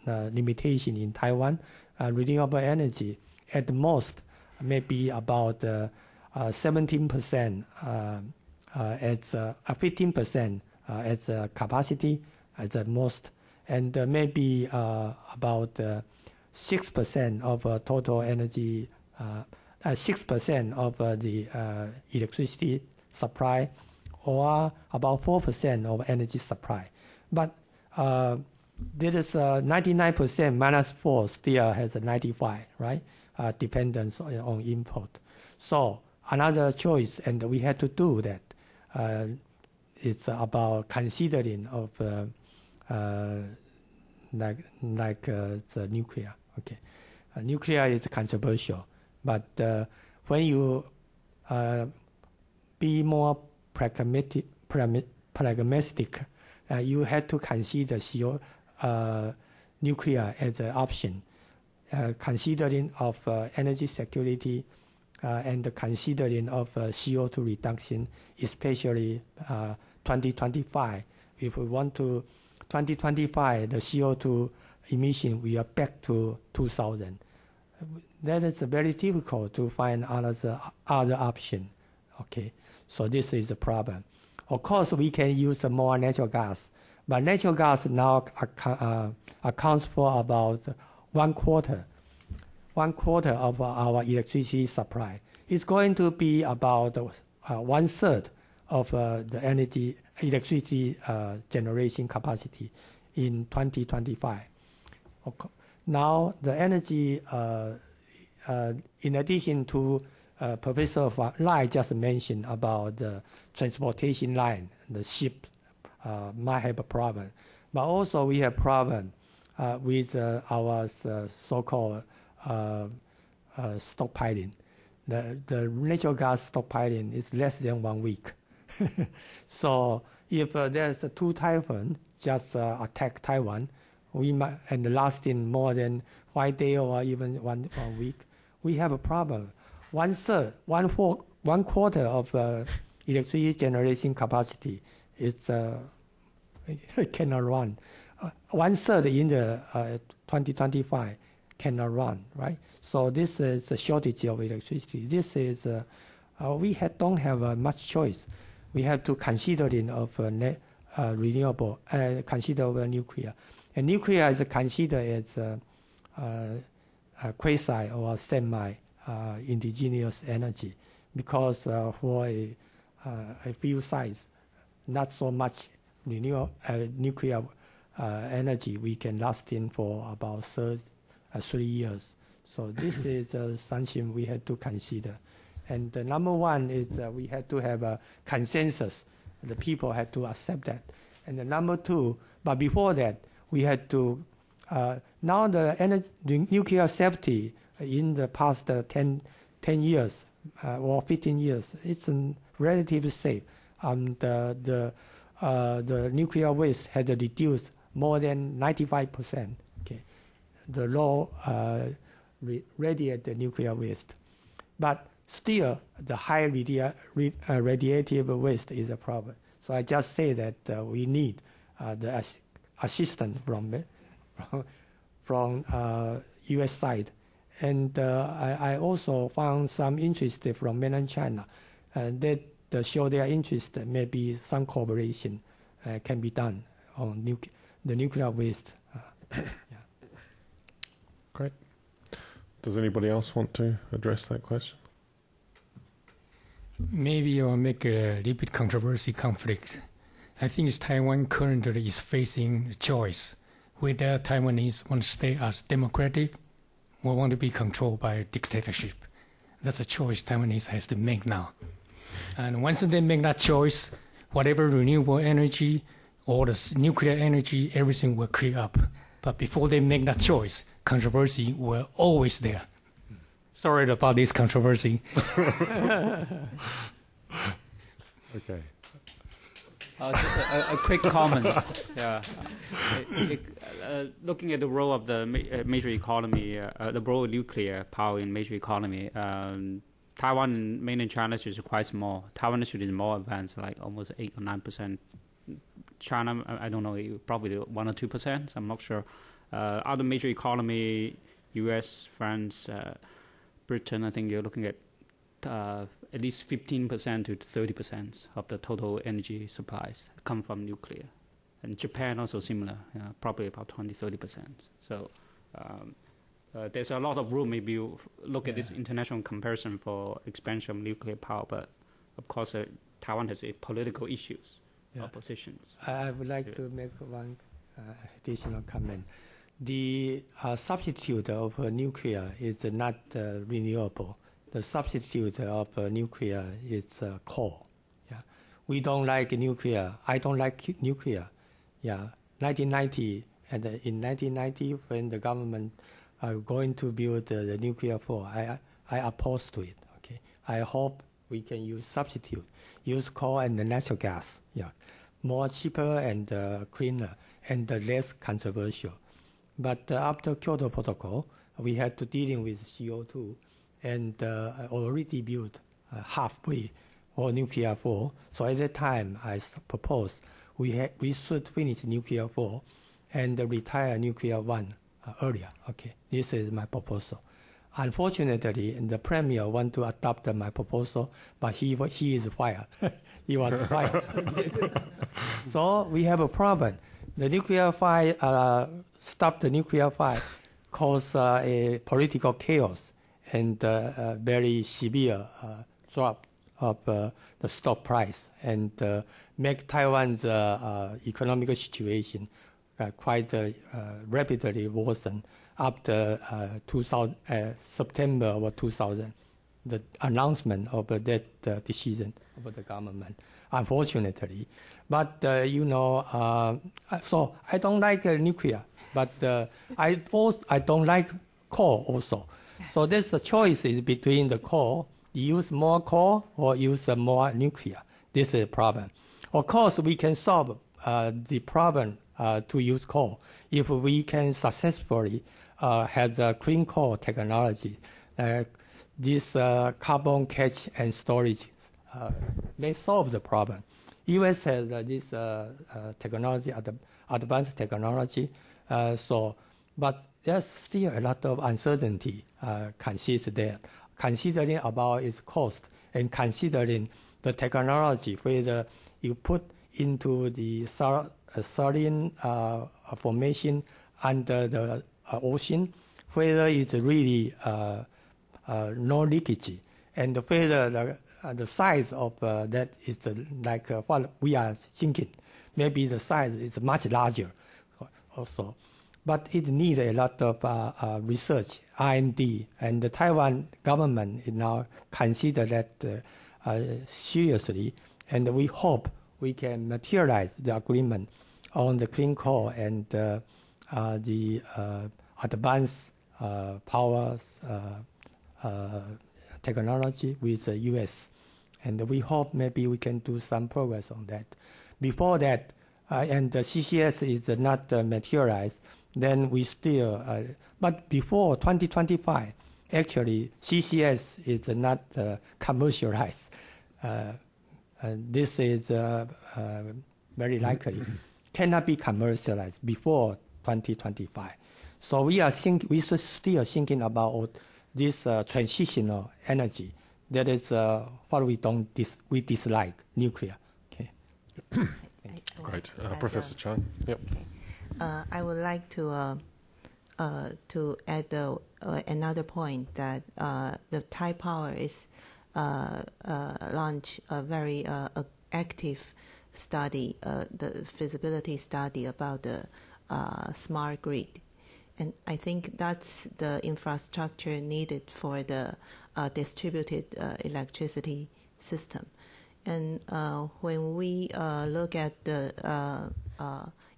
limitation in Taiwan, renewable energy at the most maybe about 17% as 15% as capacity at the most, and maybe about 6% of total energy, 6% of the electricity supply, or about 4% of energy supply. But this is 99% minus 4 still has a 95, right? Dependence on import. So another choice, and we had to do that. It's about considering of like the nuclear. Okay, nuclear is controversial, but when you be more pragmatic, you had to consider nuclear as an option, considering of energy security and the considering of CO2 reduction, especially 2025. If we want to 2025, the CO2 emission, we are back to 2000. That is very difficult to find other option. Okay, so this is a problem. Of course, we can use more natural gas, but natural gas now accounts for about one quarter of our electricity supply. It's going to be about 1/3 of the electricity generation capacity in 2025. Now, the energy, in addition to Professor Lai just mentioned about the transportation line, the ship might have a problem. But also we have problem with our so-called stockpiling. The natural gas stockpiling is less than 1 week. So if there's 2 typhoons just attack Taiwan, we might, and lasting more than 5 days or even one week, we have a problem. 1/4 of electricity generation capacity is cannot run. 1/3 in the 2025 cannot run, right? So this is a shortage of electricity. This is we don't have much choice. We have to consider of renewable, consider nuclear, and nuclear is considered as quasi or semi indigenous energy, because for a few sites, not so much nuclear energy, we can last in for about 3 years. So this is something we had to consider. And the number one is we had to have a consensus. The people had to accept that. And the number two, but before that, we had to, now the nuclear safety in the past 10 years or 15 years, it's relatively safe. The nuclear waste had reduced more than 95%. Okay, the low radiated nuclear waste, but still the high radiative waste is a problem. So I just say that we need the assistance from U.S. side. And I also found some interest from mainland China that show their interest that maybe some cooperation can be done on the nuclear waste. Yeah. Great. Does anybody else want to address that question? Maybe I'll make a little bit controversy conflict. I think Taiwan currently is facing a choice whether Taiwanese want to stay as democratic or want to be controlled by a dictatorship. That's a choice Taiwanese has to make now. And once they make that choice, whatever renewable energy or the nuclear energy, everything will clear up. But before they make that choice, controversy will always there. Sorry about this controversy. Okay. Just a quick comment. Yeah. Looking at the role of the major economy, the role of nuclear power in major economy, Taiwan and mainland China is quite small. Taiwan is more advanced, like almost 8 or 9%. China, I don't know, probably 1 or 2%. I'm not sure. Other major economy, U.S., France, Britain, I think you're looking at least 15% to 30% of the total energy supplies come from nuclear. And Japan also similar, probably about 20-30%. So there's a lot of room if you look at this international comparison for expansion of nuclear power. But of course, Taiwan has political issues, oppositions. I would like to make one additional comment. The substitute of nuclear is not renewable. The substitute of nuclear is coal. Yeah, we don't like nuclear. I don't like nuclear. Yeah, 1990 and in 1990 when the government are going to build the nuclear plant, I opposed to it. Okay, I hope we can use substitute, use coal and the natural gas. Yeah, more cheaper and cleaner and less controversial. But after Kyoto Protocol, we had to dealing with CO2 and already built halfway for nuclear 4. So at that time, I proposed we should finish nuclear 4 and retire nuclear 1 earlier. Okay, this is my proposal. Unfortunately, the premier want to adopt my proposal, but he is fired. He was fired. So we have a problem. The nuclear fight, stop the nuclear fight, cause a political chaos and very severe drop of the stock price and make Taiwan's economic situation quite rapidly worsen after September of 2000, the announcement of that decision of the government, unfortunately. But, so I don't like nuclear, but I don't like coal also. So there's a choice between the coal, use more coal or use more nuclear. This is a problem. Of course, we can solve the problem to use coal if we can successfully have the clean coal technology. This carbon catch and storage may solve the problem. U.S. has this technology, advanced technology, but there's still a lot of uncertainty considered there, considering about its cost and considering the technology, whether you put into the saline formation under the ocean, whether it's really no leakage, and whether the size of that is like what we are thinking. Maybe the size is much larger also. But it needs a lot of research, R&D, and the Taiwan government is now consider that seriously, and we hope we can materialize the agreement on the clean coal and the advanced power technology with the U.S. And we hope maybe we can do some progress on that. Before that, and the CCS is not materialized, then we still, but before 2025, actually CCS is not commercialized. This is very likely cannot be commercialized before 2025. So we should still thinking about this transitional energy. That is what we dislike, nuclear. Okay. Great, Professor Chang. Yep. I would like to add another point that the Thai Power is launch a very active study, the feasibility study about the smart grid. And I think that's the infrastructure needed for the distributed electricity system. And when we look at the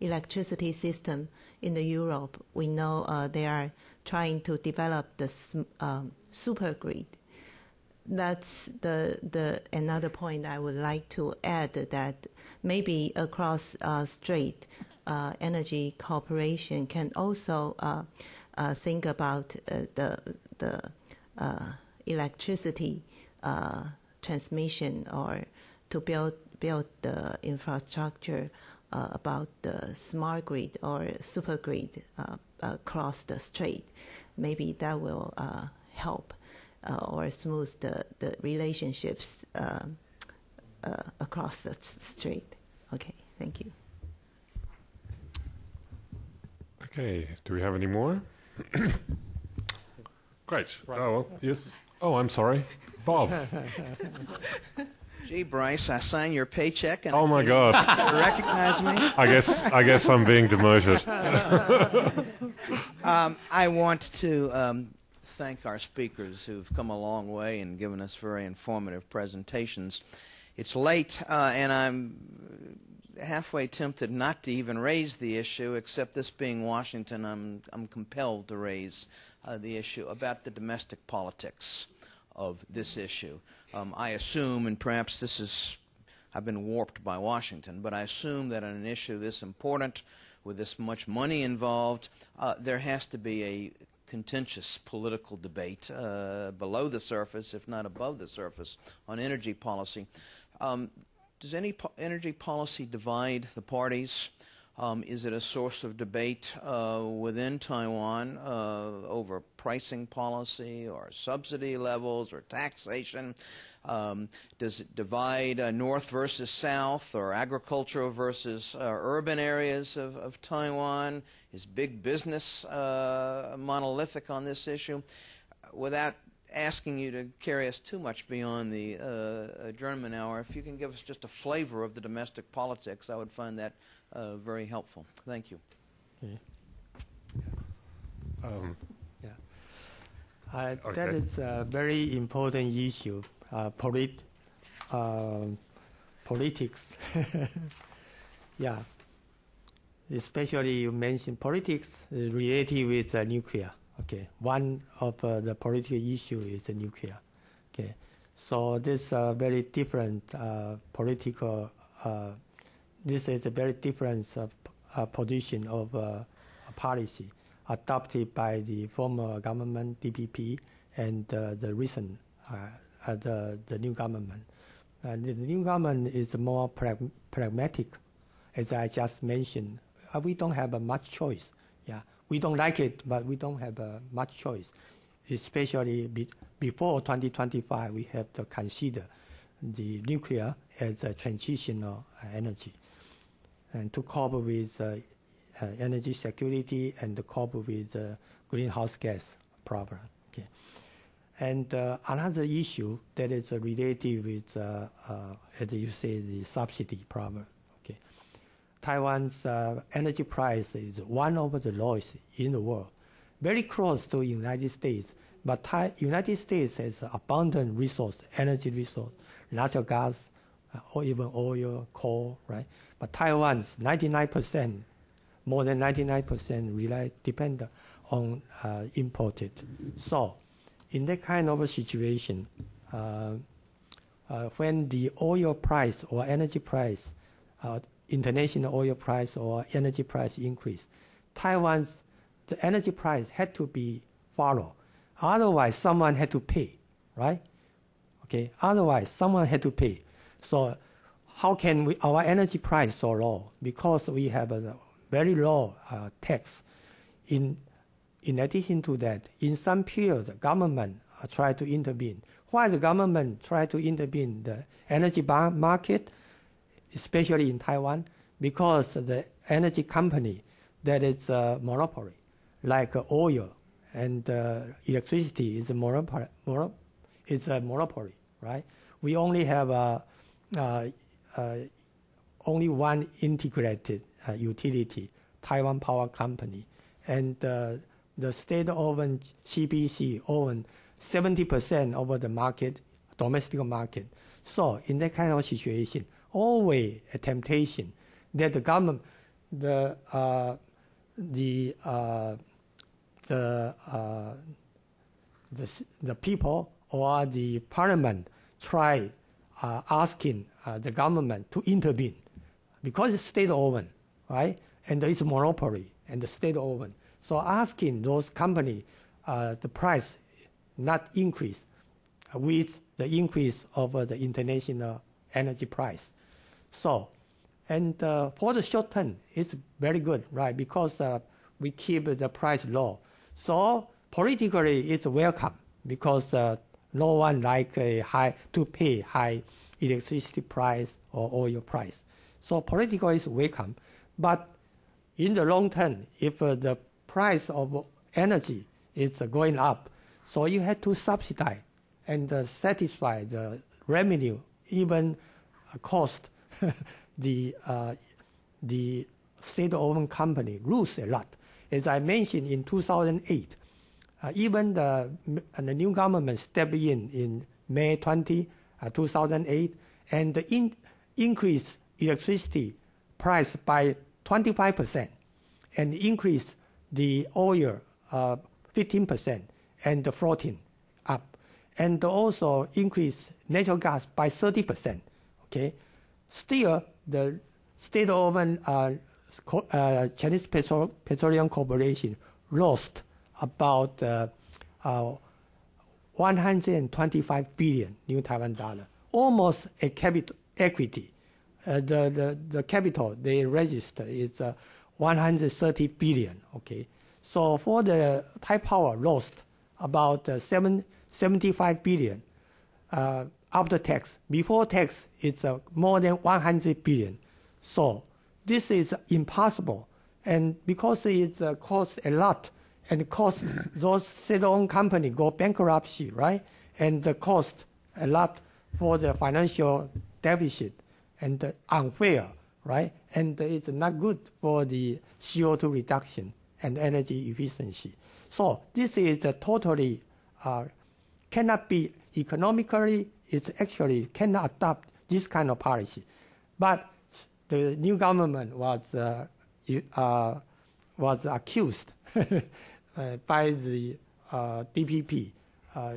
electricity system in the Europe, we know they are trying to develop the super grid. That's the another point I would like to add, that maybe across strait, energy cooperation can also think about the electricity transmission, or to build the infrastructure about the smart grid or super grid across the strait. Maybe that will help or smooth the relationships across the strait. Okay, thank you. Okay, do we have any more? Great. Right. Oh, well, yes. Oh, I'm sorry. Bob. Gee, Bryce, I signed your paycheck, and Oh my God. you recognize me? I guess I'm being demoted. I want to thank our speakers who've come a long way and given us very informative presentations. It's late, and I'm halfway tempted not to even raise the issue, except this being Washington, I'm compelled to raise the issue about the domestic politics of this issue. I assume, and perhaps this is I've been warped by Washington, but I assume that on an issue this important, with this much money involved, there has to be a contentious political debate below the surface, if not above the surface, on energy policy. Does any energy policy divide the parties? Is it a source of debate within Taiwan over pricing policy or subsidy levels or taxation? Does it divide north versus south or agricultural versus urban areas of Taiwan? Is big business monolithic on this issue? Without asking you to carry us too much beyond the adjournment hour, if you can give us just a flavor of the domestic politics, I would find that very helpful. Thank you. Okay. Okay. That is a very important issue. Politics. Yeah. Especially you mentioned politics related with nuclear. Okay. One of the political issue is the nuclear. Okay. So this very different political. This is a very different position of policy adopted by the former government DPP and the recent the new government. The new government is more pragmatic, as I just mentioned. We don't have much choice. Yeah, we don't like it, but we don't have much choice. Especially before 2025, we have to consider the nuclear as a transitional energy, and to cope with energy security and to cope with greenhouse gas problem. Okay. And another issue that is related with, as you say, the subsidy problem. Okay. Taiwan's energy price is one of the lowest in the world, very close to United States. But United States has abundant resource, energy resource, natural gas, or even oil, coal, right? But Taiwan's 99%, more than 99% depend on imported. So in that kind of a situation, when the oil price or energy price, international oil price or energy price increase, the energy price had to be followed. Otherwise, someone had to pay, right? Okay. Otherwise, someone had to pay. So how can our energy price so low? Because we have a very low tax. In addition to that, in some period, the government tried to intervene. Why the government tried to intervene the energy market, especially in Taiwan? Because the energy company that is a monopoly, like oil and electricity is a monopoly. It's a monopoly, right? We only have only one integrated utility, Taiwan Power Company, and the state-owned CPC own 70% of the market, domestic market. So in that kind of situation, always a temptation that the government, the people or the parliament try asking the government to intervene because it's state-owned, right? And it's a monopoly and the state-owned. So asking those companies the price not increase with the increase of the international energy price. So, and for the short term, it's very good, right? Because we keep the price low. So politically, it's welcome because no one like to pay high electricity price or oil price. So politically, it's welcome. But in the long term, if the price of energy is going up, so you have to subsidize and satisfy the revenue, even cost. The state-owned company lose a lot. As I mentioned in 2008, even the new government stepped in May 20, 2008, and increased electricity price by 25%, and increased the oil 15% and the floating up, and also increased natural gas by 30%. Okay, still the state-owned Chinese Petroleum Corporation lost about 125 billion new Taiwan dollar, almost a capital equity. The capital they register is 130 billion. Okay, so for the Thai Power lost about 75 billion after tax. Before tax, it's more than 100 billion. So this is impossible, and because it costs a lot, and cost those state-owned company go bankruptcy, right? And the cost a lot for the financial deficit and unfair, right? And it's not good for the CO2 reduction and energy efficiency. So this is totally cannot be economically. It's actually cannot adopt this kind of policy. But the new government was accused by the DPP,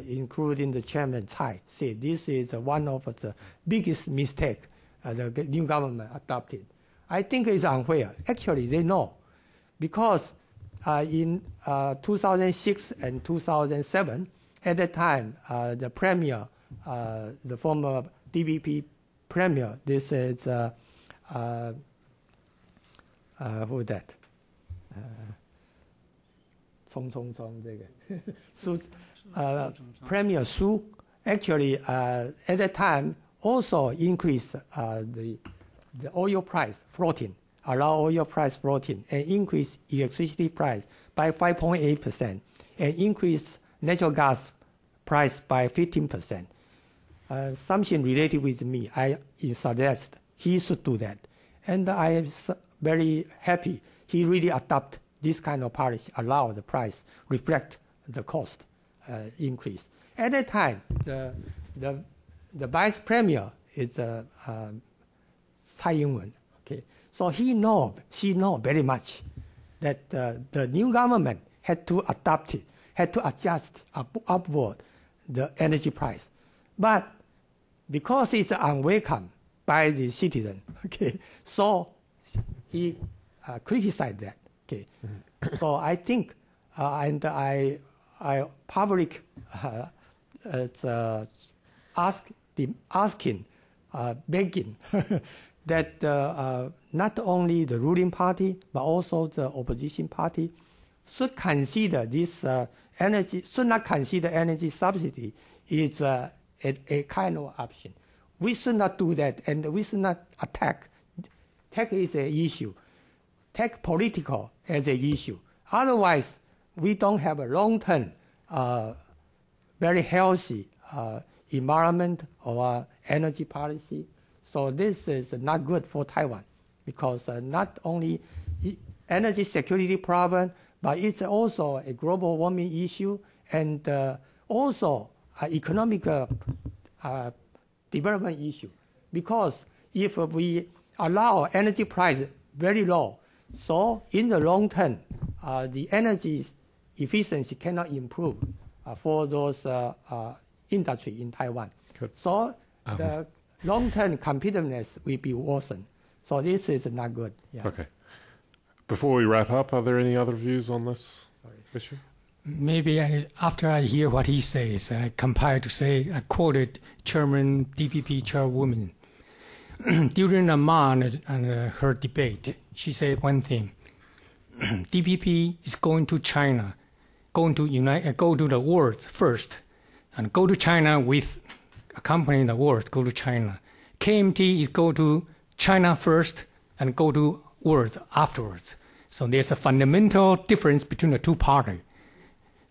including the chairman Chai, said this is one of the biggest mistake the new government adopted. I think it's unfair. Actually, they know, because in 2006 and 2007, at that time, the premier, the former DPP premier, this is who is that? Premier Ssu actually at that time also increased the oil price floating, allow oil price floating, and increase electricity price by 5.8%, and increase natural gas price by 15%. Something related with me, I suggest he should do that. And I am very happy he really adopt this kind of policy, allow the price reflect the cost increase. At that time, the vice premier is Chi-Yuan. Okay, so she know very much that the new government had to adopt it, had to adjust upward the energy price, but because it's unwelcome by the citizen, okay, so he criticized that. Okay, so I think, and I public asking, begging that not only the ruling party but also the opposition party should consider this should not consider energy subsidy is a kind of option. We should not do that, and we should not attack. Tech is an issue. Take political as an issue. Otherwise, we don't have a long-term, very healthy environment or energy policy. So this is not good for Taiwan, because not only energy security problem, but it's also a global warming issue, and also economic development issue. Because if we allow energy price very low, so in the long term, the energy efficiency cannot improve for those industry in Taiwan. Good. So the long-term competitiveness will be worsened. So this is not good. Yeah. Okay. Before we wrap up, are there any other views on this issue? Maybe after I hear what he says, I compare to say, I quoted Chairman DPP Chairwoman. During Amman and her debate, she said one thing: DPP is going to China, go to the world first, and go to China with accompanying the world. Go to China. KMT is go to China first and go to world afterwards. So there's a fundamental difference between the two parties.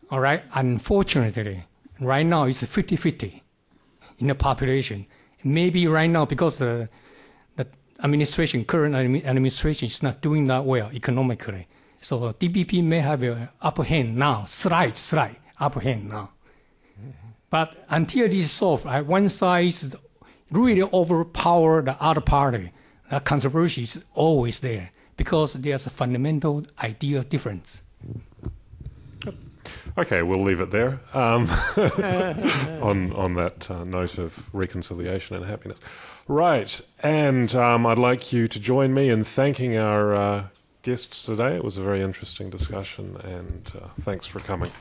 All right. Unfortunately, right now it's 50-50 in the population. Maybe right now, because the current administration is not doing that well economically. So DPP may have an upper hand now, slight upper hand now. But until this is solved, one side is really overpower the other party. The controversy is always there because there's a fundamental idea difference. Okay, we'll leave it there on that note of reconciliation and happiness. Right, and I'd like you to join me in thanking our guests today. It was a very interesting discussion, and thanks for coming.